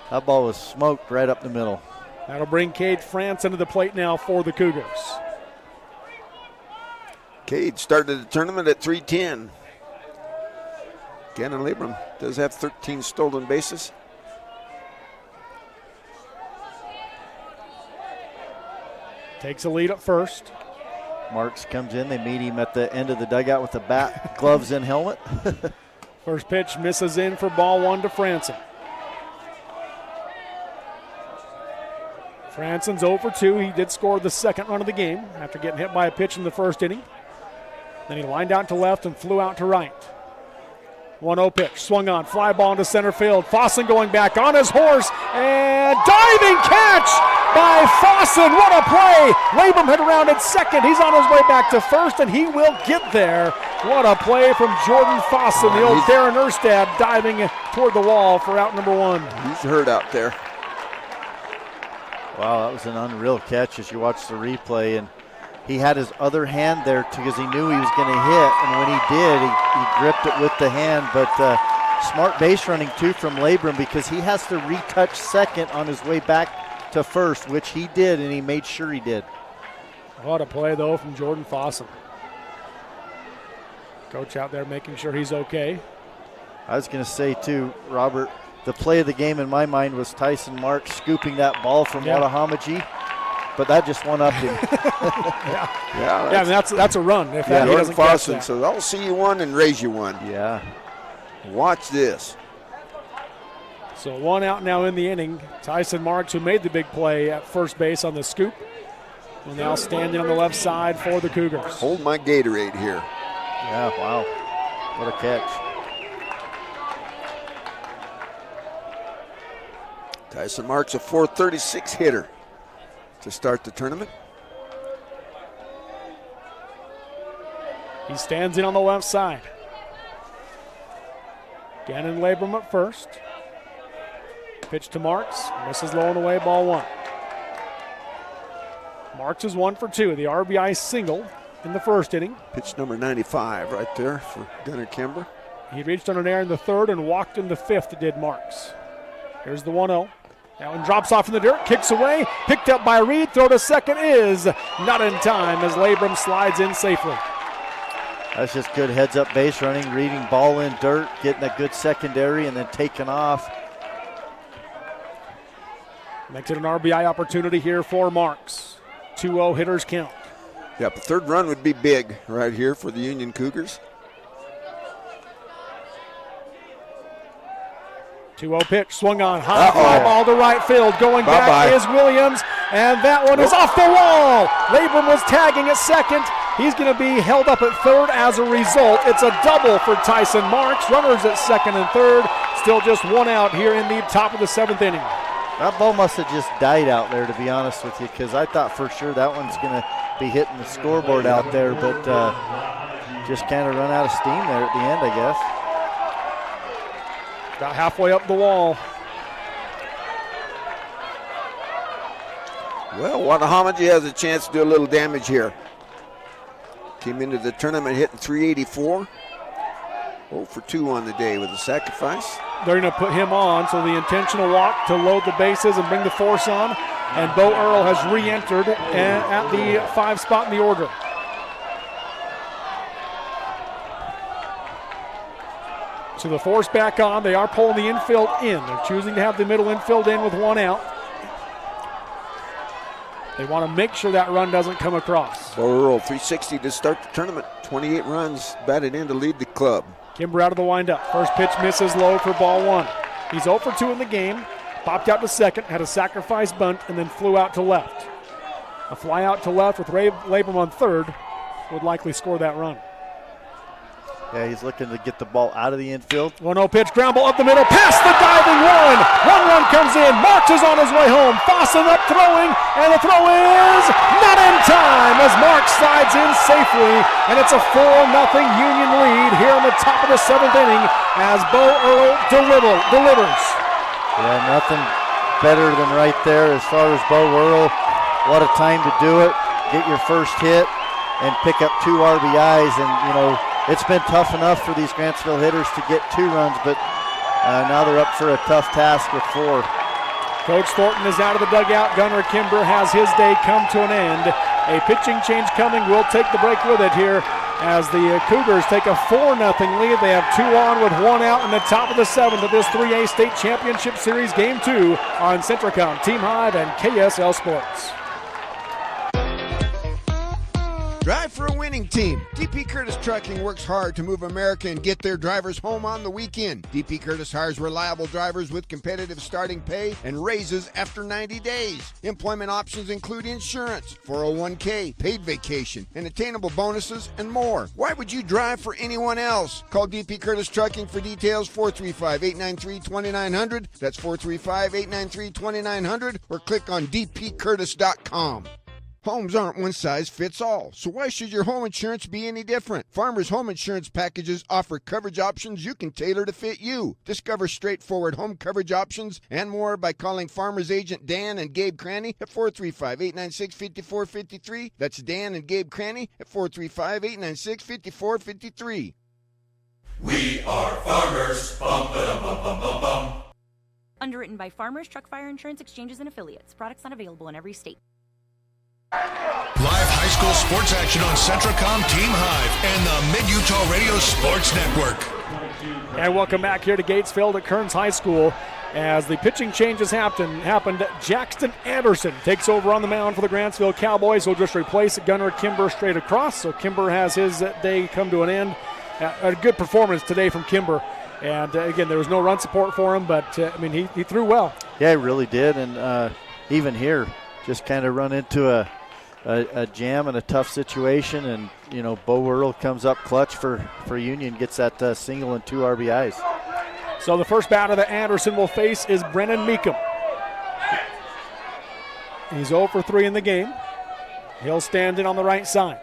that ball was smoked right up the middle. That'll bring Cade France into the plate now for the Cougars. Cade started the tournament at 310. Gannon Labrum does have 13 stolen bases. Takes a lead at first. Marks comes in. They meet him at the end of the dugout with the bat, gloves, and helmet. First pitch misses in for ball 1 to Franson. Franson's 0 for 2. He did score the second run of the game after getting hit by a pitch in the first inning. Then he lined out to left and flew out to right. 1-0 pitch, swung on, fly ball into center field. Fossen going back on his horse, and diving catch by Fossen. What a play! Labrum had rounded second. He's on his way back to first, and he will get there. What a play from Jordan Fossen, the old Darren Erstad diving toward the wall for out number 1. He's hurt out there. Wow, that was an unreal catch as you watch the replay, and he had his other hand there because he knew he was going to hit, and when he did, he gripped it with the hand. But smart base running too from Labrum because he has to retouch second on his way back to first, which he did, and he made sure he did. What a play though from Jordan Fossen. Coach out there making sure he's okay. I was going to say too, Robert, the play of the game in my mind was Tyson Marks scooping that ball from Watahamaji. But that just one up him. Yeah, that's a run. If that, he doesn't catch that. So I'll see you one and raise you one. Yeah. Watch this. So 1 out now in the inning. Tyson Marks, who made the big play at first base on the scoop, will now standing on the left side for the Cougars. Hold my Gatorade here. Yeah, wow. What a catch. Tyson Marks, a .436 hitter to start the tournament. He stands in on the left side. Gannon Labrum at first. Pitch to Marks. Misses low and away, ball 1. Marks is 1 for 2. The RBI single in the first inning. Pitch number 95 right there for Gunnar Kimber. He reached on an air in the third and walked in the fifth, did Marks. Here's the 1-0. That one drops off in the dirt, kicks away, picked up by Reed. Throw to second is not in time as Labrum slides in safely. That's just good heads-up base running, reading ball in dirt, getting a good secondary, and then taking off. Makes it an RBI opportunity here for Marks. 2-0 hitters count. Yeah, the third run would be big right here for the Union Cougars. 2-0 pitch, swung on, high fly ball to right field. Going back is Williams, and that one is off the wall. Labrum was tagging at second. He's going to be held up at third as a result. It's a double for Tyson Marks. Runners at second and third. Still just 1 out here in the top of the 7th inning. That ball must have just died out there, to be honest with you, because I thought for sure that one's going to be hitting the scoreboard out there, but just kind of run out of steam there at the end, I guess. About halfway up the wall. Well, Watahamaji has a chance to do a little damage here. Came into the tournament hitting .384. 0 for 2 on the day with a sacrifice. They're going to put him on, so the intentional walk to load the bases and bring the force on. And Bo Earl has re-entered at the 5 spot in the order. So the force back on. They are pulling the infield in. They're choosing to have the middle infield in with 1 out. They want to make sure that run doesn't come across. Bo Earl, 360 to start the tournament. 28 runs batted in to lead the club. Kimber out of the windup. First pitch misses low for ball 1. He's 0 for 2 in the game. Popped out to second, had a sacrifice bunt, and then flew out to left. A fly out to left with Labrum on third would likely score that run. Yeah, he's looking to get the ball out of the infield. 1-0 pitch, ground ball up the middle, past the diving one. 1 run comes in. Marks is on his way home. Fossen up throwing, and the throw is not in time as Marks slides in safely, and it's a 4-0 Union lead here in the top of the 7th inning as Bo Earl delivers. Yeah, nothing better than right there as far as Bo Earl. What a time to do it. Get your first hit and pick up 2 RBIs, and it's been tough enough for these Grantsville hitters to get 2 runs, but now they're up for a tough task with 4. Coach Thornton is out of the dugout. Gunnar Kimber has his day come to an end. A pitching change coming. We'll take the break with it here as the Cougars take a 4-0 lead. They have 2 on with 1 out in the top of the 7th of this 3A State Championship Series Game 2 on Centricom, Team Hive, and KSL Sports. Drive for a winning team. DP Curtis Trucking works hard to move America and get their drivers home on the weekend. DP Curtis hires reliable drivers with competitive starting pay and raises after 90 days. Employment options include insurance, 401k, paid vacation, and attainable bonuses, and more. Why would you drive for anyone else? Call DP Curtis Trucking for details, 435-893-2900. That's 435-893-2900, or click on dpcurtis.com. Homes aren't one size fits all, so why should your home insurance be any different? Farmers Home Insurance packages offer coverage options you can tailor to fit you. Discover straightforward home coverage options and more by calling Farmers Agent Dan and Gabe Cranny at 435-896-5453. That's Dan and Gabe Cranny at 435-896-5453. We are farmers. Bum, ba-dum, bum, bum, bum, bum. Underwritten by Farmers Truck Fire Insurance Exchanges and Affiliates. Products not available in every state. Live high school sports action on Centricom, Team Hive, and the Mid-Utah Radio Sports Network. And welcome back here to Gatesville at Kearns High School. As the pitching changes happened, Jackson Anderson takes over on the mound for the Grantsville Cowboys. He'll just replace Gunnar Kimber straight across. So Kimber has his day come to an end. A good performance today from Kimber. And again, there was no run support for him, but he threw well. Yeah, he really did. And even here, just kind of run into a jam and a tough situation, and Bo Earl comes up clutch for Union, gets that single and 2 RBIs. So the first batter that Anderson will face is Brennan Meekum. He's 0 for 3 in the game. He'll stand in on the right side.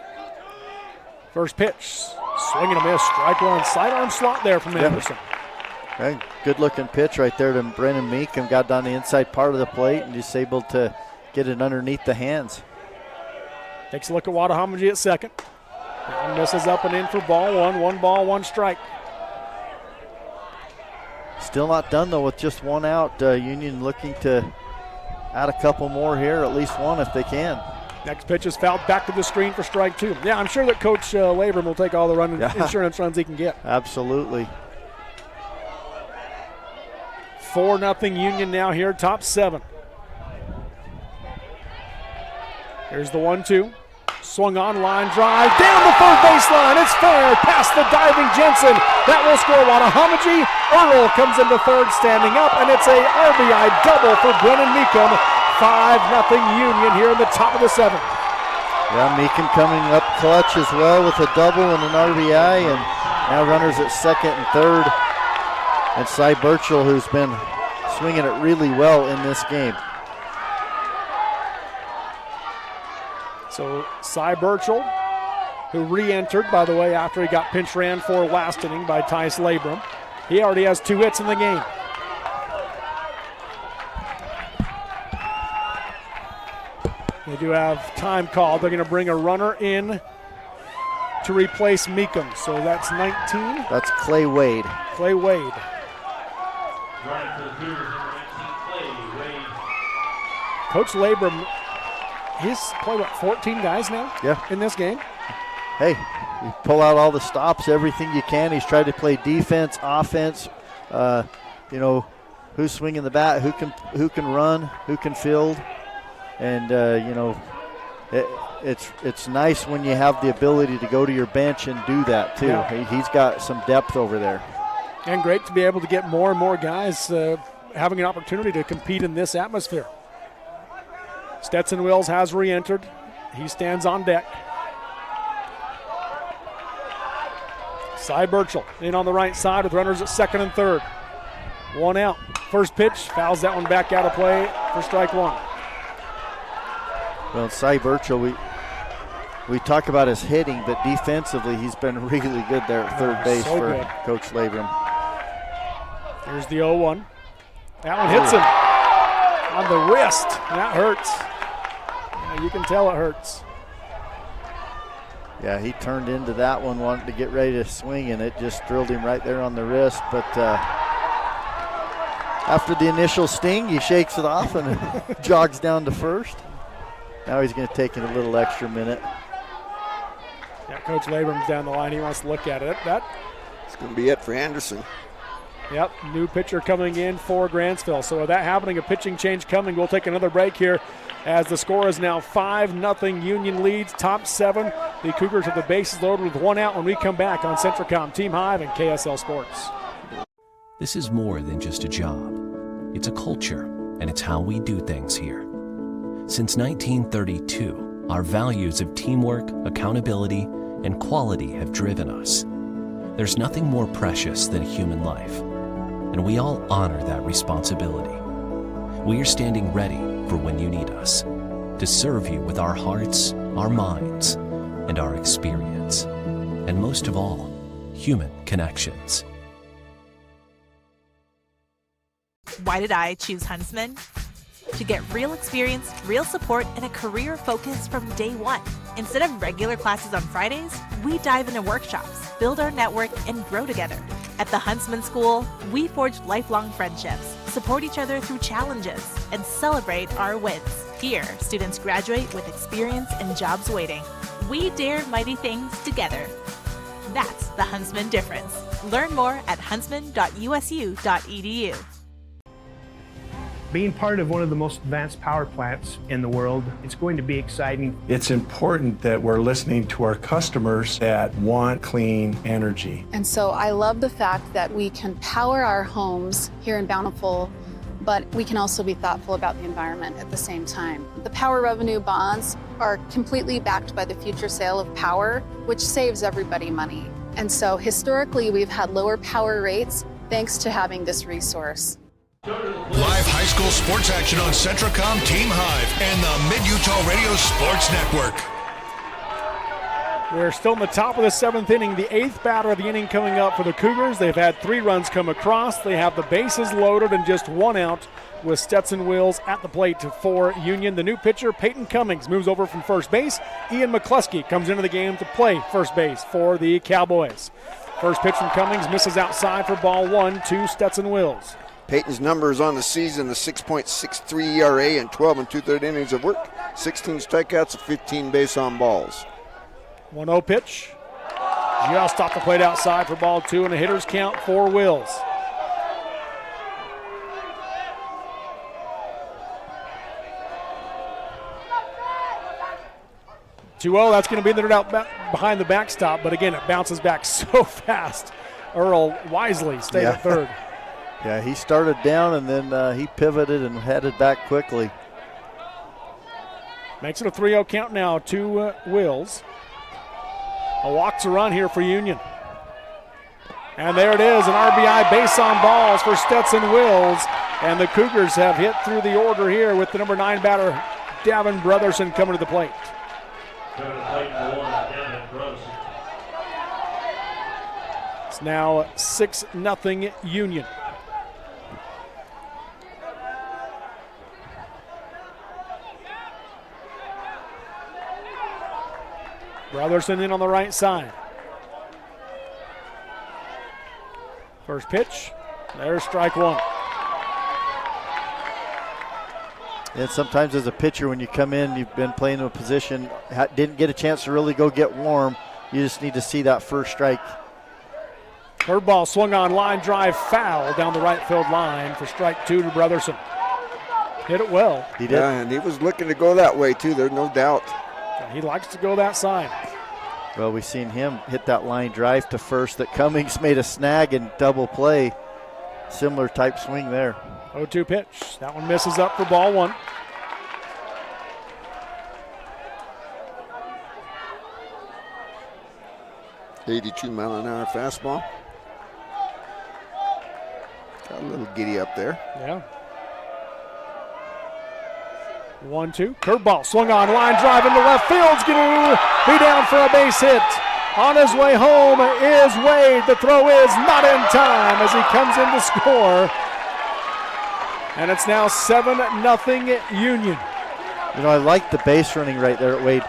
First pitch, swing and a miss, strike 1, sidearm slot there from Anderson. Okay, good looking pitch right there to Brennan Meekum. Got down the inside part of the plate and just able to get it underneath the hands. Takes a look at Wadahamaji at second. And misses up and in for ball 1. 1 ball, 1 strike. Still not done though with just 1 out. Union looking to add a couple more here, at least 1 if they can. Next pitch is fouled back to the screen for strike 2. Yeah, I'm sure that Coach Labrum will take all the insurance runs he can get. Absolutely. 4-0 Union now here, top 7. Here's the 1-2. Swung on, line drive, down the third baseline. It's fair, past the diving Jensen. That will score Wadahamaji. Earl comes into third, standing up, and it's a RBI double for Brennan Meekum. 5-0 Union here in the top of the 7th. Yeah, Meekum coming up clutch as well with a double and an RBI, and now runners at second and third. And Cy Burchell, who's been swinging it really well in this game. So Cy Burchell, who re-entered, by the way, after he got pinch ran for last inning by Tice Labrum. He already has 2 hits in the game. They do have time called. They're going to bring a runner in to replace Meekum. So that's 19. That's Clay Wade. Clay Wade. Coach Labrum, he's played, 14 guys now in this game? Hey, you pull out all the stops, everything you can. He's tried to play defense, offense, who's swinging the bat, who can run, who can field. And, it's nice when you have the ability to go to your bench and do that, too. Yeah. He's got some depth over there. And great to be able to get more and more guys having an opportunity to compete in this atmosphere. Stetson Wills has re-entered. He stands on deck. Cy Burchell in on the right side with runners at second and third. One out. First pitch, fouls that one back out of play for strike one. Well, Cy Burchell, we talk about his hitting, but defensively he's been really good there at third base for good. Coach Labrum. Here's the 0-1. That one hits him on the wrist. That hurts. Yeah, you can tell it hurts. Yeah, he turned into that one, wanted to get ready to swing, and it just drilled him right there on the wrist. But after the initial sting, he shakes it off and jogs down to first. Now he's going to take it a little extra minute. Yeah, Coach Labrum's down the line. He wants to look at it. It's going to be it for Anderson. Yep, new pitcher coming in for Grantsville. So with that happening, a pitching change coming. We'll take another break here as the score is now 5-0 Union leads. Top 7. The Cougars have the bases loaded with one out when we come back on Centricom Team Hive and KSL Sports. This is more than just a job. It's a culture, and it's how we do things here. Since 1932, our values of teamwork, accountability, and quality have driven us. There's nothing more precious than a human life, and we all honor that responsibility. We are standing ready for when you need us, to serve you with our hearts, our minds, and our experience, and most of all, human connections. Why did I choose Huntsman? To get real experience, real support, and a career focus from day one. Instead of regular classes on Fridays, we dive into workshops, build our network, and grow together. At the Huntsman School, we forge lifelong friendships, support each other through challenges, and celebrate our wins. Here, students graduate with experience and jobs waiting. We dare mighty things together. That's the Huntsman difference. Learn more at huntsman.usu.edu. Being part of one of the most advanced power plants in the world, it's going to be exciting. It's important that we're listening to our customers that want clean energy. And so I love the fact that we can power our homes here in Bountiful, but we can also be thoughtful about the environment at the same time. The power revenue bonds are completely backed by the future sale of power, which saves everybody money. And so historically, we've had lower power rates thanks to having this resource. Live high school sports action on Centricom Team Hive and the Mid-Utah Radio Sports Network. We're still in the top of the 7th inning, the 8th batter of the inning coming up for the Cougars. They've had 3 runs come across. They have the bases loaded and just one out with Stetson Wills at the plate for Union. The new pitcher, Peyton Cummings, moves over from first base. Ian McCluskey comes into the game to play first base for the Cowboys. First pitch from Cummings misses outside for ball 1 to Stetson Wills. Peyton's numbers on the season, the 6.63 ERA and 12 2/3 innings of work, 16 strikeouts and 15 base on balls. 1-0 pitch. Just off the plate outside for ball 2 and a hitter's count for Wills. That's going to be the out behind the backstop, but again, it bounces back so fast. Earl wisely stayed at third. Yeah, he started down and then he pivoted and headed back quickly. Makes it a 3-0 count now to Wills. A walk to run here for Union. And there it is, an RBI base on balls for Stetson Wills. And the Cougars have hit through the order here with the number 9 batter, Davin Brotherson, coming to the plate. It's now 6-0 Union. Brotherson in on the right side. First pitch. There's strike one. And sometimes as a pitcher, when you come in, you've been playing in a position, didn't get a chance to really go get warm. You just need to see that first strike. Curveball swung on, line drive, foul down the right field line for strike two to Brotherson. Hit it well. He did. Yeah, and he was looking to go that way too, there's no doubt. He likes to go that side. Well, we've seen him hit that line drive to first that Cummings made a snag and double play. Similar type swing there. 0-2 pitch. That one misses up for ball one. .82-mile-an-hour fastball. Got a little giddy up there. Yeah. 1-2. Curveball swung on, line drive into left field's going to be down for a base hit. On his way home is Wade. The throw is not in time as he comes in to score. And it's now 7-0 Union. You know, I like the base running right there at Wade.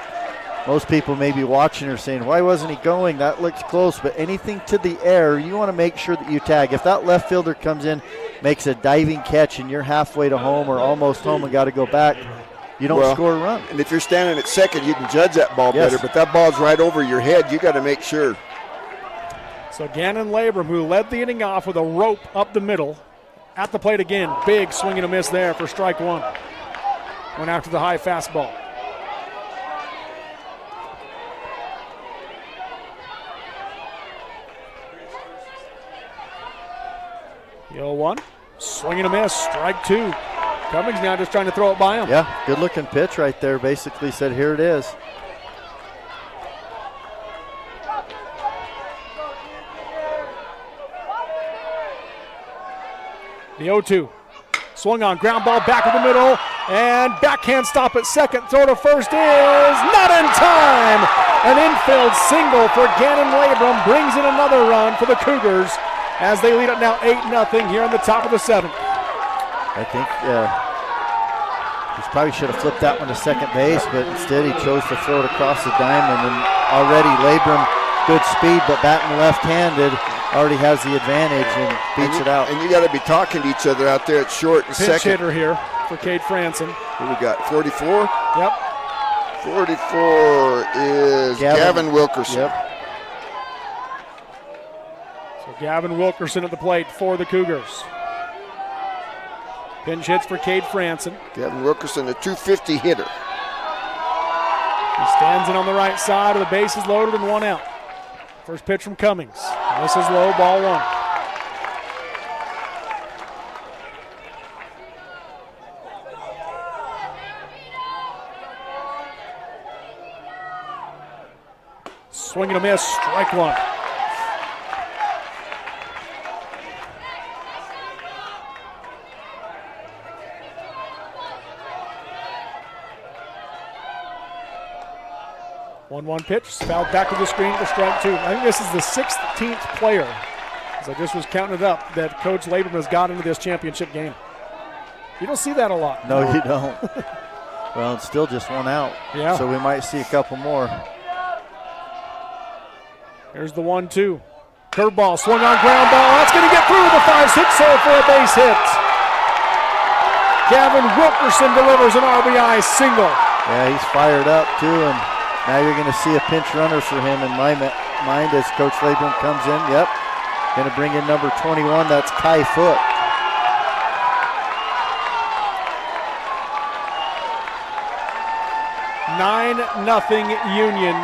Most people may be watching or saying, why wasn't he going? That looks close. But anything to the air, you want to make sure that you tag. If that left fielder comes in, makes a diving catch, and you're halfway to home or almost home and got to go back, you don't score a run. And if you're standing at second, you can judge that ball better. But that ball's right over your head. You got to make sure. So Gannon Labrum, who led the inning off with a rope up the middle, at the plate again. Big swing and a miss there for strike one. Went after the high fastball. The 0-1. Swing and a miss. Strike two. Cummings now just trying to throw it by him. Yeah, good looking pitch right there. Basically said, here it is. The 0-2. Swung on, ground ball back in the middle, and backhand stop at second. Throw to first is not in time. An infield single for Gannon Labrum brings in another run for the Cougars as they lead it now 8-0 here in the top of the seventh. I think he probably should have flipped that one to second base, but instead he chose to throw it across the diamond. And already Labrum, good speed, but batting left-handed, already has the advantage and beats it out. And you got to be talking to each other out there at short and Pinch second. hitter here for Cade Franson. Who we got, 44? Yep. 44 is Gavin Wilkerson. Yep. So Gavin Wilkerson at the plate for the Cougars. Pinch hits for Cade Franson. Gavin Wilkerson, a 250 hitter. He stands in on the right side of the bases loaded and one out. First pitch from Cummings. This is low, ball one. Swing and a miss, strike one. One pitch, fouled back to the screen for strike two. I think this is the 16th player, as I just was counting it up, that Coach Labrum has got into this championship game. You don't see that a lot. No, you don't. Well, it's still just one out. Yeah. So we might see a couple more. Here's the 1-2. Curveball, swung on, ground ball. That's going to get through the 5-6 hole for a base hit. Gavin Wilkerson delivers an RBI single. Yeah, he's fired up too, and now you're going to see a pinch runner for him in my mind as Coach Labrum comes in. Yep, going to bring in number 21. That's Kai Foot. Nothing Union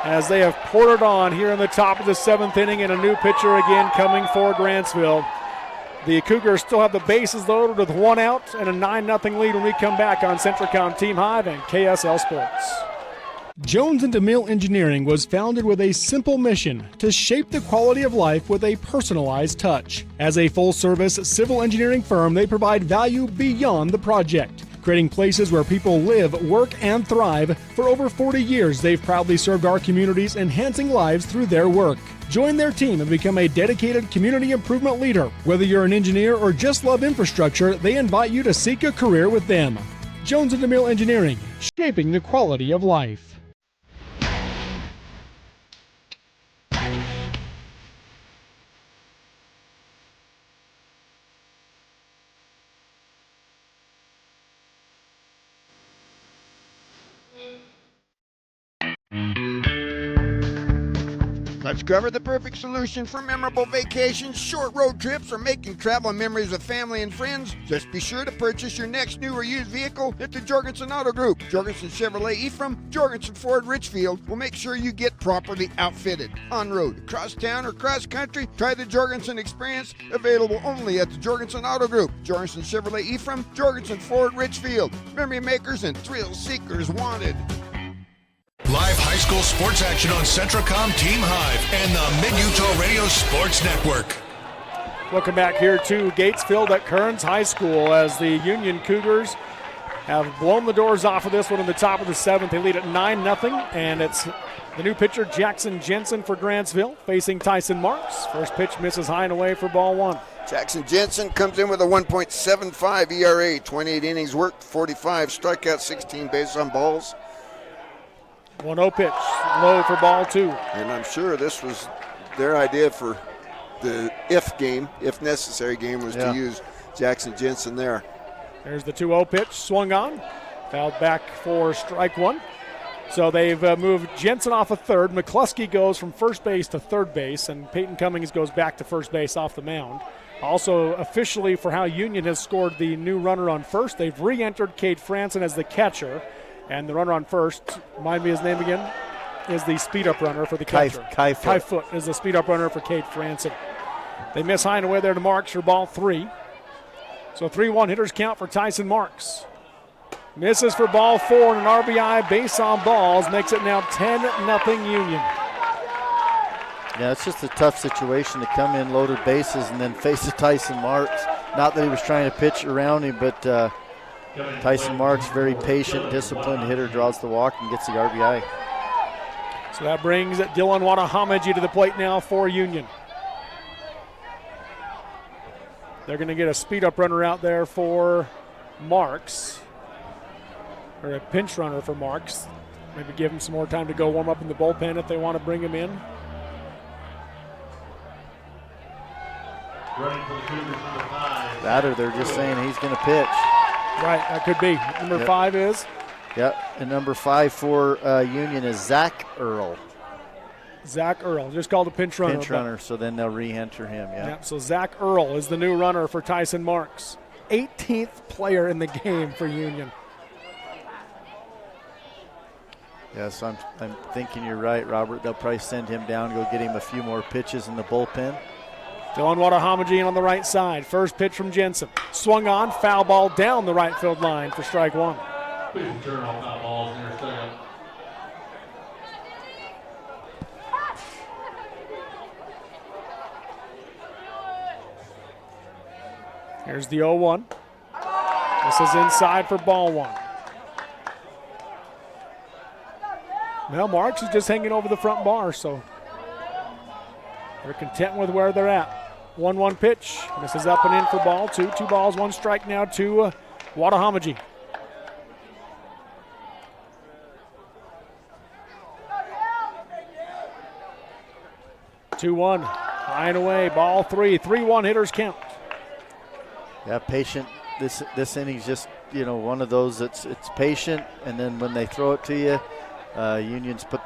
as they have poured it on here in the top of the seventh inning, and a new pitcher again coming for Grantsville. The Cougars still have the bases loaded with one out and a 9-0 lead when we come back on Centricom Team Hive and KSL Sports. Jones & DeMille Engineering was founded with a simple mission to shape the quality of life with a personalized touch. As a full-service civil engineering firm, they provide value beyond the project, creating places where people live, work, and thrive. For over 40 years, they've proudly served our communities, enhancing lives through their work. Join their team and become a dedicated community improvement leader. Whether you're an engineer or just love infrastructure, they invite you to seek a career with them. Jones & DeMille Engineering, shaping the quality of life. Discover the perfect solution for memorable vacations, short road trips, or making travel memories with family and friends. Just be sure to purchase your next new or used vehicle at the Jorgensen Auto Group. Jorgensen Chevrolet Ephraim, Jorgensen Ford Richfield will make sure you get properly outfitted. On road, across town, or cross country, try the Jorgensen experience, available only at the Jorgensen Auto Group. Jorgensen Chevrolet Ephraim, Jorgensen Ford Richfield. Memory makers and thrill seekers wanted. Live high school sports action on Centracom Team Hive and the Mid-Utah Radio Sports Network. Welcome back here to Gatesville at Kearns High School as the Union Cougars have blown the doors off of this one in the top of the 7th. They lead at 9-0, and it's the new pitcher, Jackson Jensen for Grantsville, facing Tyson Marks. First pitch misses high and away for ball 1. Jackson Jensen comes in with a 1.75 ERA, 28 innings worked, 45 strikeouts, 16 bases on balls. 1-0 pitch, low for ball 2. And I'm sure this was their idea for the if necessary game was to use Jackson Jensen there. There's the 2-0 pitch, swung on, fouled back for strike 1. So they've moved Jensen off of third. McCluskey goes from first base to third base, and Peyton Cummings goes back to first base off the mound. Also, officially for how Union has scored the new runner on first, they've re-entered Cade Franson as the catcher. And the runner on first, remind me his name again, is the speed-up runner for the catcher. Kai Foot is the speed-up runner for Cade Franson. They miss high and away there to Marks for ball 3. So 3-1 hitters count for Tyson Marks. Misses for ball 4 and an RBI base on balls makes it now 10-0 Union. Yeah, it's just a tough situation to come in loaded bases and then face a Tyson Marks. Not that he was trying to pitch around him, but Tyson Marks, very patient, disciplined hitter, draws the walk and gets the RBI. So that brings Dylan Wadahamaji to the plate now for Union. They're going to get a speed-up runner out there for Marks, or a pinch runner for Marks. Maybe give him some more time to go warm up in the bullpen if they want to bring him in. That or they're just saying he's going to pitch. Right, that could be. Number 5 is? Yep, and number 5 for Union is Zach Earl. Zach Earl, just called a pinch runner. Pinch runner, so then they'll re-enter him, Yep, so Zach Earl is the new runner for Tyson Marks. 18th player in the game for Union. Yes, I'm thinking you're right, Robert. They'll probably send him down, go get him a few more pitches in the bullpen. Dylan Wadahamaji on the right side. First pitch from Jensen. Swung on, foul ball down the right field line for strike 1. Please turn all foul balls in your second. Here's the 0-1. This is inside for ball 1. Well, Marks is just hanging over the front bar, so they're content with where they're at. 1-1 pitch. This is up and in for ball 2. 2 balls, 1 strike now to Wadahamaji. Two-one, high and away, ball 3. 3-1 hitters count. Yeah, patient. This inning's just, one of those that's it's patient, and then when they throw it to you, Union's put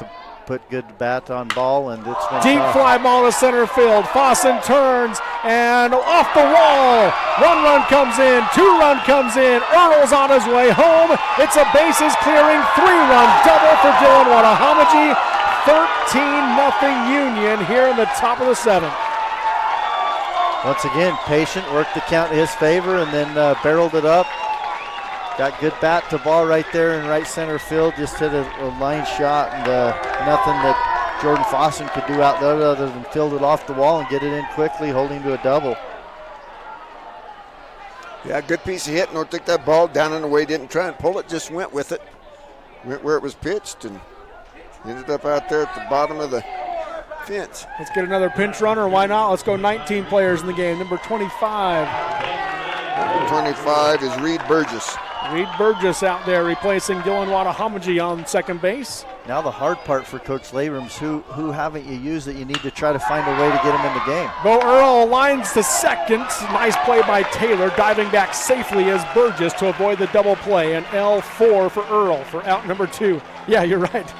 good bat on ball, and it's been deep tough. Fly ball to center field. Fossen turns and off the wall. 1 run comes in, 2 run comes in. Earl's on his way home. It's a bases clearing 3-run double for Dylan Wadahamaji. 13-0 Union here in the top of the 7th. Once again, patient, worked the count in his favor, and then barreled it up. Got good bat to ball right there in right center field. Just hit a line shot, and nothing that Jordan Fossen could do out there other than field it off the wall and get it in quickly, holding to a double. Yeah, good piece of hit. No, took that ball down and away, didn't try and pull it, just went with it. Went where it was pitched and ended up out there at the bottom of the fence. Let's get another pinch runner. Why not? Let's go 19 players in the game. Number 25. Number 25 is Reed Burgess. Reed Burgess out there replacing Dylan Wadahamaji on second base. Now the hard part for Coach Labrams, who haven't you used that you need to try to find a way to get him in the game. Bo Earl lines to second. Nice play by Taylor, diving back safely as Burgess to avoid the double play. And L4 for Earl for out number 2. Yeah, you're right.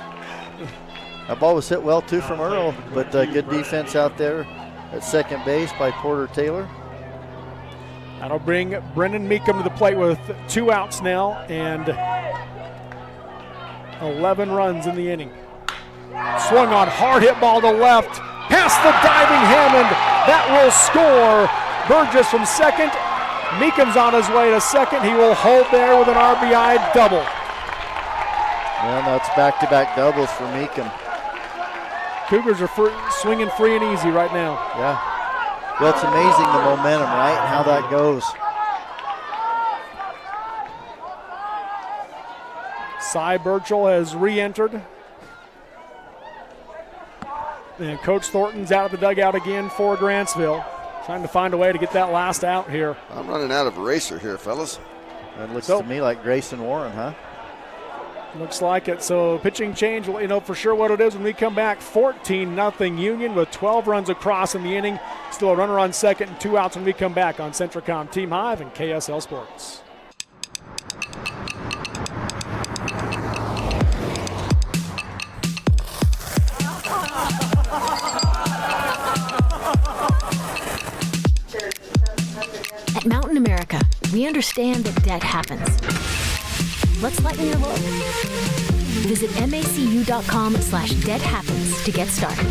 That ball was hit well, too, from Earl, but good defense out there at second base by Porter Taylor. That'll bring Brendan Meekum to the plate with 2 outs now and 11 runs in the inning. Swung on, hard hit ball to left, past the diving Hammond. That will score. Burgess from second. Meekum's on his way to second. He will hold there with an RBI double. Well, that's back-to-back doubles for Meekum. Cougars are swinging free and easy right now. Yeah. Well, it's amazing the momentum, right, and how that goes. Cy Burchell has re-entered. And Coach Thornton's out of the dugout again for Grantsville. Trying to find a way to get that last out here. I'm running out of eraser here, fellas. That looks to me like Grayson Warren, huh? Looks like it. So pitching change, we'll know for sure what it is when we come back. 14-0 Union with 12 runs across in the inning. Still a runner on second and 2 outs when we come back on Centricom Team Hive and KSL Sports. At Mountain America, we understand that debt happens. Let's lighten your load. Visit macu.com/debthappens to get started.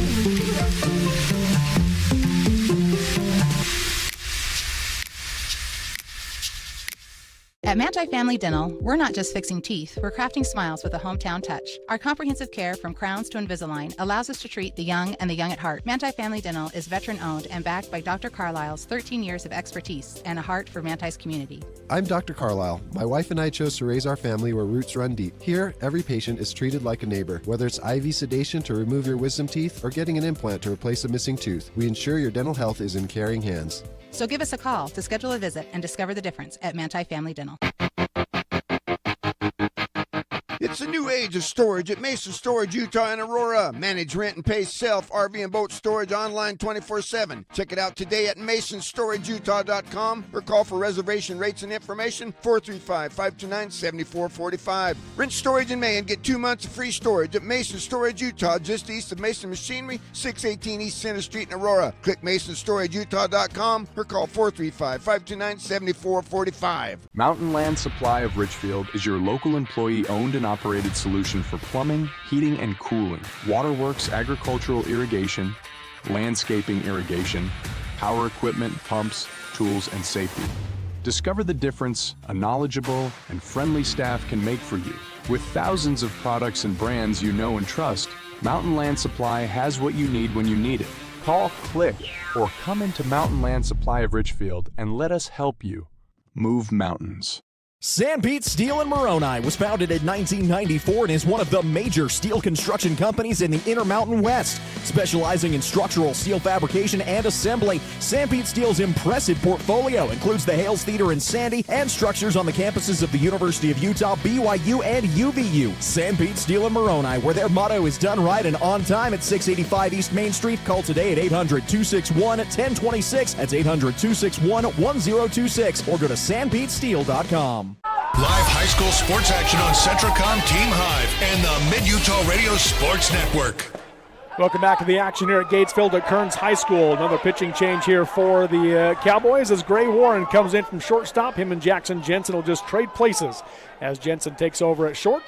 At Manti Family Dental, we're not just fixing teeth, we're crafting smiles with a hometown touch. Our comprehensive care from crowns to Invisalign allows us to treat the young and the young at heart. Manti Family Dental is veteran-owned and backed by Dr. Carlisle's 13 years of expertise and a heart for Manti's community. I'm Dr. Carlisle. My wife and I chose to raise our family where roots run deep. Here, every patient is treated like a neighbor. Whether it's IV sedation to remove your wisdom teeth or getting an implant to replace a missing tooth, we ensure your dental health is in caring hands. So give us a call to schedule a visit and discover the difference at Manti Family Dental. It's a new age of storage at Mason Storage Utah in Aurora. Manage, rent, and pay self, RV, and boat storage online 24/7. Check it out today at masonstorageutah.com or call for reservation rates and information 435-529-7445. Rent storage in May and get 2 months of free storage at Mason Storage Utah, just east of Mason Machinery, 618 East Center Street in Aurora. Click masonstorageutah.com or call 435-529-7445. Mountain Land Supply of Richfield is your local employee-owned and operated solution for plumbing, heating, and cooling, waterworks, agricultural irrigation, landscaping irrigation, power equipment, pumps, tools, and safety. Discover the difference a knowledgeable and friendly staff can make for you. With thousands of products and brands you know and trust, Mountain Land Supply has what you need when you need it. Call, click, or come into Mountain Land Supply of Richfield and let us help you move mountains. Sanpete Steel in Moroni was founded in 1994 and is one of the major steel construction companies in the Intermountain West. Specializing in structural steel fabrication and assembly, Sanpete Steel's impressive portfolio includes the Hales Theater in Sandy and structures on the campuses of the University of Utah, BYU, and UVU. Sanpete Steel in Moroni, where their motto is done right and on time at 685 East Main Street. Call today at 800-261-1026. That's 800-261-1026 or go to sanpetesteel.com. Live high school sports action on Centricom Team Hive and the Mid-Utah Radio Sports Network. Welcome back to the action here at Gatesville at Kearns High School. Another pitching change here for the Cowboys as Gray Warren comes in from shortstop. Him and Jackson Jensen will just trade places as Jensen takes over at short.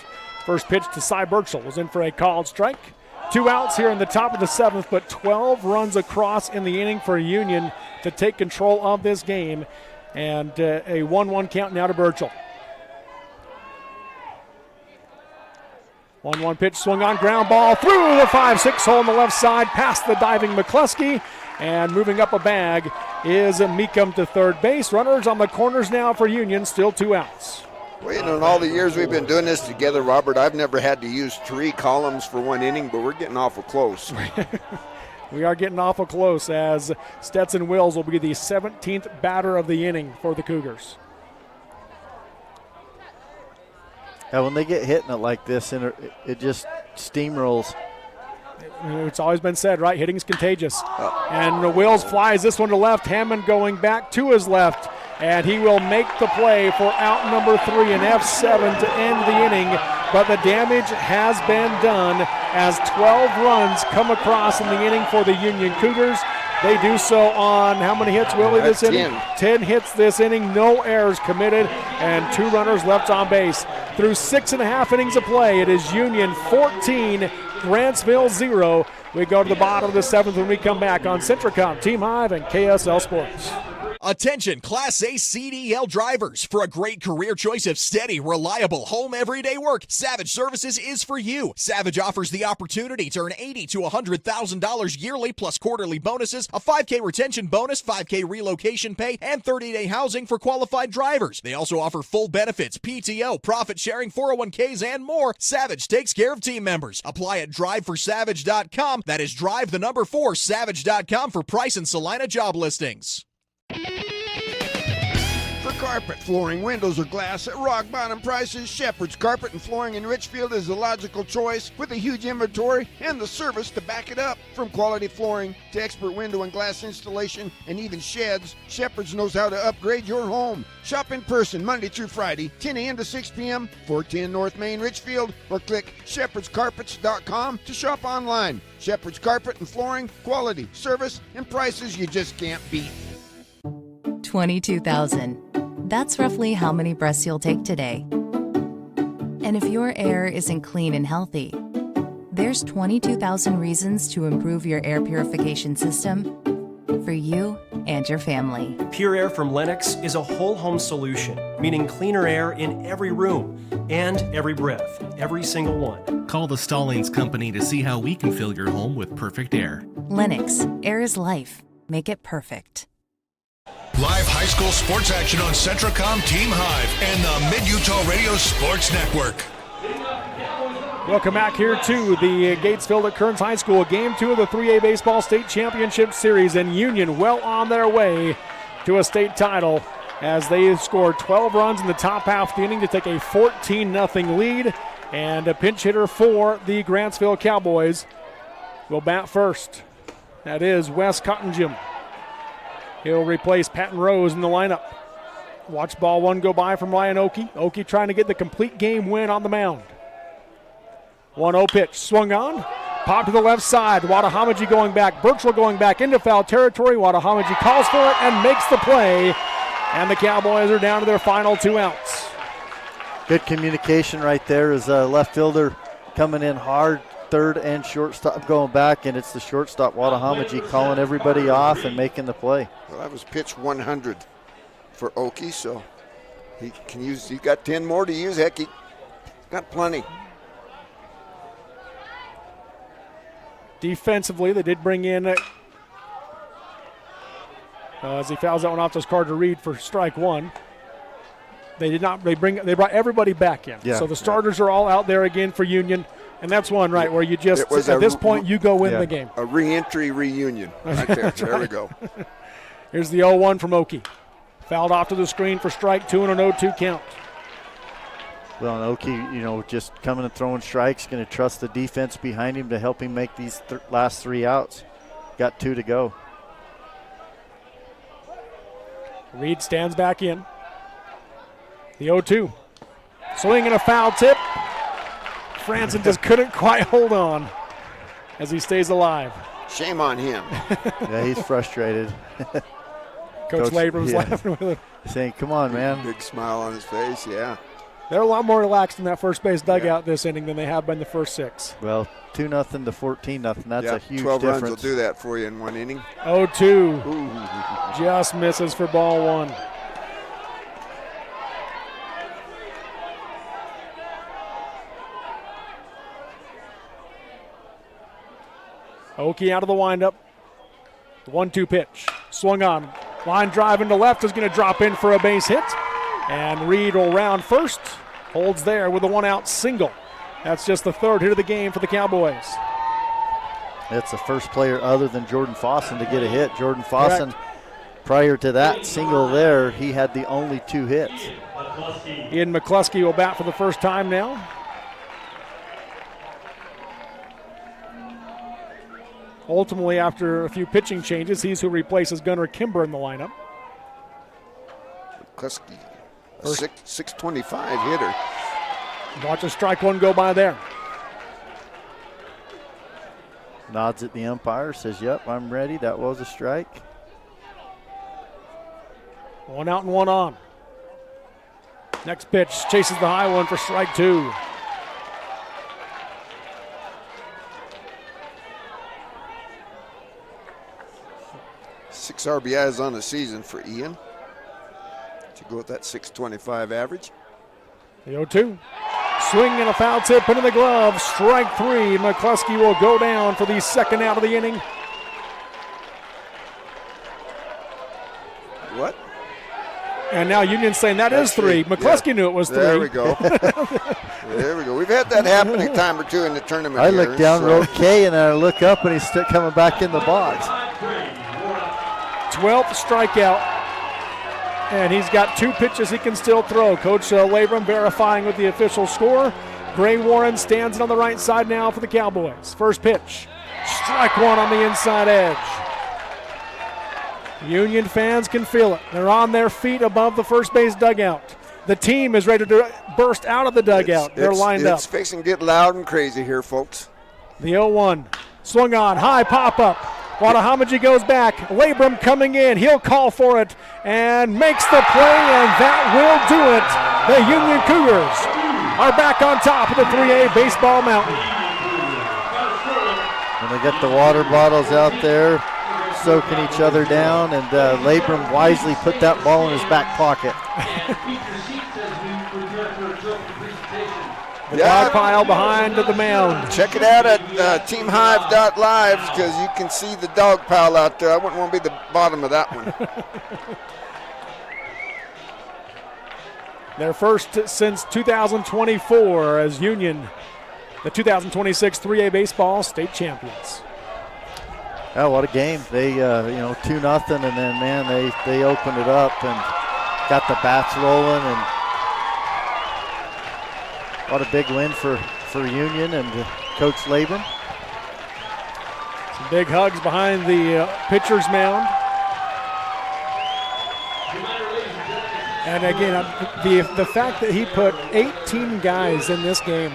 First pitch to Cy Burchell was in for a called strike. 2 outs here in the top of the 7th, but 12 runs across in the inning for Union to take control of this game. And a 1-1 count now to Burchell. 1-1 pitch, swung on, ground ball through the 5-6 hole on the left side, past the diving McCluskey, and moving up a bag is Meekum to third base. Runners on the corners now for Union, still 2 outs. Well, you know, in all the years we've been doing this together, Robert, I've never had to use 3 columns for 1 inning, but we're getting awful close. We are getting awful close as Stetson Wills will be the 17th batter of the inning for the Cougars. Yeah, when they get hitting it like this, it just steamrolls. It's always been said, right? Hitting's contagious. And Wills flies this one to left. Hammond going back to his left. And he will make the play for out number 3, an F7 to end the inning. but the damage has been done as 12 runs come across in the inning for the Union Cougars. They do so on how many hits, Willie, this inning? 10 hits this inning, no errors committed, and 2 runners left on base. Through 6.5 innings of play, it is Union 14, Grantsville 0. We go to the bottom of the 7th when we come back on Centricom, Team Hive, and KSL Sports. Attention Class A CDL drivers. For a great career choice of steady, reliable, home everyday work, Savage Services is for you. Savage offers the opportunity to earn $80,000 to $100,000 yearly plus quarterly bonuses, a $5K retention bonus, $5K relocation pay, and 30-day housing for qualified drivers. They also offer full benefits, PTO, profit sharing, 401ks, and more. Savage takes care of team members. Apply at driveforsavage.com. That is drive4savage.com for price and Salina job listings. For carpet, flooring, windows, or glass at rock bottom prices, Shepherd's Carpet and Flooring in Richfield is the logical choice with a huge inventory and the service to back it up. From quality flooring to expert window and glass installation and even sheds, Shepherd's knows how to upgrade your home. Shop in person Monday through Friday, 10 a.m. to 6 p.m., 410 North Main, Richfield, or click shepherdscarpets.com to shop online. Shepherd's Carpet and Flooring, quality, service, and prices you just can't beat. 22,000. That's roughly how many breaths you'll take today. And if your air isn't clean and healthy, there's 22,000 reasons to improve your air purification system for you and your family. Pure Air from Lennox is a whole home solution, meaning cleaner air in every room and every breath, every single one. Call the Stallings Company to see how we can fill your home with perfect air. Lennox, air is life. Make it perfect. Live high school sports action on Centricom, Team Hive, and the Mid-Utah Radio Sports Network. Welcome back here to the Gatesville at Kearns High School. Game 2 of the 3A Baseball State Championship Series, and Union well on their way to a state title as they scored 12 runs in the top half of the inning to take a 14-0 lead. And a pinch hitter for the Grantsville Cowboys will bat first. That is Wes Cottingham. He'll replace Patton Rose in the lineup. Watch ball one go by from Ryan Oakey. Oakey trying to get the complete game win on the mound. 1-0 pitch, swung on, popped to the left side. Wadahamaji going back, Birchall going back into foul territory. Wadahamaji calls for it and makes the play. And the Cowboys are down to their final 2 outs. Good communication right there as a left fielder coming in hard. Third and shortstop going back, and it's the shortstop, Wadahamaji, calling everybody off and making the play. Well, that was pitch 100 for Oakey, so he can use. He's got 10 more to use. Heck, he got plenty. Defensively, they did bring in as he fouls that one off to Carter Reed for strike 1. They did not. They brought everybody back in. Yeah, so the starters are all out there again for Union. And that's one, right, where you just, at this point, you go win the game. A re-entry reunion right there. There we go. Here's the 0-1 from Oakey. Fouled off to the screen for strike 2 and an 0-2 count. Well, and Oakey, just coming and throwing strikes, going to trust the defense behind him to help him make these last 3 outs. Got 2 to go. Reed stands back in. The 0-2. Swing and a foul tip. Franson just couldn't quite hold on as he stays alive. Shame on him. Yeah, he's frustrated. Coach Labrum's laughing with him. Saying, come on, man. Big smile on his face, yeah. They're a lot more relaxed in that first base dugout this inning than they have been the first 6. Well, 2-0 to 14-0. That's a huge 12 difference. 12 runs will do that for you in one inning. 0-2. Just misses for ball 1. Oakey out of the windup. 1-2 pitch. Swung on. Line drive into left is going to drop in for a base hit. And Reed will round first. Holds there with a 1-out single. That's just the 3rd hit of the game for the Cowboys. It's the first player other than Jordan Fossen to get a hit. Jordan Fossen, prior to that single there, he had the only 2 hits. Ian McCluskey will bat for the first time now. Ultimately, after a few pitching changes, he's who replaces Gunnar Kimber in the lineup. McCluskey, a 625 hitter. Watch a strike one go by there. Nods at the umpire, says, yep, I'm ready. That was a strike. 1 out and 1 on. Next pitch chases the high one for strike 2. Six RBIs on the season for Ian. To go with that 625 average. The 0-2. Swing and a foul tip into the glove. Strike 3. McCluskey will go down for the second out of the inning. What? And now Union's saying that's 3. McCluskey knew it was 3. There we go. There we go. We've had that happen a time or two in the tournament. I look down, wrote K, and I look up, and he's still coming back in the box. 12th strikeout. And he's got 2 pitches he can still throw. Coach Labrum verifying with the official score. Gray Warren stands on the right side now for the Cowboys. First pitch. Strike 1 on the inside edge. Union fans can feel it. They're on their feet above the first base dugout. The team is ready to burst out of the dugout. They're lined up. It's fixing to get loud and crazy here, folks. The 0-1. Swung on. High pop-up. Watahamadji goes back. Labrum coming in. He'll call for it and makes the play, and that will do it. The Union Cougars are back on top of the 3A baseball mountain. And they got the water bottles out there, soaking each other down, and Labrum wisely put that ball in his back pocket. The dog pile behind the mound. Check it out at teamhive.live because you can see the dog pile out there. I wouldn't want to be the bottom of that one. Their first since 2024 as Union, the 2026 3A baseball state champions. Oh, what a game. They, 2-0, and then, man, they opened it up and got the bats rolling, and what a big win for Union and Coach Labrum. Some big hugs behind the pitcher's mound. And again, the fact that he put 18 guys in this game,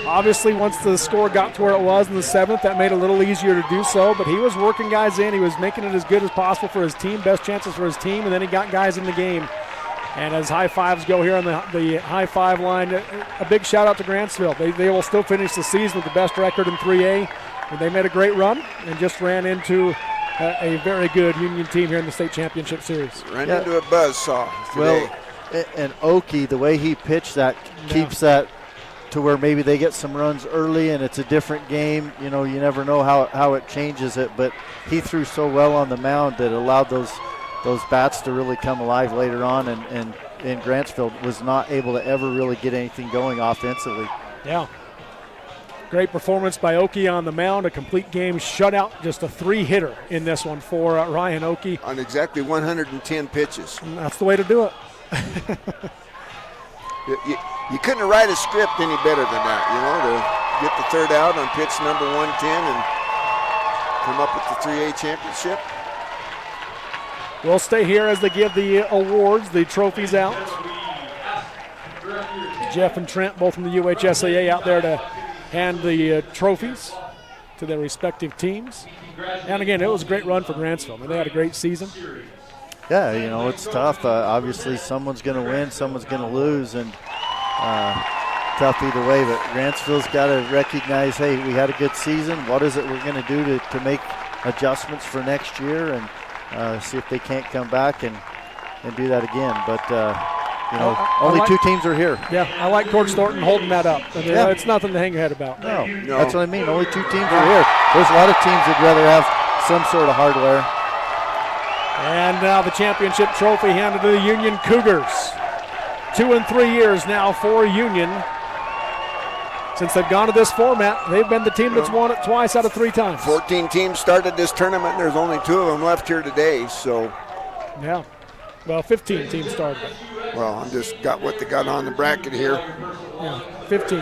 obviously once the score got to where it was in the 7th, that made it a little easier to do so, but he was working guys in. He was making it as good as possible for his team, best chances for his team, and then he got guys in the game. And as high fives go here on the high five line, a big shout out to Grantsville. They will still finish the season with the best record in 3A. And they made a great run and just ran into a very good Union team here in the state championship series. Ran into a buzzsaw today. Well, and Oki, the way he pitched that keeps that to where maybe they get some runs early and it's a different game. You never know how it changes it, but he threw so well on the mound that allowed those bats to really come alive later on, and Grantsville was not able to ever really get anything going offensively. Yeah. Great performance by Oki on the mound, a complete game shutout, just a 3-hitter in this one for Ryan Oki. On exactly 110 pitches. And that's the way to do it. You couldn't write a script any better than that, to get the third out on pitch number 110 and come up with the 3A championship. We'll stay here as they give the awards, the trophies out. Jeff and Trent, both from the UHSAA, out there to hand the trophies to their respective teams. And again, it was a great run for Grantsville. I mean, they had a great season. Yeah, it's tough. Obviously, someone's going to win, someone's going to lose, and tough either way. But Grantsville's got to recognize, hey, we had a good season. What is it we're going to do to make adjustments for next year and see if they can't come back and do that again. But, only 2 teams are here. Yeah, I like Coach Thornton holding that up. I mean, yeah. It's nothing to hang your head about. No, that's what I mean. Only 2 teams are here. There's a lot of teams that'd rather have some sort of hardware. And now the championship trophy handed to the Union Cougars. 2 and 3 years now for Union. Since they've gone to this format, they've been the team that's won it twice out of 3 times. 14 teams started this tournament, and there's only 2 of them left here today, so. Yeah. Well, 15 teams started it. Well, I just got what they got on the bracket here. Yeah, 15.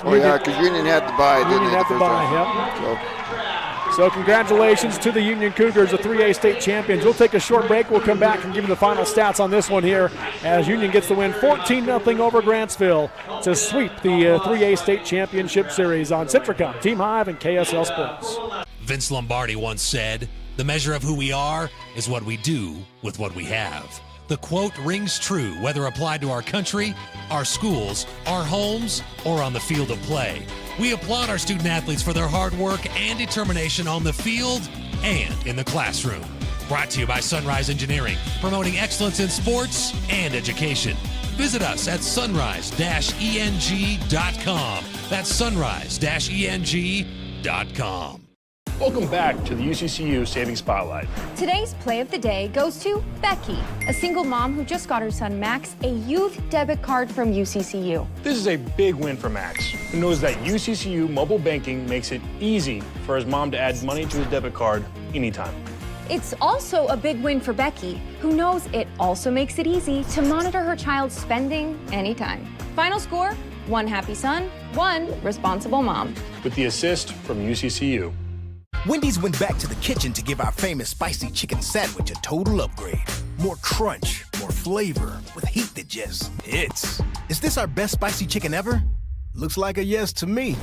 Oh, yeah, because Union had the bye, didn't they? Union had the bye, yeah. So congratulations to the Union Cougars, the 3A state champions. We'll take a short break. We'll come back and give you the final stats on this one here as Union gets the win 14-0 over Grantsville to sweep the 3A state championship series on Centricom, Team Hive, and KSL Sports. Vince Lombardi once said, "The measure of who we are is what we do with what we have." The quote rings true whether applied to our country, our schools, our homes, or on the field of play. We applaud our student athletes for their hard work and determination on the field and in the classroom. Brought to you by Sunrise Engineering, promoting excellence in sports and education. Visit us at sunrise-eng.com. That's sunrise-eng.com. Welcome back to the UCCU Savings Spotlight. Today's play of the day goes to Becky, a single mom who just got her son Max a youth debit card from UCCU. This is a big win for Max, who knows that UCCU mobile banking makes it easy for his mom to add money to his debit card anytime. It's also a big win for Becky, who knows it also makes it easy to monitor her child's spending anytime. Final score, 1 happy son, 1 responsible mom. With the assist from UCCU. Wendy's went back to the kitchen to give our famous spicy chicken sandwich a total upgrade. More crunch, more flavor, with heat that just hits. Is this our best spicy chicken ever? Looks like a yes to me.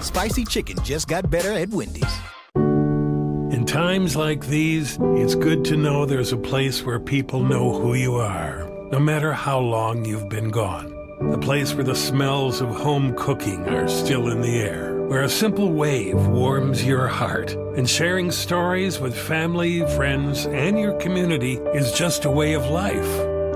Spicy chicken just got better at Wendy's. In times like these, it's good to know there's a place where people know who you are, no matter how long you've been gone. A place where the smells of home cooking are still in the air, where a simple wave warms your heart, and sharing stories with family, friends, and your community is just a way of life.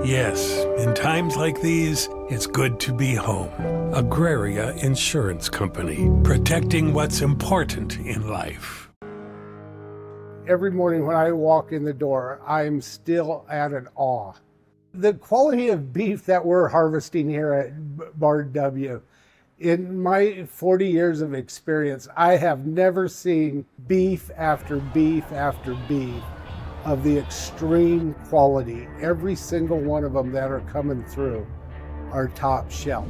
Yes, in times like these, it's good to be home. Agraria Insurance Company, protecting what's important in life. Every morning when I walk in the door, I'm still at an awe. The quality of beef that we're harvesting here at Bar W, in my 40 years of experience, I have never seen beef after beef after beef of the extreme quality. Every single one of them that are coming through are top shelf.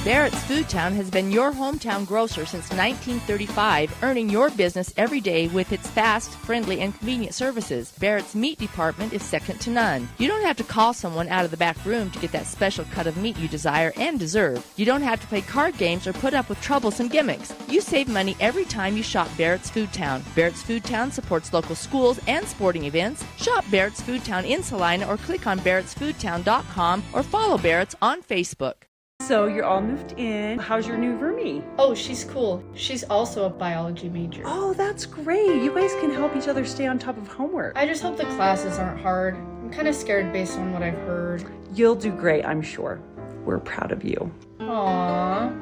Barrett's Foodtown has been your hometown grocer since 1935, earning your business every day with its fast, friendly, and convenient services. Barrett's meat department is second to none. You don't have to call someone out of the back room to get that special cut of meat you desire and deserve. You don't have to play card games or put up with troublesome gimmicks. You save money every time you shop Barrett's Foodtown. Barrett's Foodtown supports local schools and sporting events. Shop Barrett's Foodtown in Salina or click on barrettsfoodtown.com or follow Barrett's on Facebook. So you're all moved in. How's your new roomie? Oh, she's cool. She's also a biology major. Oh, that's great. You guys can help each other stay on top of homework. I just hope the classes aren't hard. I'm kind of scared based on what I've heard. You'll do great, I'm sure. We're proud of you. Aww.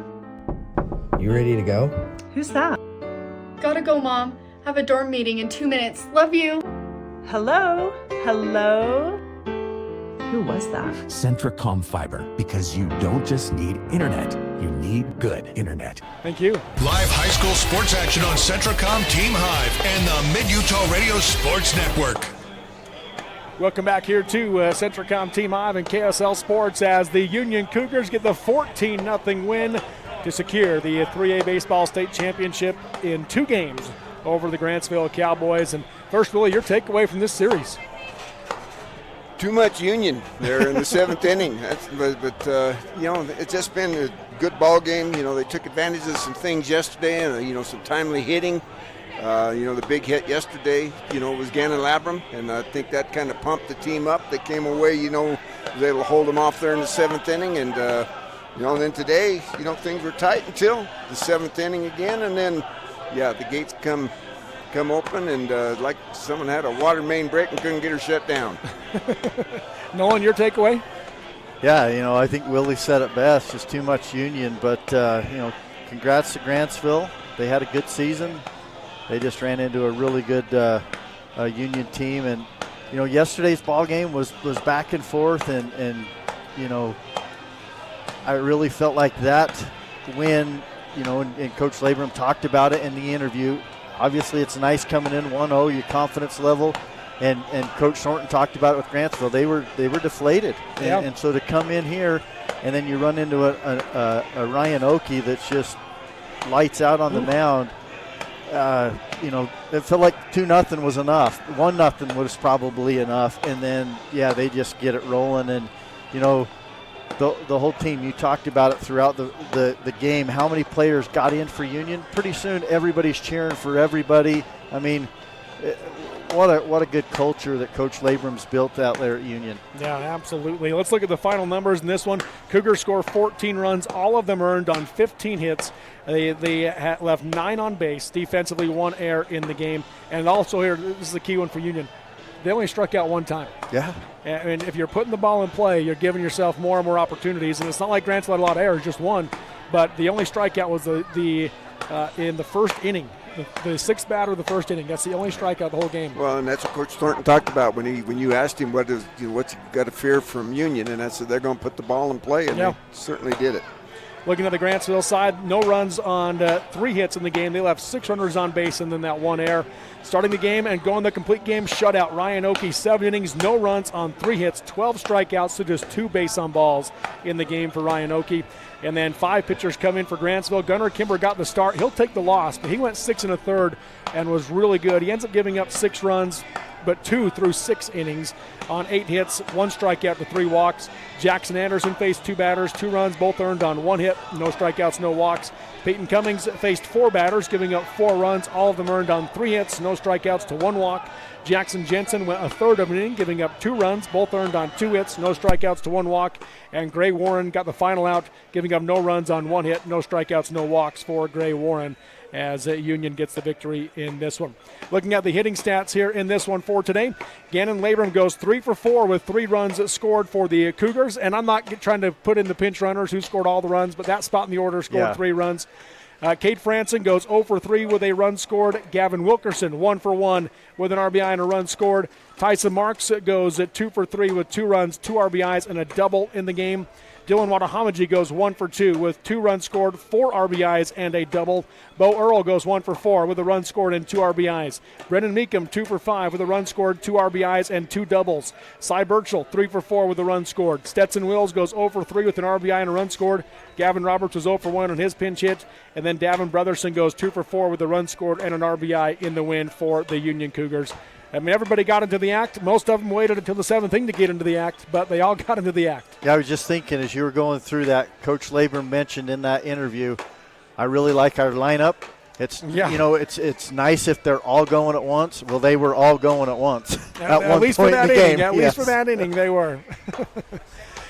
You ready to go? Who's that? Gotta go, Mom. Have a dorm meeting in 2 minutes. Love you. Hello? Hello? Who was that? Centricom Fiber, because you don't just need internet, you need good internet. Thank you. Live high school sports action on Centricom, Team Hive, and the Mid-Utah Radio Sports Network. Welcome back here to Centricom, Team Hive, and KSL Sports as the Union Cougars get the 14-0 win to secure the 3A Baseball State Championship in 2 games over the Grantsville Cowboys. And first, Willie, your takeaway from this series? Too much Union there in the 7th inning. But it's just been a good ball game. They took advantage of some things yesterday and, some timely hitting. The big hit yesterday, was Gannon Labram, and I think that kind of pumped the team up. They came away, was able to hold them off there in the 7th inning. And, then today, things were tight until the 7th inning again. And then, the gates come open and like someone had a water main break and couldn't get her shut down. Nolan, your takeaway? Yeah, I think Willie said it best, just too much Union. But, congrats to Grantsville. They had a good season. They just ran into a really good Union team. And, yesterday's ball game was back and forth. And I really felt like that win, and Coach Labram talked about it in the interview. Obviously, it's nice coming in 1-0, your confidence level. And Coach Thornton talked about it with Grantsville. They were deflated, and so to come in here, and then you run into a Ryan Oakey that's just lights out on the mound. It felt like 2-0 was enough. 1-0 was probably enough, and then they just get it rolling. And the whole team. You talked about it throughout the game. How many players got in for Union? Pretty soon, everybody's cheering for everybody. I mean, what a good culture that Coach Labram's built out there at Union. Yeah, absolutely. Let's look at the final numbers in this one. Cougars score 14 runs, all of them earned on 15 hits. They left 9 on base, defensively 1 error in the game. And also here, this is the key one for Union, they only struck out 1 time. Yeah. And if you're putting the ball in play, you're giving yourself more and more opportunities. And it's not like Grantsville had a lot of errors, just 1. But the only strikeout was in the first inning. The 6th batter of the first inning. That's the only strikeout the whole game. Well, and that's what Coach Thornton talked about when you asked him what's he got to fear from Union, and I said they're going to put the ball in play, and they certainly did it. Looking at the Grantsville side, no runs on 3 hits in the game. They left 6 runners on base and then that 1 error. Starting the game and going the complete game shutout, Ryan Oakey, 7 innings, no runs on 3 hits, 12 strikeouts to just 2 base on balls in the game for Ryan Oakey. And then 5 pitchers come in for Grantsville. Gunnar Kimber got the start. He'll take the loss, but he went 6 1/3 and was really good. He ends up giving up 6 runs, but 2 through 6 innings on 8 hits, 1 strikeout to 3 walks. Jackson Anderson faced 2 batters, 2 runs, both earned on 1 hit, no strikeouts, no walks. Peyton Cummings faced 4 batters, giving up 4 runs, all of them earned on 3 hits, no strikeouts to 1 walk. Jackson Jensen went 1/3 of an inning, giving up 2 runs, both earned on 2 hits, no strikeouts to 1 walk. And Gray Warren got the final out, giving up no runs on 1 hit, no strikeouts, no walks for Gray Warren, as Union gets the victory in this one. Looking at the hitting stats here in this one for today, Gannon Labram goes 3 for 4 with 3 runs scored for the Cougars. And I'm not trying to put in the pinch runners who scored all the runs, but that spot in the order scored 3 runs. Kate Franson goes 0 for 3 with a run scored. Gavin Wilkerson 1 for 1 with an RBI and a run scored. Tyson Marks goes 2 for 3 with 2 runs, 2 RBIs, and a double in the game. Dylan Watahamaji goes 1 for 2 with 2 runs scored, 4 RBIs, and a double. Bo Earl goes 1 for 4 with a run scored and 2 RBIs. Brendan Meekum 2 for 5 with a run scored, 2 RBIs, and 2 doubles. Cy Burchell 3 for 4 with a run scored. Stetson Wills goes 0 for 3 with an RBI and a run scored. Gavin Roberts was 0 for 1 on his pinch hit. And then Davin Brotherson goes 2 for 4 with a run scored and an RBI in the win for the Union Cougars. I mean, everybody got into the act. Most of them waited until the 7th inning to get into the act, but they all got into the act. Yeah, I was just thinking as you were going through that, Coach Labram mentioned in that interview, I really like our lineup. It's it's nice if they're all going at once. Well, they were all going at once at least for that inning. At least for that inning, they were.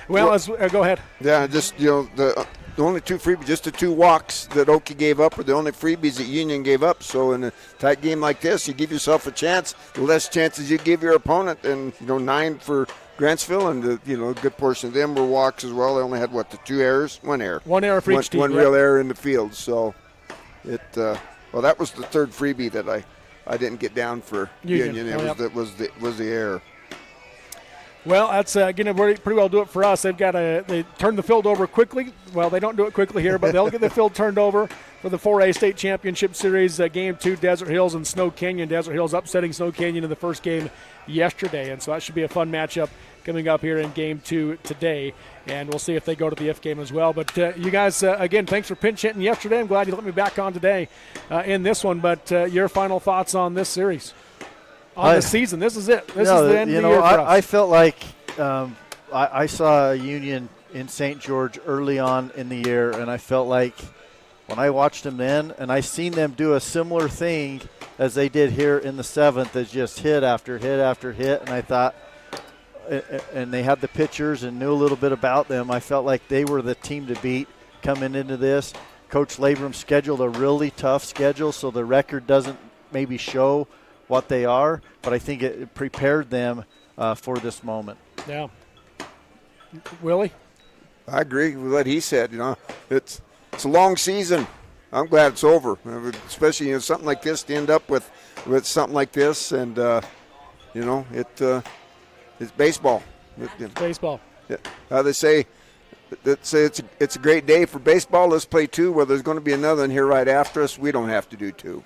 Well, go ahead. Yeah, just the only 2 freebies, just the 2 walks that Oakey gave up, are the only freebies that Union gave up. So in a tight game like this, you give yourself a chance. The less chances you give your opponent, and 9 for Grantsville, and a good portion of them were walks as well. They only had the 2 errors, 1 error, 1 error for each team. One real error in the field. So that was the 3rd freebie that I didn't get down for Union. It was the error. Well, that's going to pretty well do it for us. They turn the field over quickly. Well, they don't do it quickly here, but they'll get the field turned over for the 4A State Championship Series. Game 2, Desert Hills and Snow Canyon. Desert Hills upsetting Snow Canyon in the first game yesterday, and so that should be a fun matchup coming up here in Game 2 today. And we'll see if they go to the F game as well. But you guys, again, thanks for pinch hitting yesterday. I'm glad you let me back on today in this one. But your final thoughts on this series? On the season. This is it. This is the end of the year for us. I felt like I saw Union in St. George early on in the year, and I felt like when I watched them then, and I seen them do a similar thing as they did here in the 7th, as just hit after hit after hit, and I thought, and they had the pitchers and knew a little bit about them, I felt like they were the team to beat coming into this. Coach Labram scheduled a really tough schedule, so the record doesn't maybe show what they are, but I think it prepared them for this moment. Yeah. Willie? I agree with what he said. It's a long season. I'm glad it's over, especially something like this, to end up with something like this, and it's baseball. It's baseball. Yeah. They say it's a great day for baseball. Let's play 2. Well, there's going to be another one here right after us. We don't have to do 2.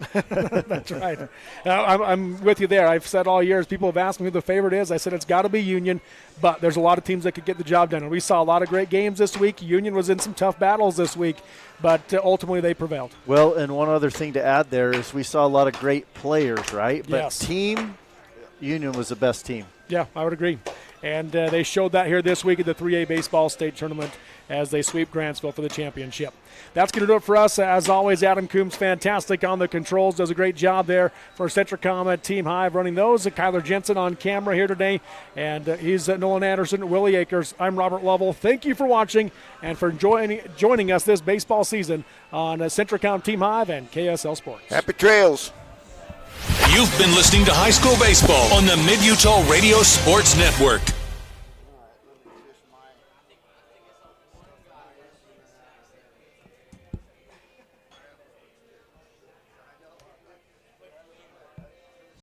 That's right. I'm with you there. I've said all years, people have asked me who the favorite is. I said it's got to be Union, but there's a lot of teams that could get the job done. And we saw a lot of great games this week. Union was in some tough battles this week, but ultimately they prevailed. Well, and one other thing to add there is we saw a lot of great players, right? But yes. Team, Union was the best team. Yeah, I would agree. And they showed that here this week at the 3A Baseball State Tournament as they sweep Grantsville for the championship. That's going to do it for us. As always, Adam Coombs, fantastic on the controls, does a great job there for Centricom at Team Hive running those. Kyler Jensen on camera here today, and he's Nolan Anderson, Willie Akers. I'm Robert Lovell. Thank you for watching and for joining us this baseball season on Centricom Team Hive and KSL Sports. Happy trails. You've been listening to High School Baseball on the Mid-Utah Radio Sports Network.